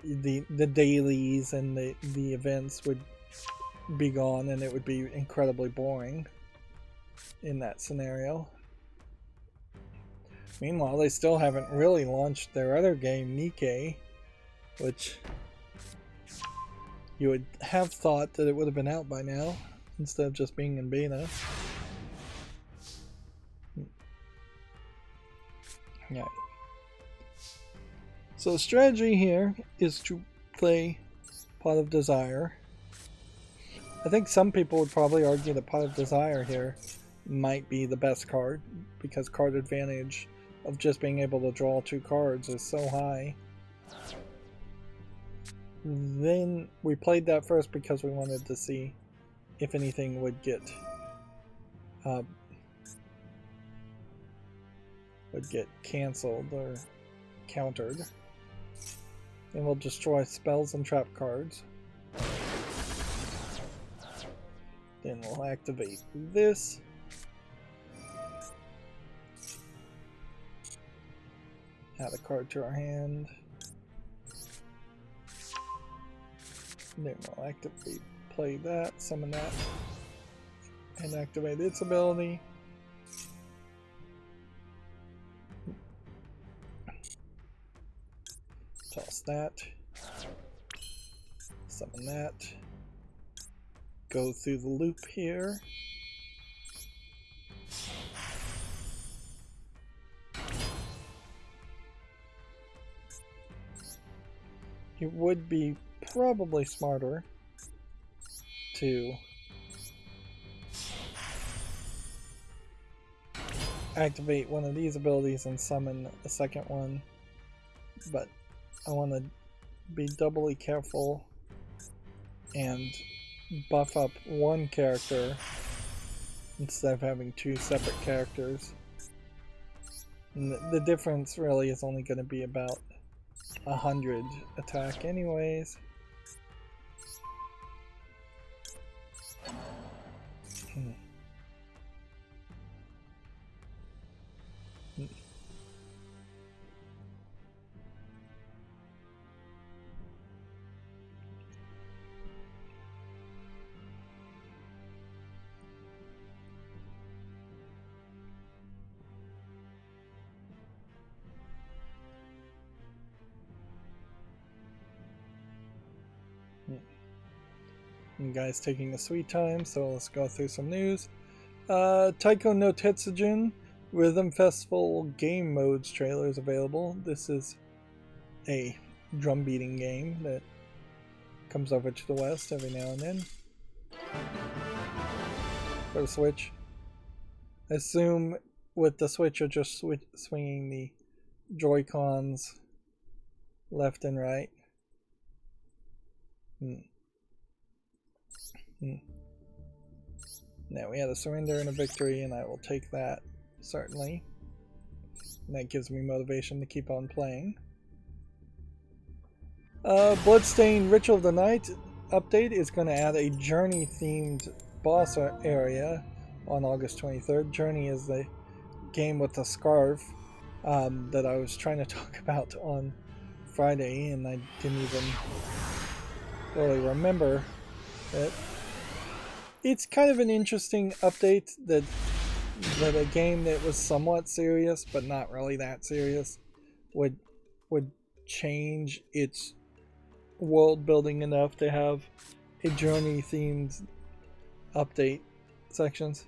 the dailies and the events would be gone, and it would be incredibly boring in that scenario. Meanwhile, they still haven't really launched their other game, Nikkei, which you would have thought that it would have been out by now instead of just being in beta. Yeah. So the strategy here is to play Pot of Desire. I think some people would probably argue that Pot of Desire here might be the best card, because card advantage of just being able to draw 2 cards is so high. Then we played that first because we wanted to see if anything would get cancelled or countered. Then we'll destroy spells and trap cards. Then we'll activate this. Add a card to our hand. Then we'll activate, play that, summon that, and activate its ability. Toss that. Summon that. Go through the loop here. It would be probably smarter to activate one of these abilities and summon a second one, but I want to be doubly careful and buff up one character instead of having 2 separate characters. And the difference really is only going to be about 100 attack anyways. You guys taking a sweet time, so let's go through some news. Taiko no Tetsujin Rhythm Festival game modes trailer is available. This is a drum beating game that comes over to the West every now and then for the Switch. I assume with the Switch you're just swinging the Joy-Cons left and right. Now we had a surrender and a victory, and I will take that, certainly. And that gives me motivation to keep on playing. Bloodstained Ritual of the Night update is going to add a Journey-themed boss area on August 23rd. Journey is the game with the scarf that I was trying to talk about on Friday, and I didn't even really remember it. It's kind of an interesting update that a game that was somewhat serious but not really that serious would change its world building enough to have a journey themed update sections.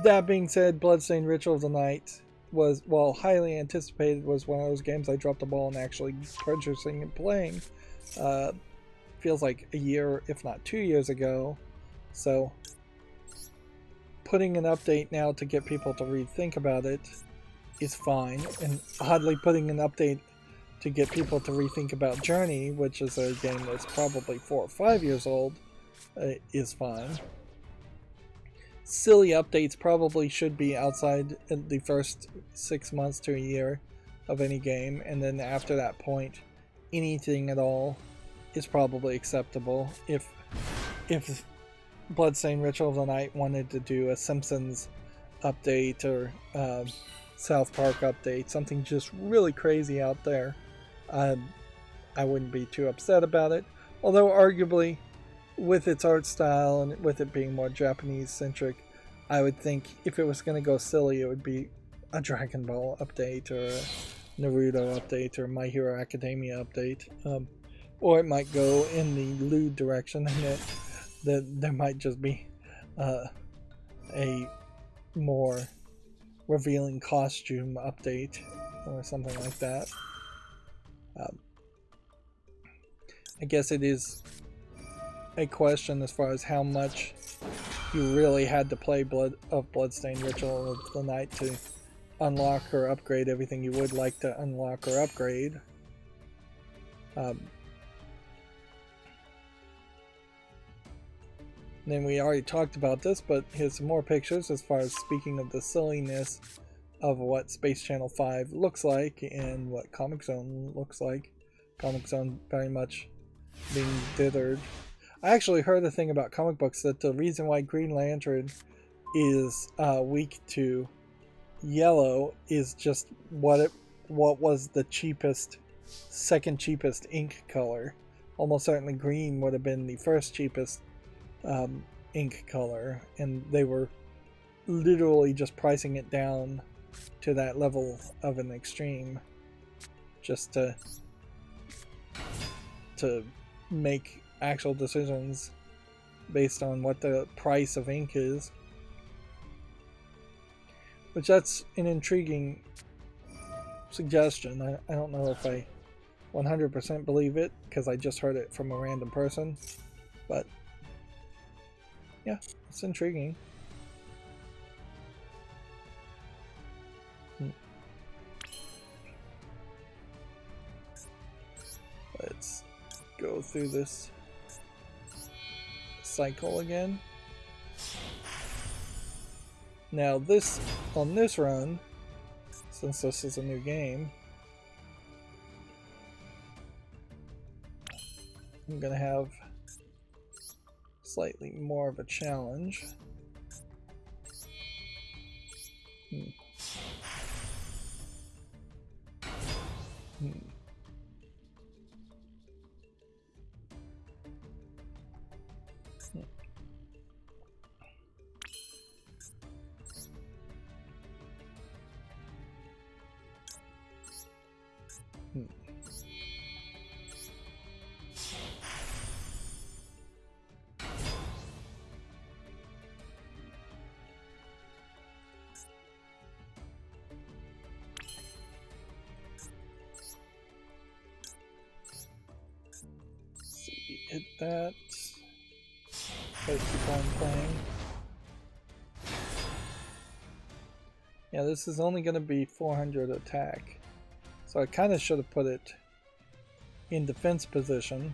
That being said, Bloodstained Ritual of the Night was, while highly anticipated, was one of those games I dropped the ball on actually purchasing and playing. Feels like a year, if not 2 years ago. So putting an update now to get people to rethink about it is fine, and oddly putting an update to get people to rethink about Journey, which is a game that's probably 4 or 5 years old, is fine. Silly updates probably should be outside the first 6 months to a year of any game, and then after that point, anything at all is probably acceptable. If Bloodstained Ritual of the Night wanted to do a Simpsons update or South Park update, something just really crazy out there, I wouldn't be too upset about it. Although arguably, with its art style and with it being more Japanese centric, I would think if it was going to go silly, it would be a Dragon Ball update or a Naruto update or My Hero Academia update, or it might go in the lewd direction, and that there might just be a more revealing costume update or something like that. I guess it is a question as far as how much you really had to play Bloodstained Ritual of the Night to unlock or upgrade everything you would like to unlock or upgrade. Then we already talked about this, but here's some more pictures as far as speaking of the silliness of what Space Channel 5 looks like and what Comic Zone looks like. Comic Zone very much being dithered. I actually heard a thing about comic books that the reason why Green Lantern is weak to yellow is just what was the second cheapest ink color. Almost certainly green would have been the first cheapest ink color, and they were literally just pricing it down to that level of an extreme just to make actual decisions based on what the price of ink is, which that's an intriguing suggestion. I don't know if I 100% believe it because I just heard it from a random person, but yeah, it's intriguing. Let's go through this cycle again. Now on this run, since this is a new game, I'm gonna have slightly more of a challenge. Hit that. Try to keep on playing. Yeah, this is only going to be 400 attack, so I kind of should have put it in defense position.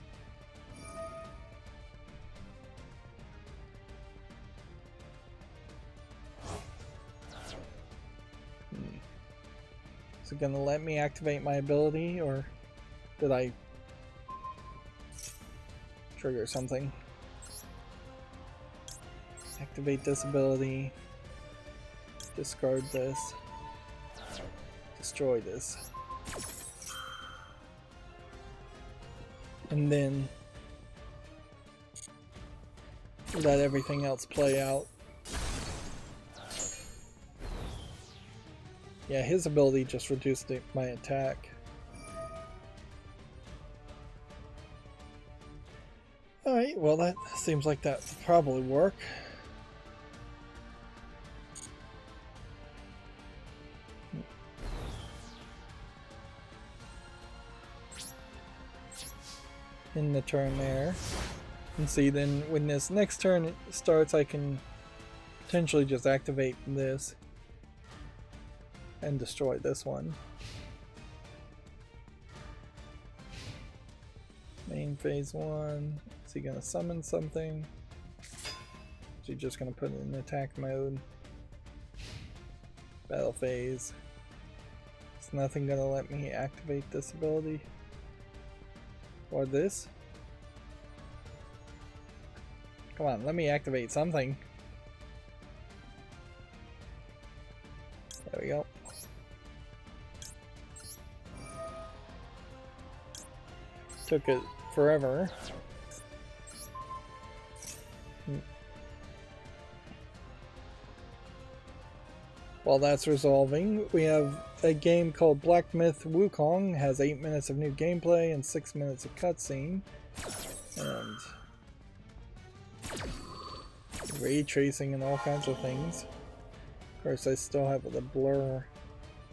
Is it going to let me activate my ability, or did I trigger something? Activate this ability, discard this, destroy this, and then let everything else play out. Yeah, his ability just reduced my attack. Alright, well that seems like that will probably work. In the turn there. And see, then when this next turn starts, I can potentially just activate this and destroy this one. Main phase 1, Is he gonna summon something? Is he just gonna put it in attack mode? Battle phase. Is nothing gonna let me activate this ability? Or this? Come on, let me activate something. There we go. Took it forever. While that's resolving, we have a game called Black Myth Wukong. Has 8 minutes of new gameplay and 6 minutes of cutscene. And ray tracing and all kinds of things. Of course, I still have the blur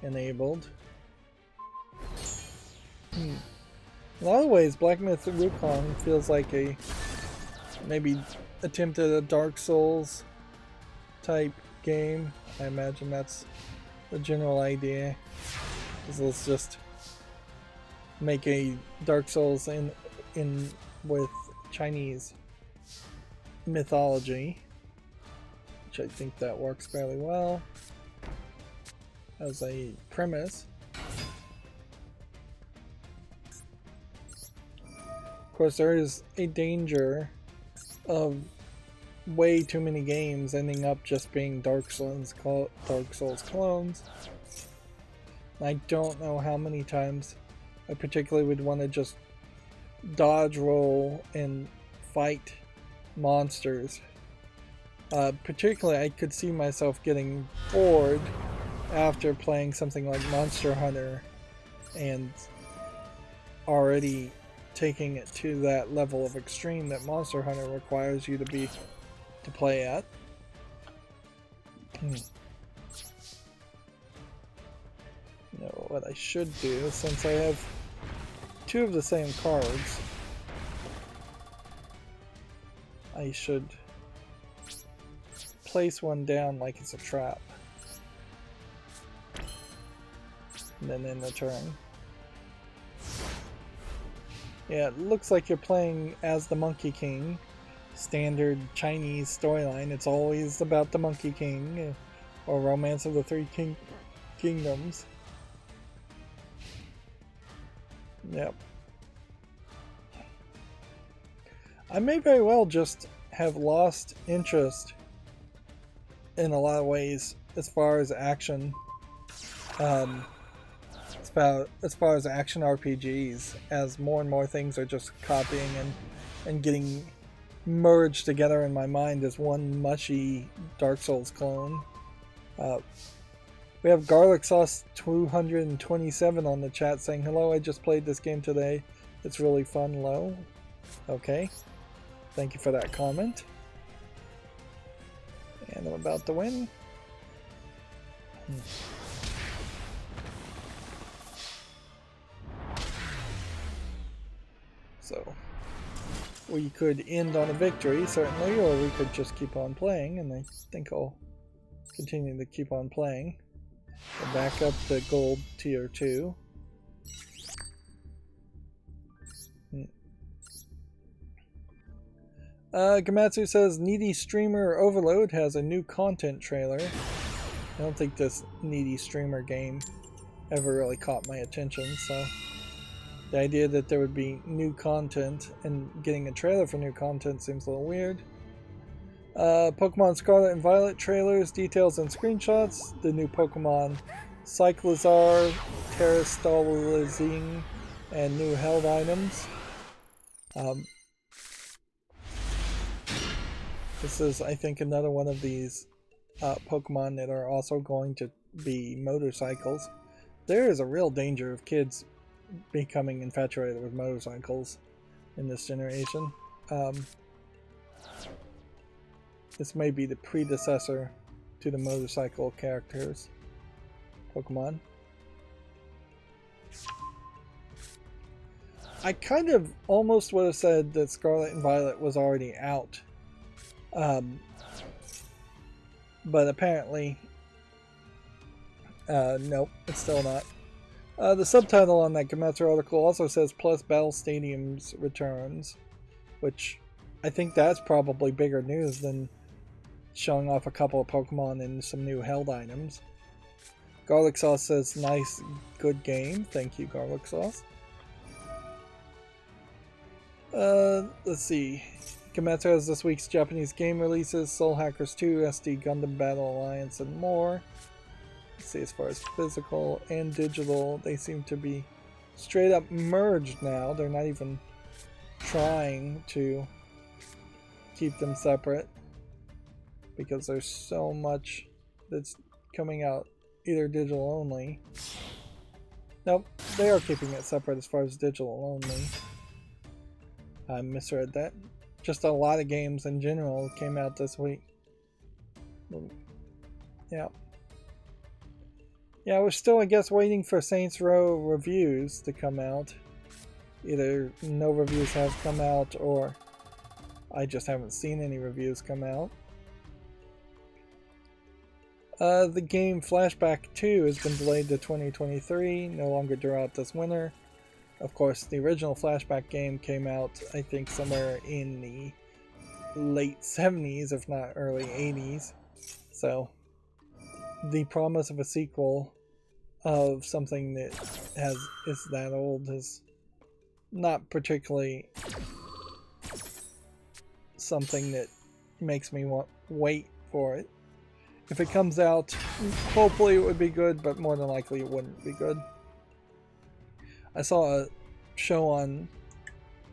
enabled. In a lot of ways, Black Myth Wukong feels like a maybe attempt at a Dark Souls type game. I imagine that's the general idea. Let's just make a Dark Souls in with Chinese mythology, which I think that works fairly well as a premise. Of course, there is a danger of way too many games ending up just being Dark Souls clones. I don't know how many times I particularly would want to just dodge roll and fight monsters. Particularly, I could see myself getting bored after playing something like Monster Hunter and already taking it to that level of extreme that Monster Hunter requires you to play at. You know what I should do, since I have two of the same cards, I should place one down like it's a trap, and then end the turn. Yeah, it looks like you're playing as the Monkey King. Standard Chinese storyline. It's always about the Monkey King, or Romance of the Three Kingdoms. Yep. I may very well just have lost interest in a lot of ways as far as action. As far as action RPGs, as more and more things are just copying and getting merged together in my mind as one mushy Dark Souls clone. We have Garlic Sauce 227 on the chat saying, "Hello, I just played this game today. It's really fun, low." Okay. Thank you for that comment. And I'm about to win. So, we could end on a victory, certainly, or we could just keep on playing, and I think I'll continue to keep on playing. We'll back up to gold tier 2. Gamatsu says, Needy Streamer Overload has a new content trailer. I don't think this Needy Streamer game ever really caught my attention, so the idea that there would be new content and getting a trailer for new content seems a little weird. Pokemon Scarlet and Violet trailers, details and screenshots. The new Pokemon Cyclizar, Terrastalizing, and new held items. This is, I think, another one of these Pokemon that are also going to be motorcycles. There is a real danger of kids becoming infatuated with motorcycles in this generation. This may be the predecessor to the motorcycle characters Pokemon. I kind of almost would have said that Scarlet and Violet was already out, but apparently nope, it's still not. The subtitle on that Gametsu article also says Plus Battle Stadiums returns, which I think that's probably bigger news than showing off a couple of Pokemon and some new held items. Garlic Sauce says, nice, good game. Thank you, Garlic Sauce. Let's see. Kimetsu has this week's Japanese game releases, Soul Hackers 2, SD Gundam Battle Alliance, and more. Let's see, as far as physical and digital, they seem to be straight up merged now. They're not even trying to keep them separate because there's so much that's coming out either digital only. Nope, they are keeping it separate as far as digital only. I misread that. Just a lot of games in general came out this week. Yeah. Yeah, we're still, I guess, waiting for Saints Row reviews to come out. Either no reviews have come out or I just haven't seen any reviews come out. The game Flashback 2 has been delayed to 2023, no longer due out this winter. Of course, the original Flashback game came out, I think, somewhere in the late 70s, if not early 80s. So, the promise of a sequel of something that is that old is not particularly something that makes me wait for it. If it comes out, hopefully it would be good, but more than likely it wouldn't be good. I saw a show on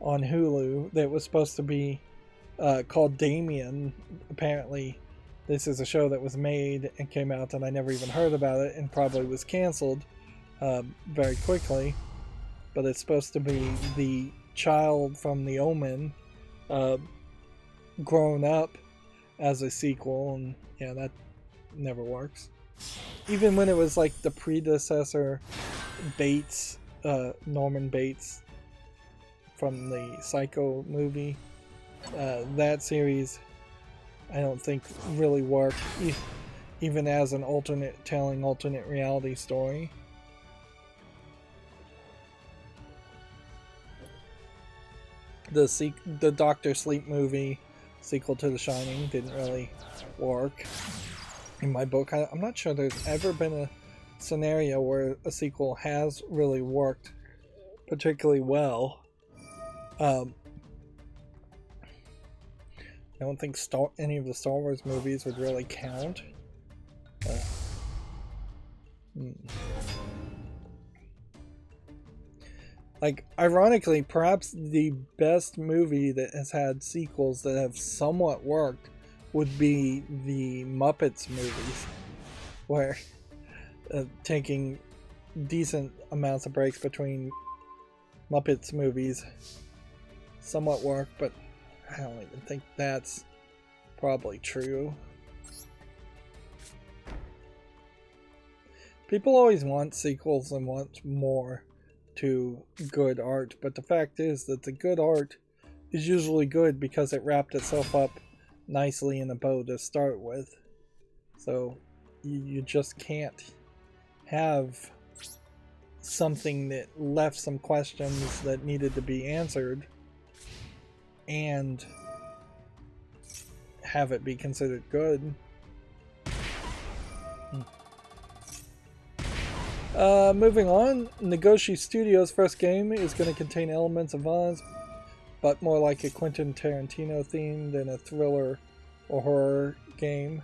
Hulu that was supposed to be called Damien. Apparently, this is a show that was made and came out, and I never even heard about it, and probably was canceled very quickly. But it's supposed to be the child from The Omen grown up as a sequel, and yeah, that never works. Even when it was like the predecessor Bates, Norman Bates from the Psycho movie, that series I don't think really worked even as an alternate reality story. The Doctor Sleep movie sequel to The Shining didn't really work in my book. I'm not sure there's ever been a scenario where a sequel has really worked particularly well. I don't think any of the Star Wars movies would really count. Like, ironically, perhaps the best movie that has had sequels that have somewhat worked would be the Muppets movies, where taking decent amounts of breaks between Muppets movies somewhat work, but I don't even think that's probably true. People always want sequels and want more to good art, but the fact is that the good art is usually good because it wrapped itself up nicely in a bow to start with. So you just can't have something that left some questions that needed to be answered and have it be considered good. Moving on, Nagoshi Studios' first game is going to contain elements of violence, but more like a Quentin Tarantino theme than a thriller or horror game.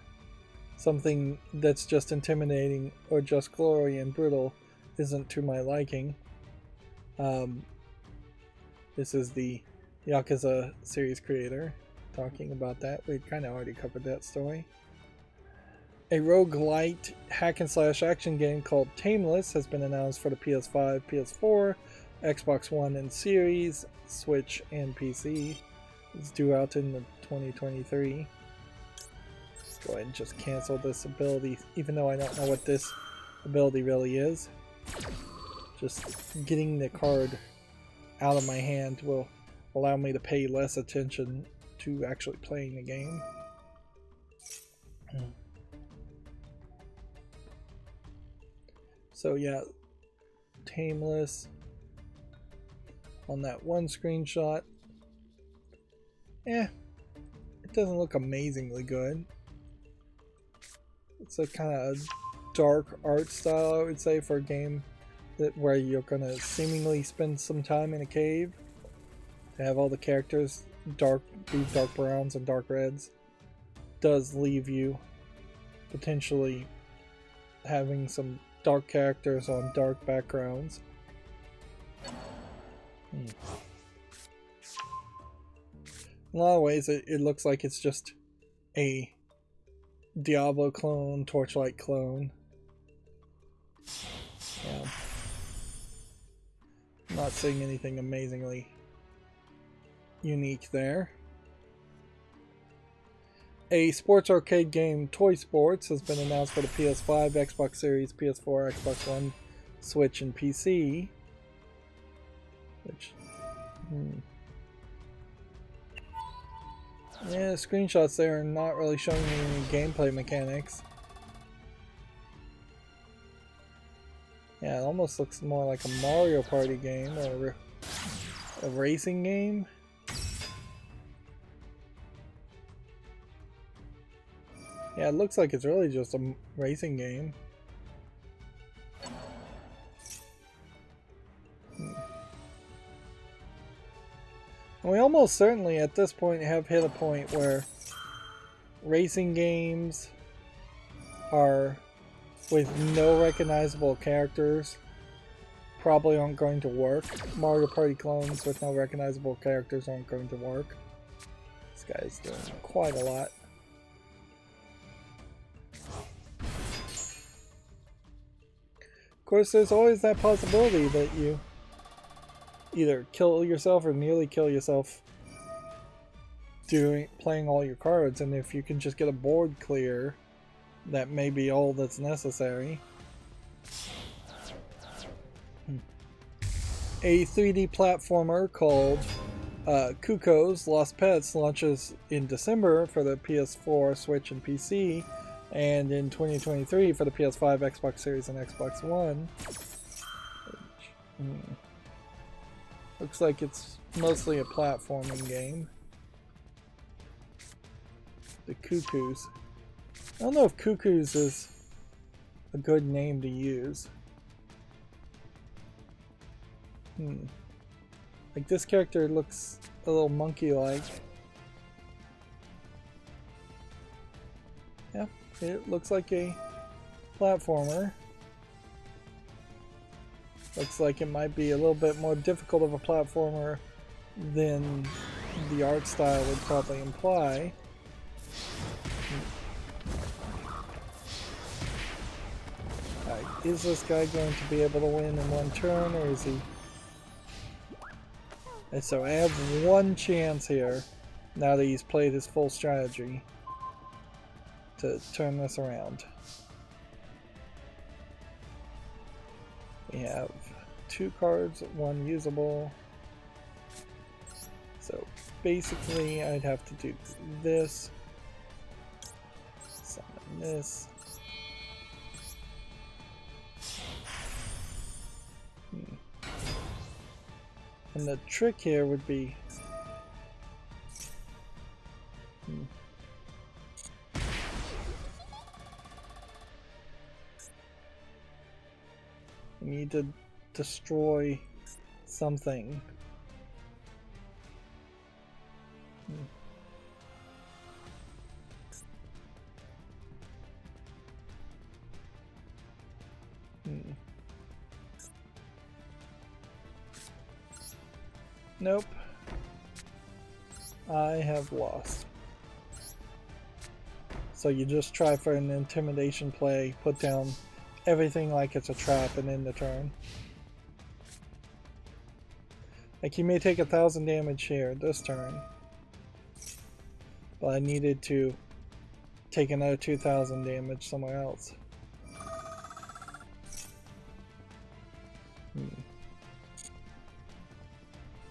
Something that's just intimidating or just gory and brutal isn't to my liking. This is the Yakuza series creator talking about that. We kind of already covered that story. A roguelite hack-and-slash action game called Tameless has been announced for the PS5, PS4, Xbox One and Series, Switch, and PC. It's due out in 2023. Let's go ahead and just cancel this ability, even though I don't know what this ability really is. Just getting the card out of my hand will allow me to pay less attention to actually playing the game. So yeah, Tameless on that one screenshot. it doesn't look amazingly good. It's a kind of dark art style, I would say, for a game where you're gonna seemingly spend some time in a cave. To have all the characters be dark browns and dark reds does leave you potentially having some dark characters on dark backgrounds. In a lot of ways, it looks like it's just a Diablo clone, Torchlight clone. Yeah. I'm not seeing anything amazingly unique there. A sports arcade game, Toy Sports, has been announced for the PS5, Xbox Series, PS4, Xbox One, Switch, and PC. Which, yeah, screenshots there are not really showing me any gameplay mechanics. Yeah, it almost looks more like a Mario Party game or a racing game. Yeah, it looks like it's really just a racing game. And we almost certainly at this point have hit a point where racing games are with no recognizable characters probably aren't going to work. Mario Party clones with no recognizable characters aren't going to work. This guy's doing quite a lot. Of course, there's always that possibility that you either kill yourself or nearly kill yourself playing all your cards, and if you can just get a board clear, that may be all that's necessary. A 3D platformer called Kuko's Lost Pets launches in December for the PS4, Switch, and PC, and in 2023 for the PS5, Xbox Series, and Xbox One. Looks like it's mostly a platforming game. The Cuckoos. I don't know if Cuckoos is a good name to use. Like, this character looks a little monkey-like. Yeah, it looks like a platformer. Looks like it might be a little bit more difficult of a platformer than the art style would probably imply. Alright, is this guy going to be able to win in one turn, or is he... And so I have one chance here, now that he's played his full strategy, to turn this around. We have 2 cards, 1 usable. So basically I'd have to do this, summon this. And the trick here would be we need to destroy something. Nope. I have lost. So you just try for an intimidation play, put down everything like it's a trap, and end the turn. Like, he may take 1,000 damage here this turn, but I needed to take another 2,000 damage somewhere else.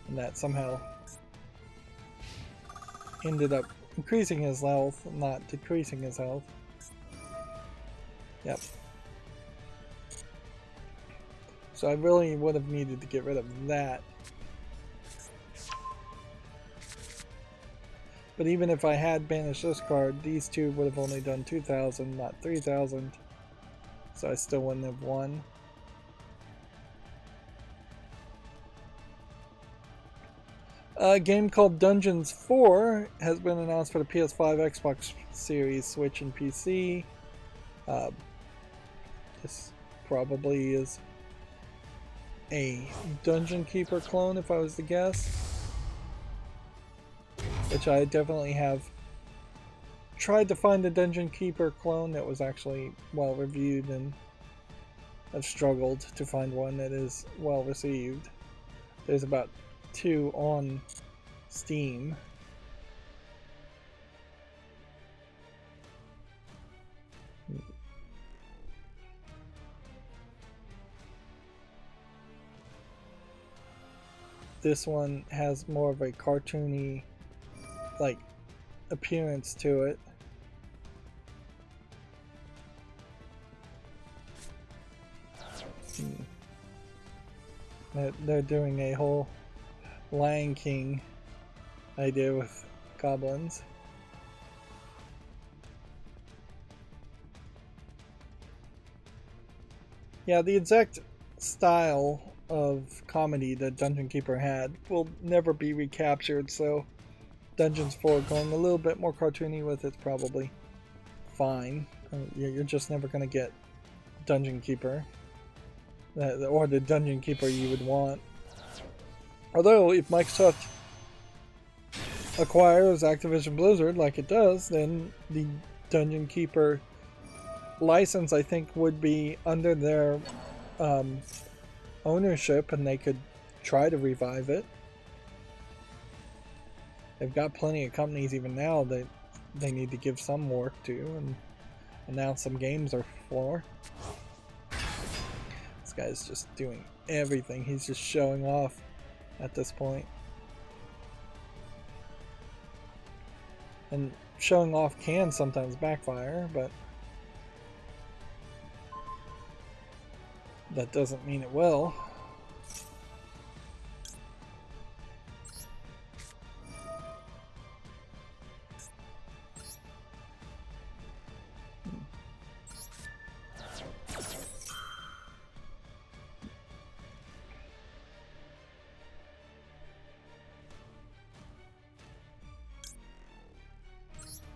And that somehow ended up increasing his health, not decreasing his health. Yep. So I really would have needed to get rid of that. But even if I had banished this card, these two would have only done 2,000, not 3,000. So I still wouldn't have won. A game called Dungeons 4 has been announced for the PS5, Xbox Series, Switch, and PC. This probably is a Dungeon Keeper clone if I was to guess. Which I definitely have tried to find a Dungeon Keeper clone that was actually well reviewed, and I've struggled to find one that is well received. There's about 2 on Steam. This one has more of a cartoony like appearance to it. They're doing a whole Lion King idea with goblins. Yeah, the exact style of comedy that Dungeon Keeper had will never be recaptured, so Dungeons 4 going a little bit more cartoony with it's probably fine. You're just never going to get Dungeon Keeper, or the Dungeon Keeper you would want. Although, if Microsoft acquires Activision Blizzard like it does, then the Dungeon Keeper license, I think, would be under their ownership, and they could try to revive it. They've got plenty of companies even now that they need to give some work to and announce some games are for. This guy's just doing everything. He's just showing off at this point. And showing off can sometimes backfire, but that doesn't mean it will.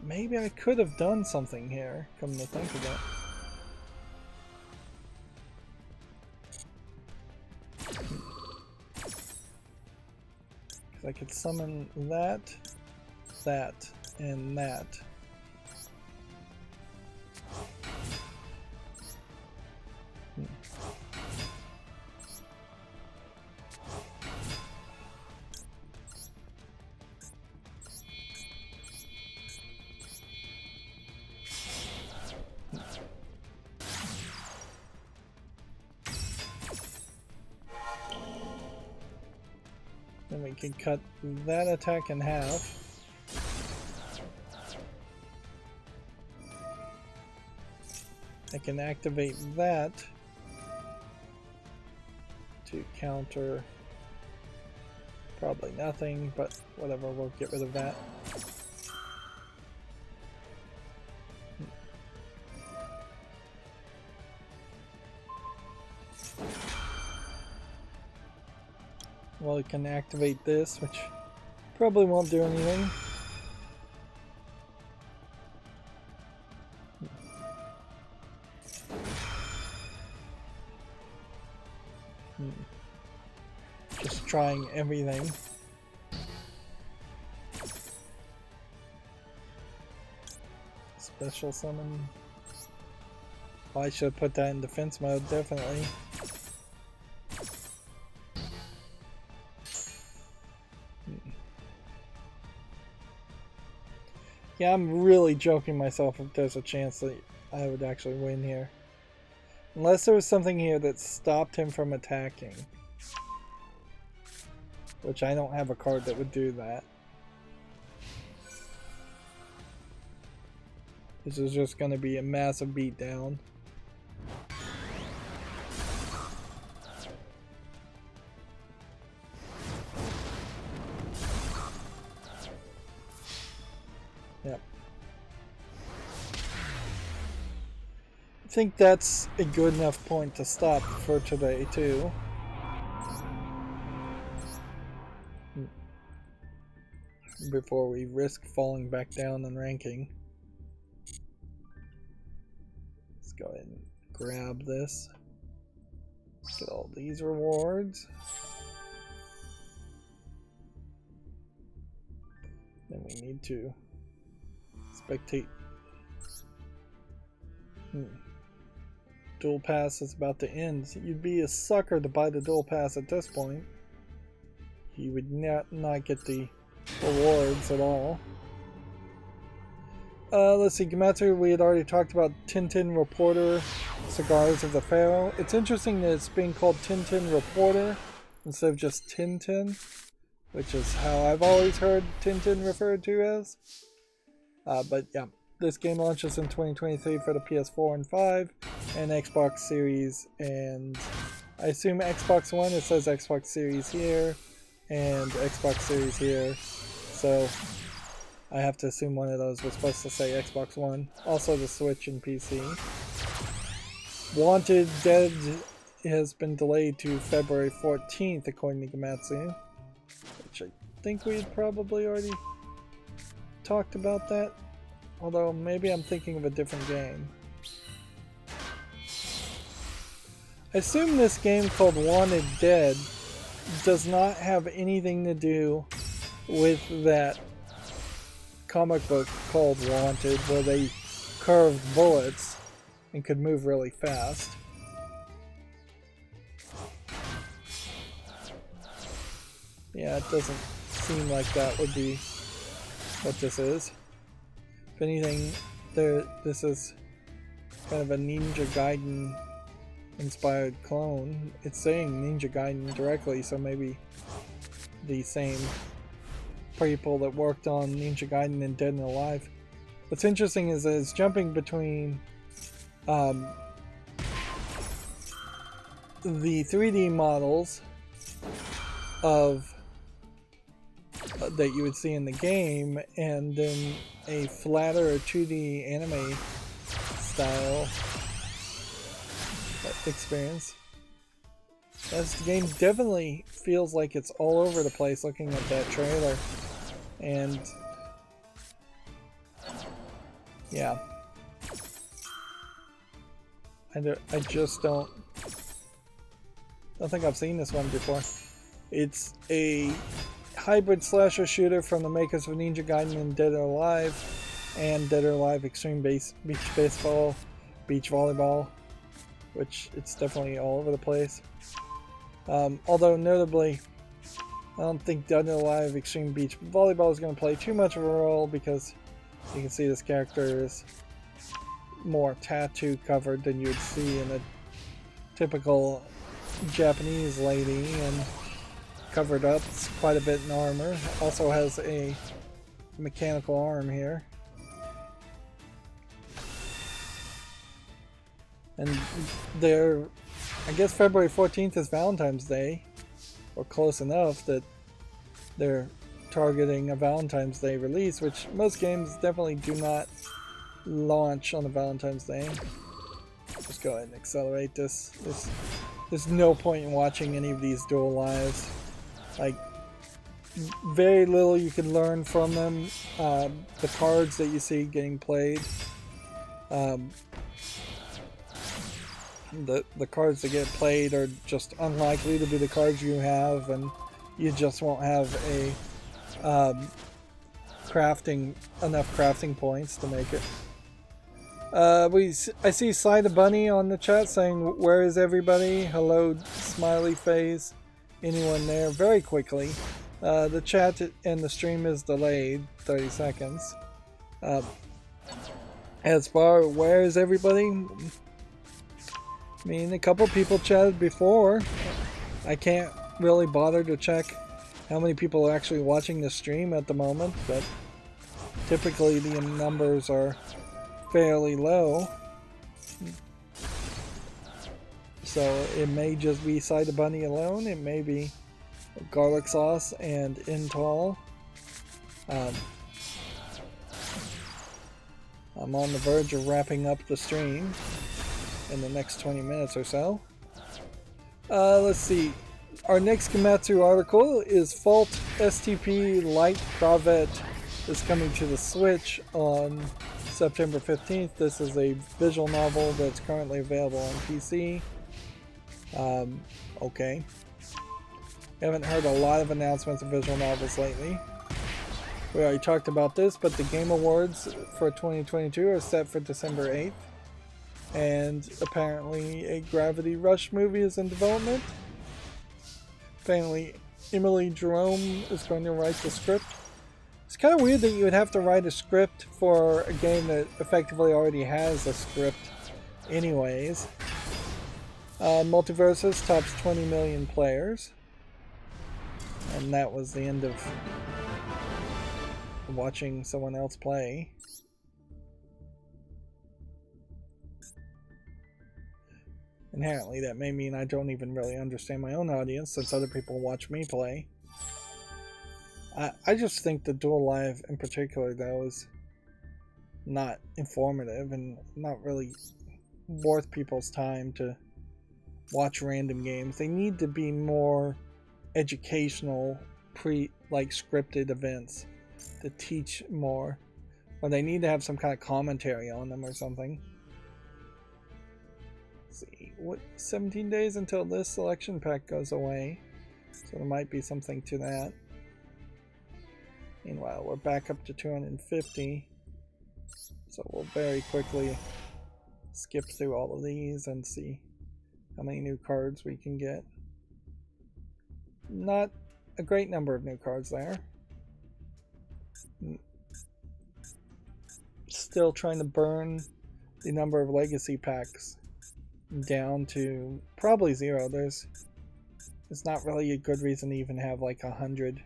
Maybe I could have done something here, come to think of it. I could summon that, and that. Then we can cut that attack in half. I can activate that to counter probably nothing, but whatever, we'll get rid of that. Well, we can activate this, which probably won't do anything. Just trying everything. Special summon. Oh, I should have put that in defense mode, definitely. Yeah, I'm really joking myself if there's a chance that I would actually win here. Unless there was something here that stopped him from attacking. Which I don't have a card that would do that. This is just going to be a massive beatdown. think that's a good enough point to stop for today too. Before we risk falling back down in ranking. Let's go ahead and grab this. Get all these rewards. Then we need to spectate. Duel Pass is about to end. You'd be a sucker to buy the Duel Pass at this point. You would not get the rewards at all. Let's see, Gamatsu, we had already talked about Tintin Reporter, Cigars of the Pharaoh. It's interesting that it's being called Tintin Reporter instead of just Tintin, which is how I've always heard Tintin referred to as. But yeah, this game launches in 2023 for the PS4 and 5, and Xbox Series, and I assume Xbox One. It says Xbox Series here, and Xbox Series here, so I have to assume one of those was supposed to say Xbox One. Also the Switch and PC. Wanted Dead has been delayed to February 14th according to Gamatsu, which I think we had probably already talked about that, although maybe I'm thinking of a different game. I assume this game called Wanted Dead does not have anything to do with that comic book called Wanted, where they curved bullets and could move really fast. Yeah, it doesn't seem like that would be what this is. If anything, this is kind of a Ninja Gaiden inspired clone. It's saying Ninja Gaiden directly, so maybe the same people that worked on Ninja Gaiden and Dead and Alive. What's interesting is that it's jumping between the 3D models of that you would see in the game, and then a flatter 2D anime style experience. As the game definitely feels like it's all over the place looking at that trailer. And yeah, I just don't think I've seen this one before. It's a hybrid slasher shooter from the makers of Ninja Gaiden and Dead or Alive, and Dead or Alive Extreme Beach Baseball, Beach Volleyball, which it's definitely all over the place. Although notably, I don't think Dead or Alive Extreme Beach Volleyball is going to play too much of a role, because you can see this character is more tattoo covered than you would see in a typical Japanese lady, and covered up quite a bit in armor. Also has a mechanical arm here. And there, I guess February 14th is Valentine's Day, or close enough that they're targeting a Valentine's Day release, which most games definitely do not launch on a Valentine's Day. Just go ahead and accelerate this. There's no point in watching any of these duel lives. Like, very little you can learn from them. The cards that you see getting played, the cards that get played are just unlikely to be the cards you have, and you just won't have a enough crafting points to make it. I see Side of Bunny on the chat saying, "Where is everybody? Hello, smiley face. Anyone there?" Very quickly. The chat and the stream is delayed 30 seconds. As far where is everybody? I mean, a couple people chatted before. I can't really bother to check how many people are actually watching the stream at the moment, but typically the numbers are fairly low. So it may just be Side of Bunny alone. It may be Garlic Sauce and Intol. I'm on the verge of wrapping up the stream. in the next 20 minutes or so. Let's see. Our next Gematsu article is Fault STP Light Pravette is coming to the Switch on September 15th. This is a visual novel that's currently available on PC. Okay. I haven't heard a lot of announcements of visual novels lately. We already talked about this, but the Game Awards for 2022 are set for December 8th. And apparently a Gravity Rush movie is in development. Apparently Emily Jerome is going to write the script. It's kind of weird that you would have to write a script for a game that effectively already has a script anyways. Multiversus tops 20 million players. And that was the end of watching someone else play. Inherently, that may mean I don't even really understand my own audience, since other people watch me play. I just think the Duel Live in particular, though, is not informative and not really worth people's time to watch random games. They need to be more educational, scripted events that teach more. Or they need to have some kind of commentary on them or something. See, 17 days until this selection pack goes away, so there might be something to that. Meanwhile, we're back up to 250, so we'll very quickly skip through all of these and see how many new cards we can get. Not a great number of new cards there. Still trying to burn the number of legacy packs down to probably 0. There's not really a good reason to even have like 100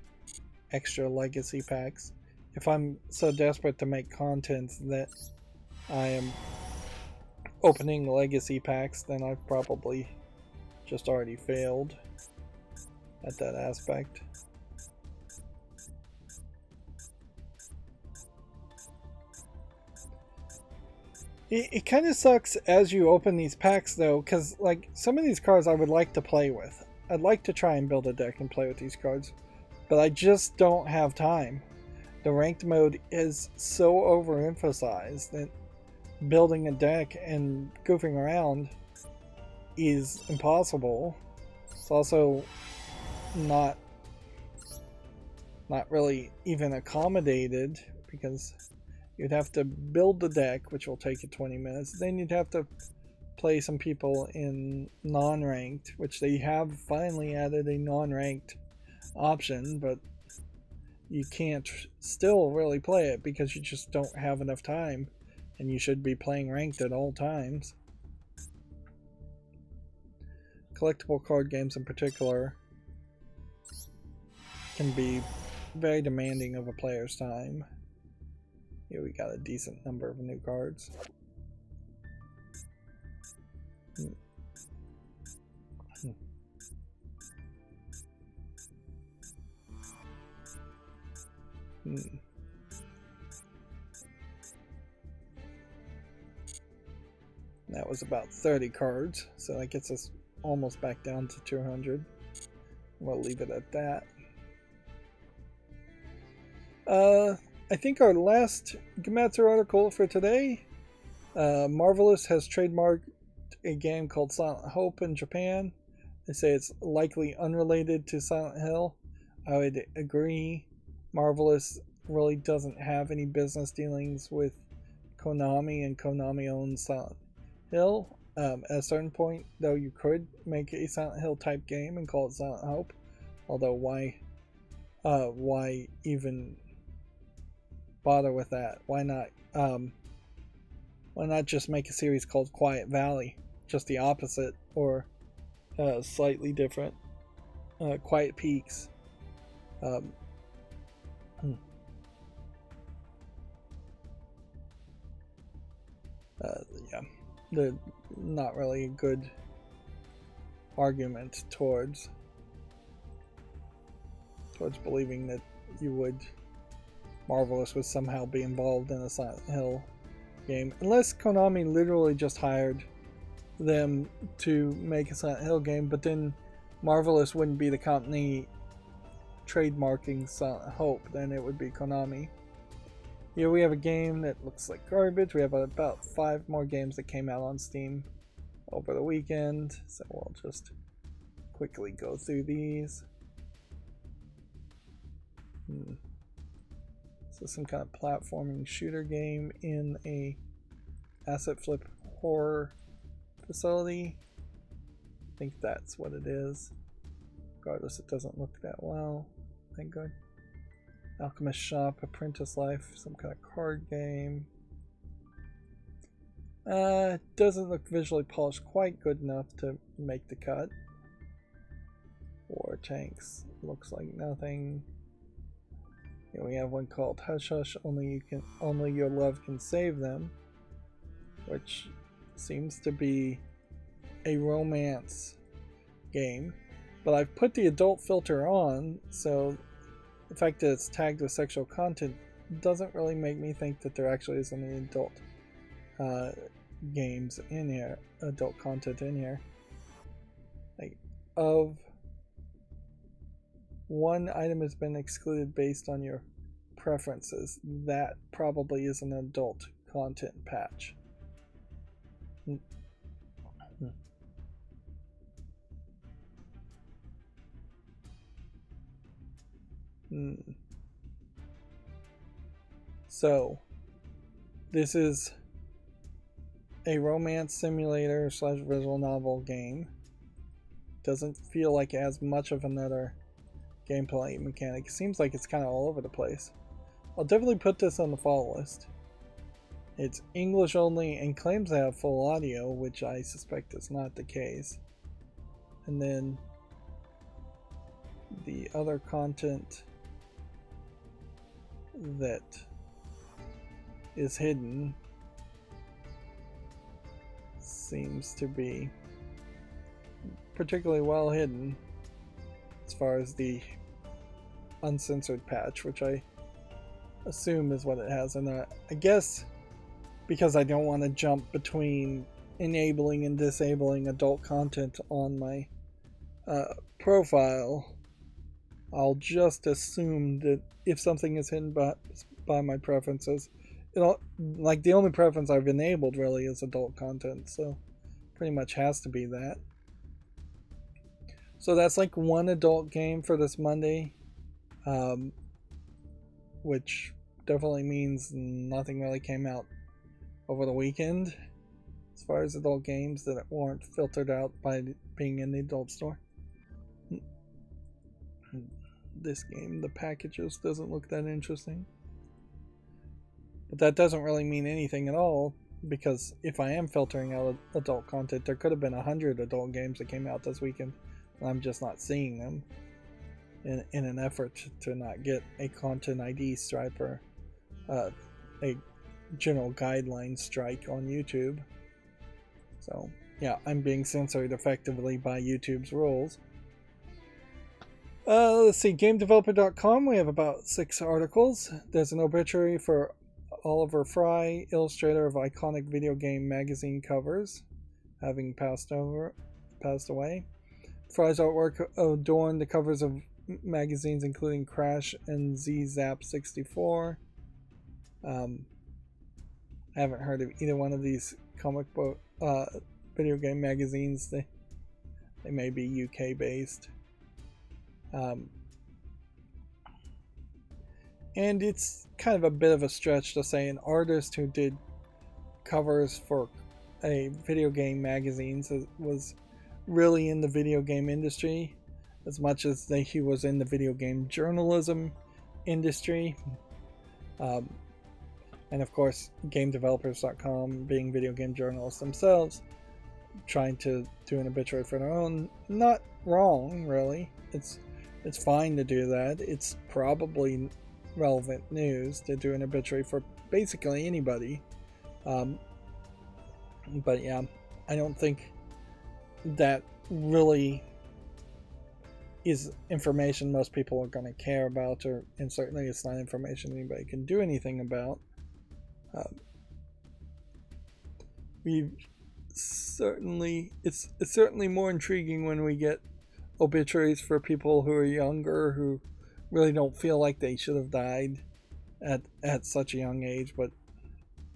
extra legacy packs. If I'm so desperate to make content that I am opening legacy packs, then I've probably just already failed at that aspect. It kind of sucks as you open these packs though, because like some of these cards I would like to play with. I'd like to try and build a deck and play with these cards, but I just don't have time. The ranked mode is so overemphasized that building a deck and goofing around is impossible. It's also not really even accommodated, because you'd have to build the deck, which will take you 20 minutes. Then you'd have to play some people in non-ranked, which they have finally added a non-ranked option, but you can't still really play it because you just don't have enough time, and you should be playing ranked at all times. Collectible card games in particular can be very demanding of a player's time. Here we got a decent number of new cards. That was about 30 cards, so that gets us almost back down to 200. We'll leave it at that. I think our last Gematsu article for today, Marvelous has trademarked a game called Silent Hope in Japan. They say it's likely unrelated to Silent Hill. I would agree. Marvelous really doesn't have any business dealings with Konami, and Konami owns Silent Hill. At a certain point, though, you could make a Silent Hill type game and call it Silent Hope. Although, why even bother with that? Why not just make a series called Quiet Valley? Just the opposite, or slightly different. Quiet Peaks. Yeah, they're not really a good argument towards believing that Marvelous would somehow be involved in a Silent Hill game, unless Konami literally just hired them to make a Silent Hill game, but then Marvelous wouldn't be the company trademarking Silent Hope, then it would be Konami. Here we have a game that looks like garbage. We have about 5 more games that came out on Steam over the weekend, so we'll just quickly go through these. So some kind of platforming shooter game in a asset flip horror facility. I think that's what it is. Regardless, it doesn't look that well. Thank God. Alchemist Shop, Apprentice Life, some kind of card game. Doesn't look visually polished quite good enough to make the cut. War Tanks, looks like nothing. Here we have one called Hush Hush, only your love can save them, which seems to be a romance game. But I've put the adult filter on, so the fact that it's tagged with sexual content doesn't really make me think that there actually is any adult games in here, adult content in here. Like, of one item has been excluded based on your preferences, that probably is an adult content patch. So, this is a romance simulator / visual novel game. Doesn't feel like it has much of another gameplay mechanic. It seems like it's kind of all over the place. I'll definitely put this on the follow list. It's English only and claims to have full audio, which I suspect is not the case. And then the other content that is hidden seems to be particularly well hidden as far as the uncensored patch, which I assume is what it has. And I guess because I don't want to jump between enabling and disabling adult content on my profile, I'll just assume that if something is hidden by my preferences, like the only preference I've enabled really is adult content, so pretty much has to be that. So that's like one adult game for this Monday, which definitely means nothing really came out over the weekend as far as adult games that weren't filtered out by being in the adult store. This game, the packages, doesn't look that interesting. But that doesn't really mean anything at all, because if I am filtering out adult content, there could have been 100 adult games that came out this weekend, and I'm just not seeing them in an effort to not get a content ID stripe or a general guideline strike on YouTube. So yeah, I'm being censored effectively by YouTube's rules. Let's see, GameDeveloper.com, we have about 6 articles. There's an obituary for Oliver Fry, illustrator of iconic video game magazine covers, having passed away. Fry's artwork adorned the covers of magazines including Crash and Z-Zap 64. I haven't heard of either one of these comic book video game magazines. They may be UK based. And it's kind of a bit of a stretch to say an artist who did covers for a video game magazines was really in the video game industry as much as he was in the video game journalism industry. And of course, GameDevelopers.com, being video game journalists themselves, trying to do an obituary for their own. Not wrong, really. It's fine to do that. It's probably relevant news to do an obituary for basically anybody. But yeah, I don't think that really is information most people are going to care about, and certainly it's not information anybody can do anything about. We've certainly more intriguing when we get obituaries for people who are younger who really don't feel like they should have died at such a young age. But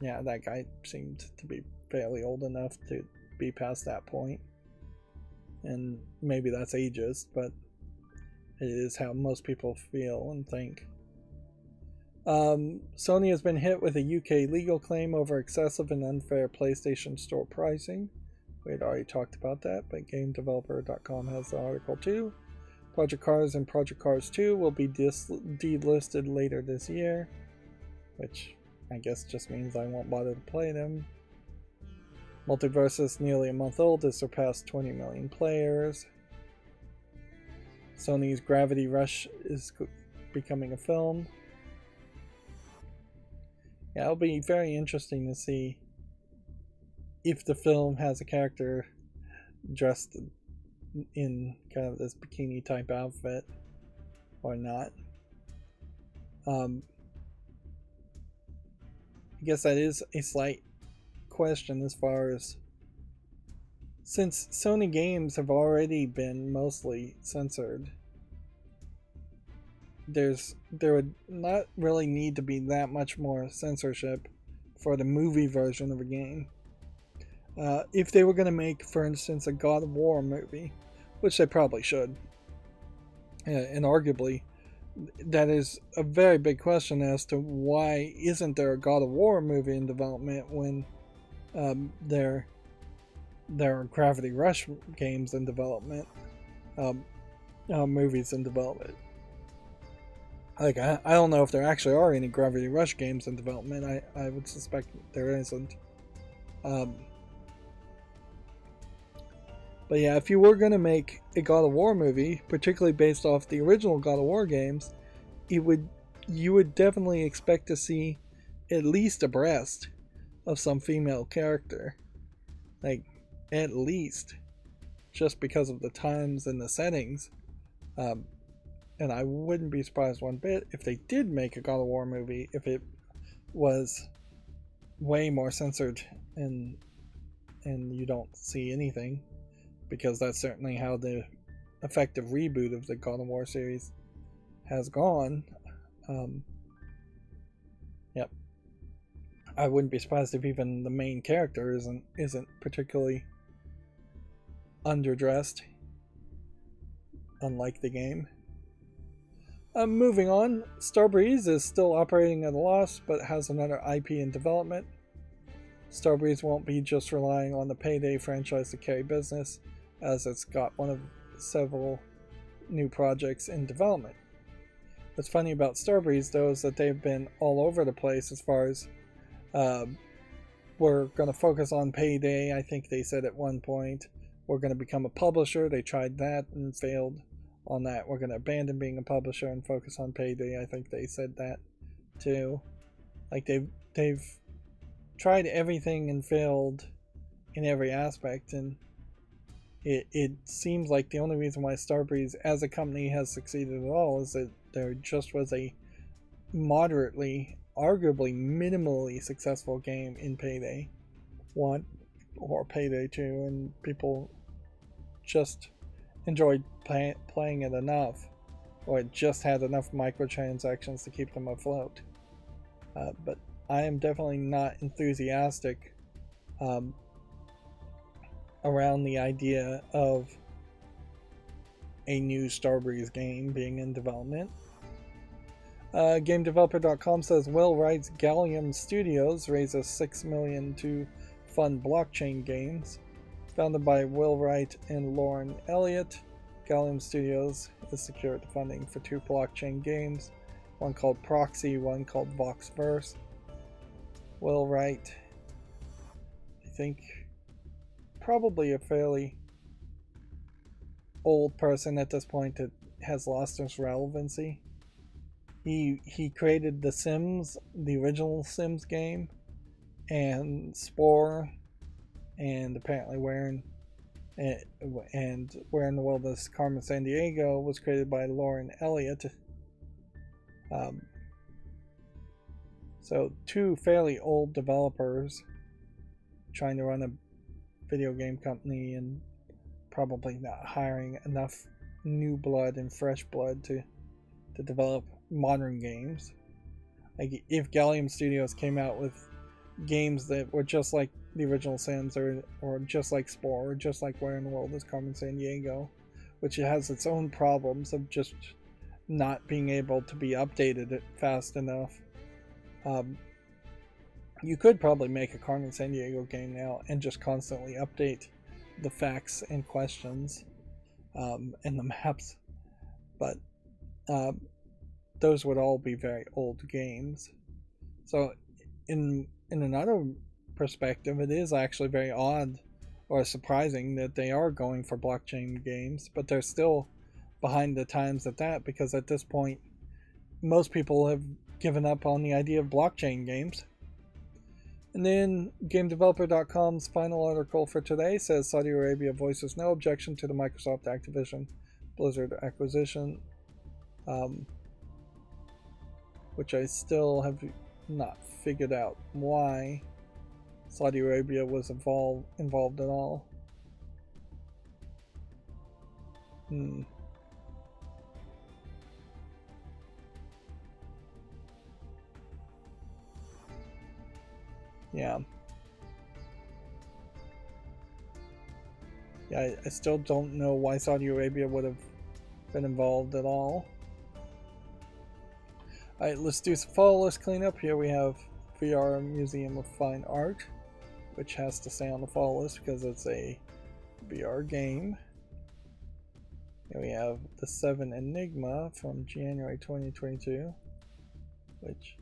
yeah, that guy seemed to be fairly old enough to be past that point, and maybe that's ageist, but it is how most people feel and think. Sony has been hit with a UK legal claim over excessive and unfair PlayStation Store pricing. We had already talked about that, but GameDeveloper.com has the article too. Project Cars and Project Cars 2 will be delisted later this year, which I guess just means I won't bother to play them. Multiversus, nearly a month old, has surpassed 20 million players. Sony's Gravity Rush is becoming a film. Yeah, it'll be very interesting to see if the film has a character dressed in kind of this bikini type outfit or not. I guess that is a slight question as far as, since Sony games have already been mostly censored, there would not really need to be that much more censorship for the movie version of a game. If they were going to make, for instance, a God of War movie, which they probably should, and arguably that is a very big question as to why isn't there a God of War movie in development when there are Gravity Rush games in development, movies in development. Like, I don't know if there actually are any Gravity Rush games in development. I would suspect there isn't. But yeah, if you were going to make a God of War movie, particularly based off the original God of War games, you would definitely expect to see at least a breast of some female character. Like, at least. Just because of the times and the settings. And I wouldn't be surprised one bit if they did make a God of War movie, if it was way more censored and you don't see anything, because that's certainly how the effective reboot of the God of War series has gone. Yep, I wouldn't be surprised if even the main character isn't particularly underdressed, unlike the game. Moving on, Starbreeze is still operating at a loss, but has another IP in development. Starbreeze won't be just relying on the Payday franchise to carry business, as it's got one of several new projects in development. What's funny about Starbreeze, though, is that they've been all over the place as far as we're going to focus on Payday. I think they said at one point we're going to become a publisher. They tried that and failed on that. We're going to abandon being a publisher and focus on Payday. I think they said that too. Like, they've tried everything and failed in every aspect, and it seems like the only reason why Starbreeze as a company has succeeded at all is that there just was a moderately, arguably minimally successful game in Payday 1 or Payday 2, and people just enjoyed playing it enough, or it just had enough microtransactions to keep them afloat. But I am definitely not enthusiastic around the idea of a new Starbreeze game being in development. GameDeveloper.com says Will Wright's Gallium Studios raises $6 million to fund blockchain games. Founded by Will Wright and Lauren Elliott, Gallium Studios has secured funding for 2 blockchain games, one called Proxy, one called Voxverse. Will Wright, I think, probably a fairly old person at this point that has lost his relevancy. He created The Sims, the original Sims game, and Spore, and apparently Where in the World is Carmen Sandiego was created by Lauren Elliott. So 2 fairly old developers trying to run a video game company and probably not hiring enough new blood and fresh blood to develop modern games. Like if Gallium Studios came out with games that were just like the original Sims or just like Spore or just like Where in the World is Carmen Sandiego, which has its own problems of just not being able to be updated fast enough. You could probably make a Carmen Sandiego game now and just constantly update the facts and questions and the maps, but those would all be very old games. So in another perspective, it is actually very odd or surprising that they are going for blockchain games, but they're still behind the times at that, because at this point most people have given up on the idea of blockchain games. And then GameDeveloper.com's final article for today says Saudi Arabia voices no objection to the Microsoft Activision Blizzard acquisition, which I still have not figured out why Saudi Arabia was involved at all. Yeah. Yeah, I still don't know why Saudi Arabia would have been involved at all. Alright, let's do some follow list cleanup. Here we have VR Museum of Fine Art, which has to stay on the follow list because it's a VR game. Here we have the 7 Enigma from January 2022, which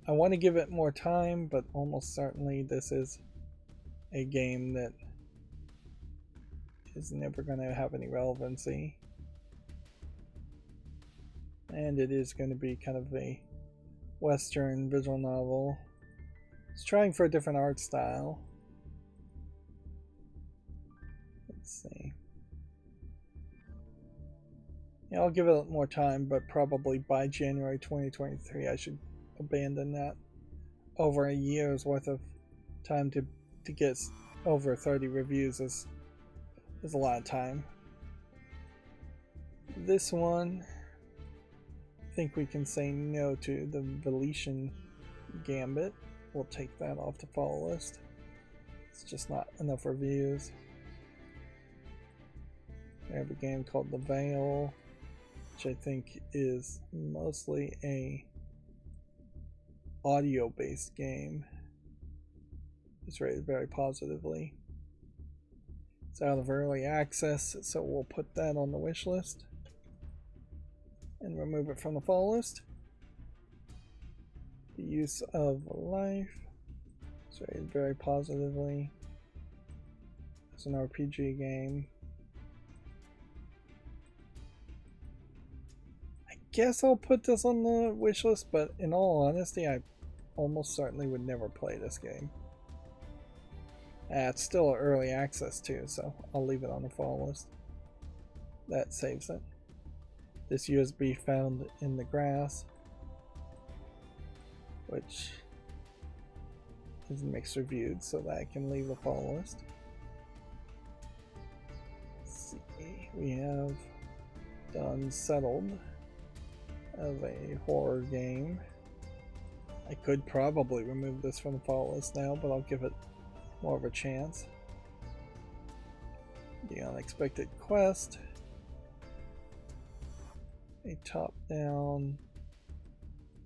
I want to give it more time, but almost certainly this is a game that is never going to have any relevancy. And it is going to be kind of a Western visual novel. It's trying for a different art style. Let's see. Yeah, I'll give it more time, but probably by January 2023 I should abandon that. Over a year's worth of time to get over 30 reviews is a lot of time. This one, I think we can say no to the Venetian Gambit. We'll take that off the follow list. It's just not enough reviews. We have a game called The Veil, which I think is mostly a audio-based game. It's rated very positively. It's out of early access, so we'll put that on the wish list and remove it from the follow list. The Use of Life is rated very positively. It's an RPG game. I guess I'll put this on the wish list, but in all honesty, I almost certainly would never play this game. It's still early access too, so I'll leave it on the follow list. That saves it. This USB found in the grass, which is mixed reviewed, so that I can leave the follow list. Let's see, we have done Settled as a horror game. I could probably remove this from the follow list now, but I'll give it more of a chance. The Unexpected Quest, a top-down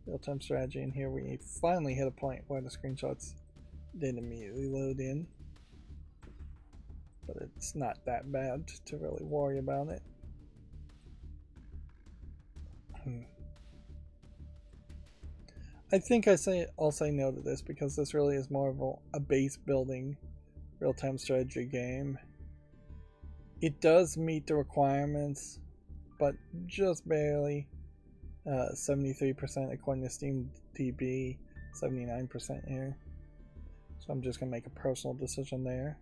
real-time strategy, and here we finally hit a point where the screenshots didn't immediately load in, but it's not that bad to really worry about it. I think I'll say no to this because this really is more of a base building real-time strategy game. It does meet the requirements, but just barely. 73% according to Steam DB, 79% here. So I'm just gonna make a personal decision there.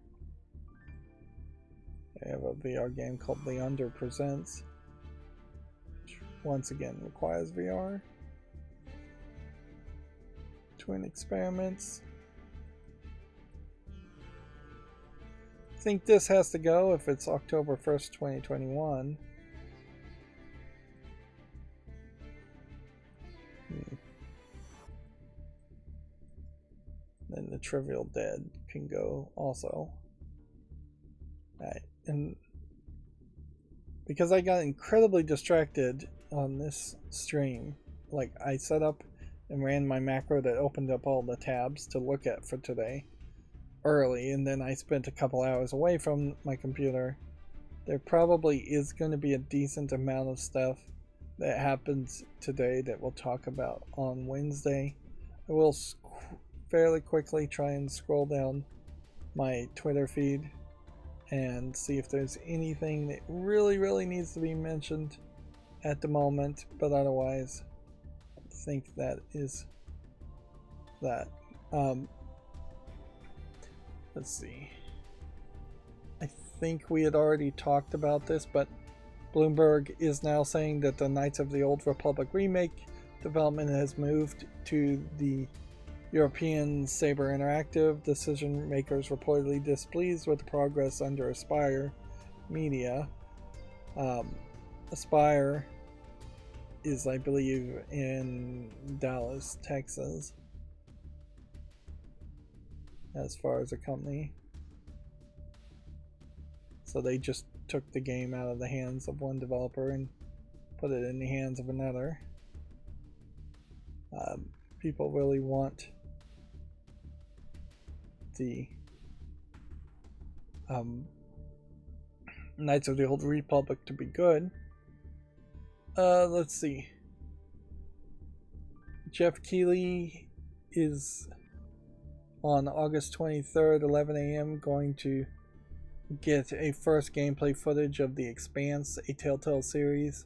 I have a VR game called The Under Presents, which once again requires VR. Twin Experiments. think this has to go if it's October 1st, 2021. Then the Trivial Dead can go also. Alright, and because I got incredibly distracted on this stream, like I set up and ran my macro that opened up all the tabs to look at for today early, and then I spent a couple hours away from my computer. There probably is going to be a decent amount of stuff that happens today that we'll talk about on Wednesday. I will fairly quickly try and scroll down my Twitter feed and see if there's anything that really needs to be mentioned at the moment, but otherwise I think that is that. Let's see. I think we had already talked about this, but Bloomberg is now saying that the Knights of the Old Republic remake development has moved to the European Saber Interactive. Decision makers reportedly displeased with the progress under Aspire Media. Aspire is, I believe, in Dallas, Texas, as far as a company. So they just took the game out of the hands of one developer and put it in the hands of another. People really want the Knights of the Old Republic to be good. Let's see. Jeff Keighley is on August 23rd, 11 a.m. going to get a first gameplay footage of The Expanse, a Telltale series,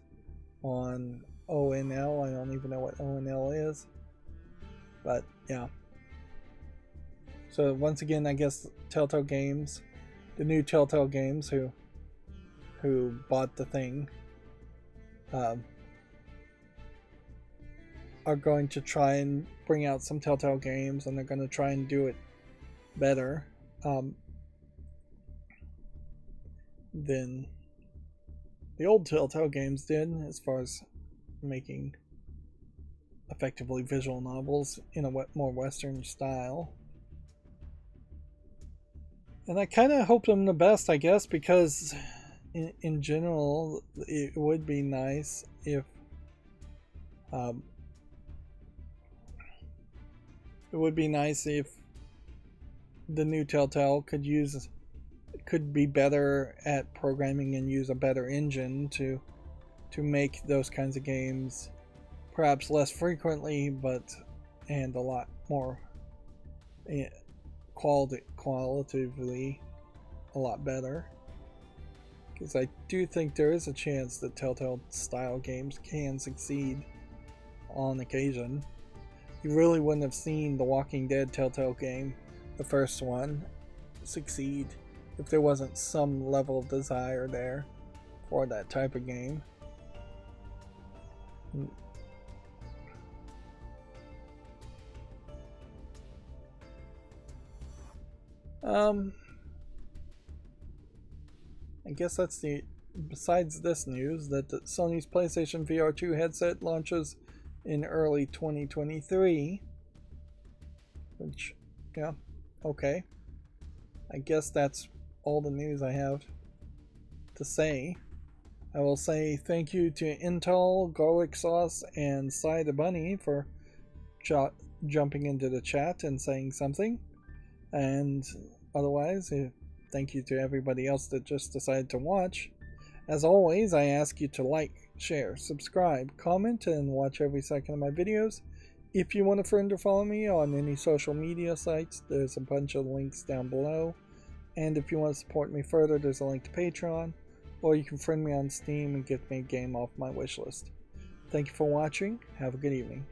on ONL. I don't even know what ONL is, but yeah. So once again, I guess Telltale Games, the new Telltale Games, who bought the thing, are going to try and bring out some Telltale games, and they're going to try and do it better than the old Telltale games did, as far as making effectively visual novels in a more Western style. And I kind of hope them the best, I guess, because in general, it would be nice if the new Telltale could be better at programming and use a better engine to make those kinds of games, perhaps less frequently, and a lot more qualitatively a lot better. Because I do think there is a chance that Telltale style games can succeed on occasion. You really wouldn't have seen the Walking Dead Telltale game, the first one, succeed if there wasn't some level of desire there for that type of game. I guess that's besides this news, that Sony's PlayStation VR 2 headset launches in early 2023, which, yeah, okay. I guess that's all the news I have to say. I will say thank you to Intel, Garlic Sauce, and Cy the Bunny for jumping into the chat and saying something. And otherwise, thank you to everybody else that just decided to watch. As always, I ask you to like, share, subscribe, comment, and watch every second of my videos. If you want a friend or follow me on any social media sites, there's a bunch of links down below. And if you want to support me further, there's a link to Patreon, or you can friend me on Steam and get me a game off my wishlist. Thank you for watching. Have a good evening.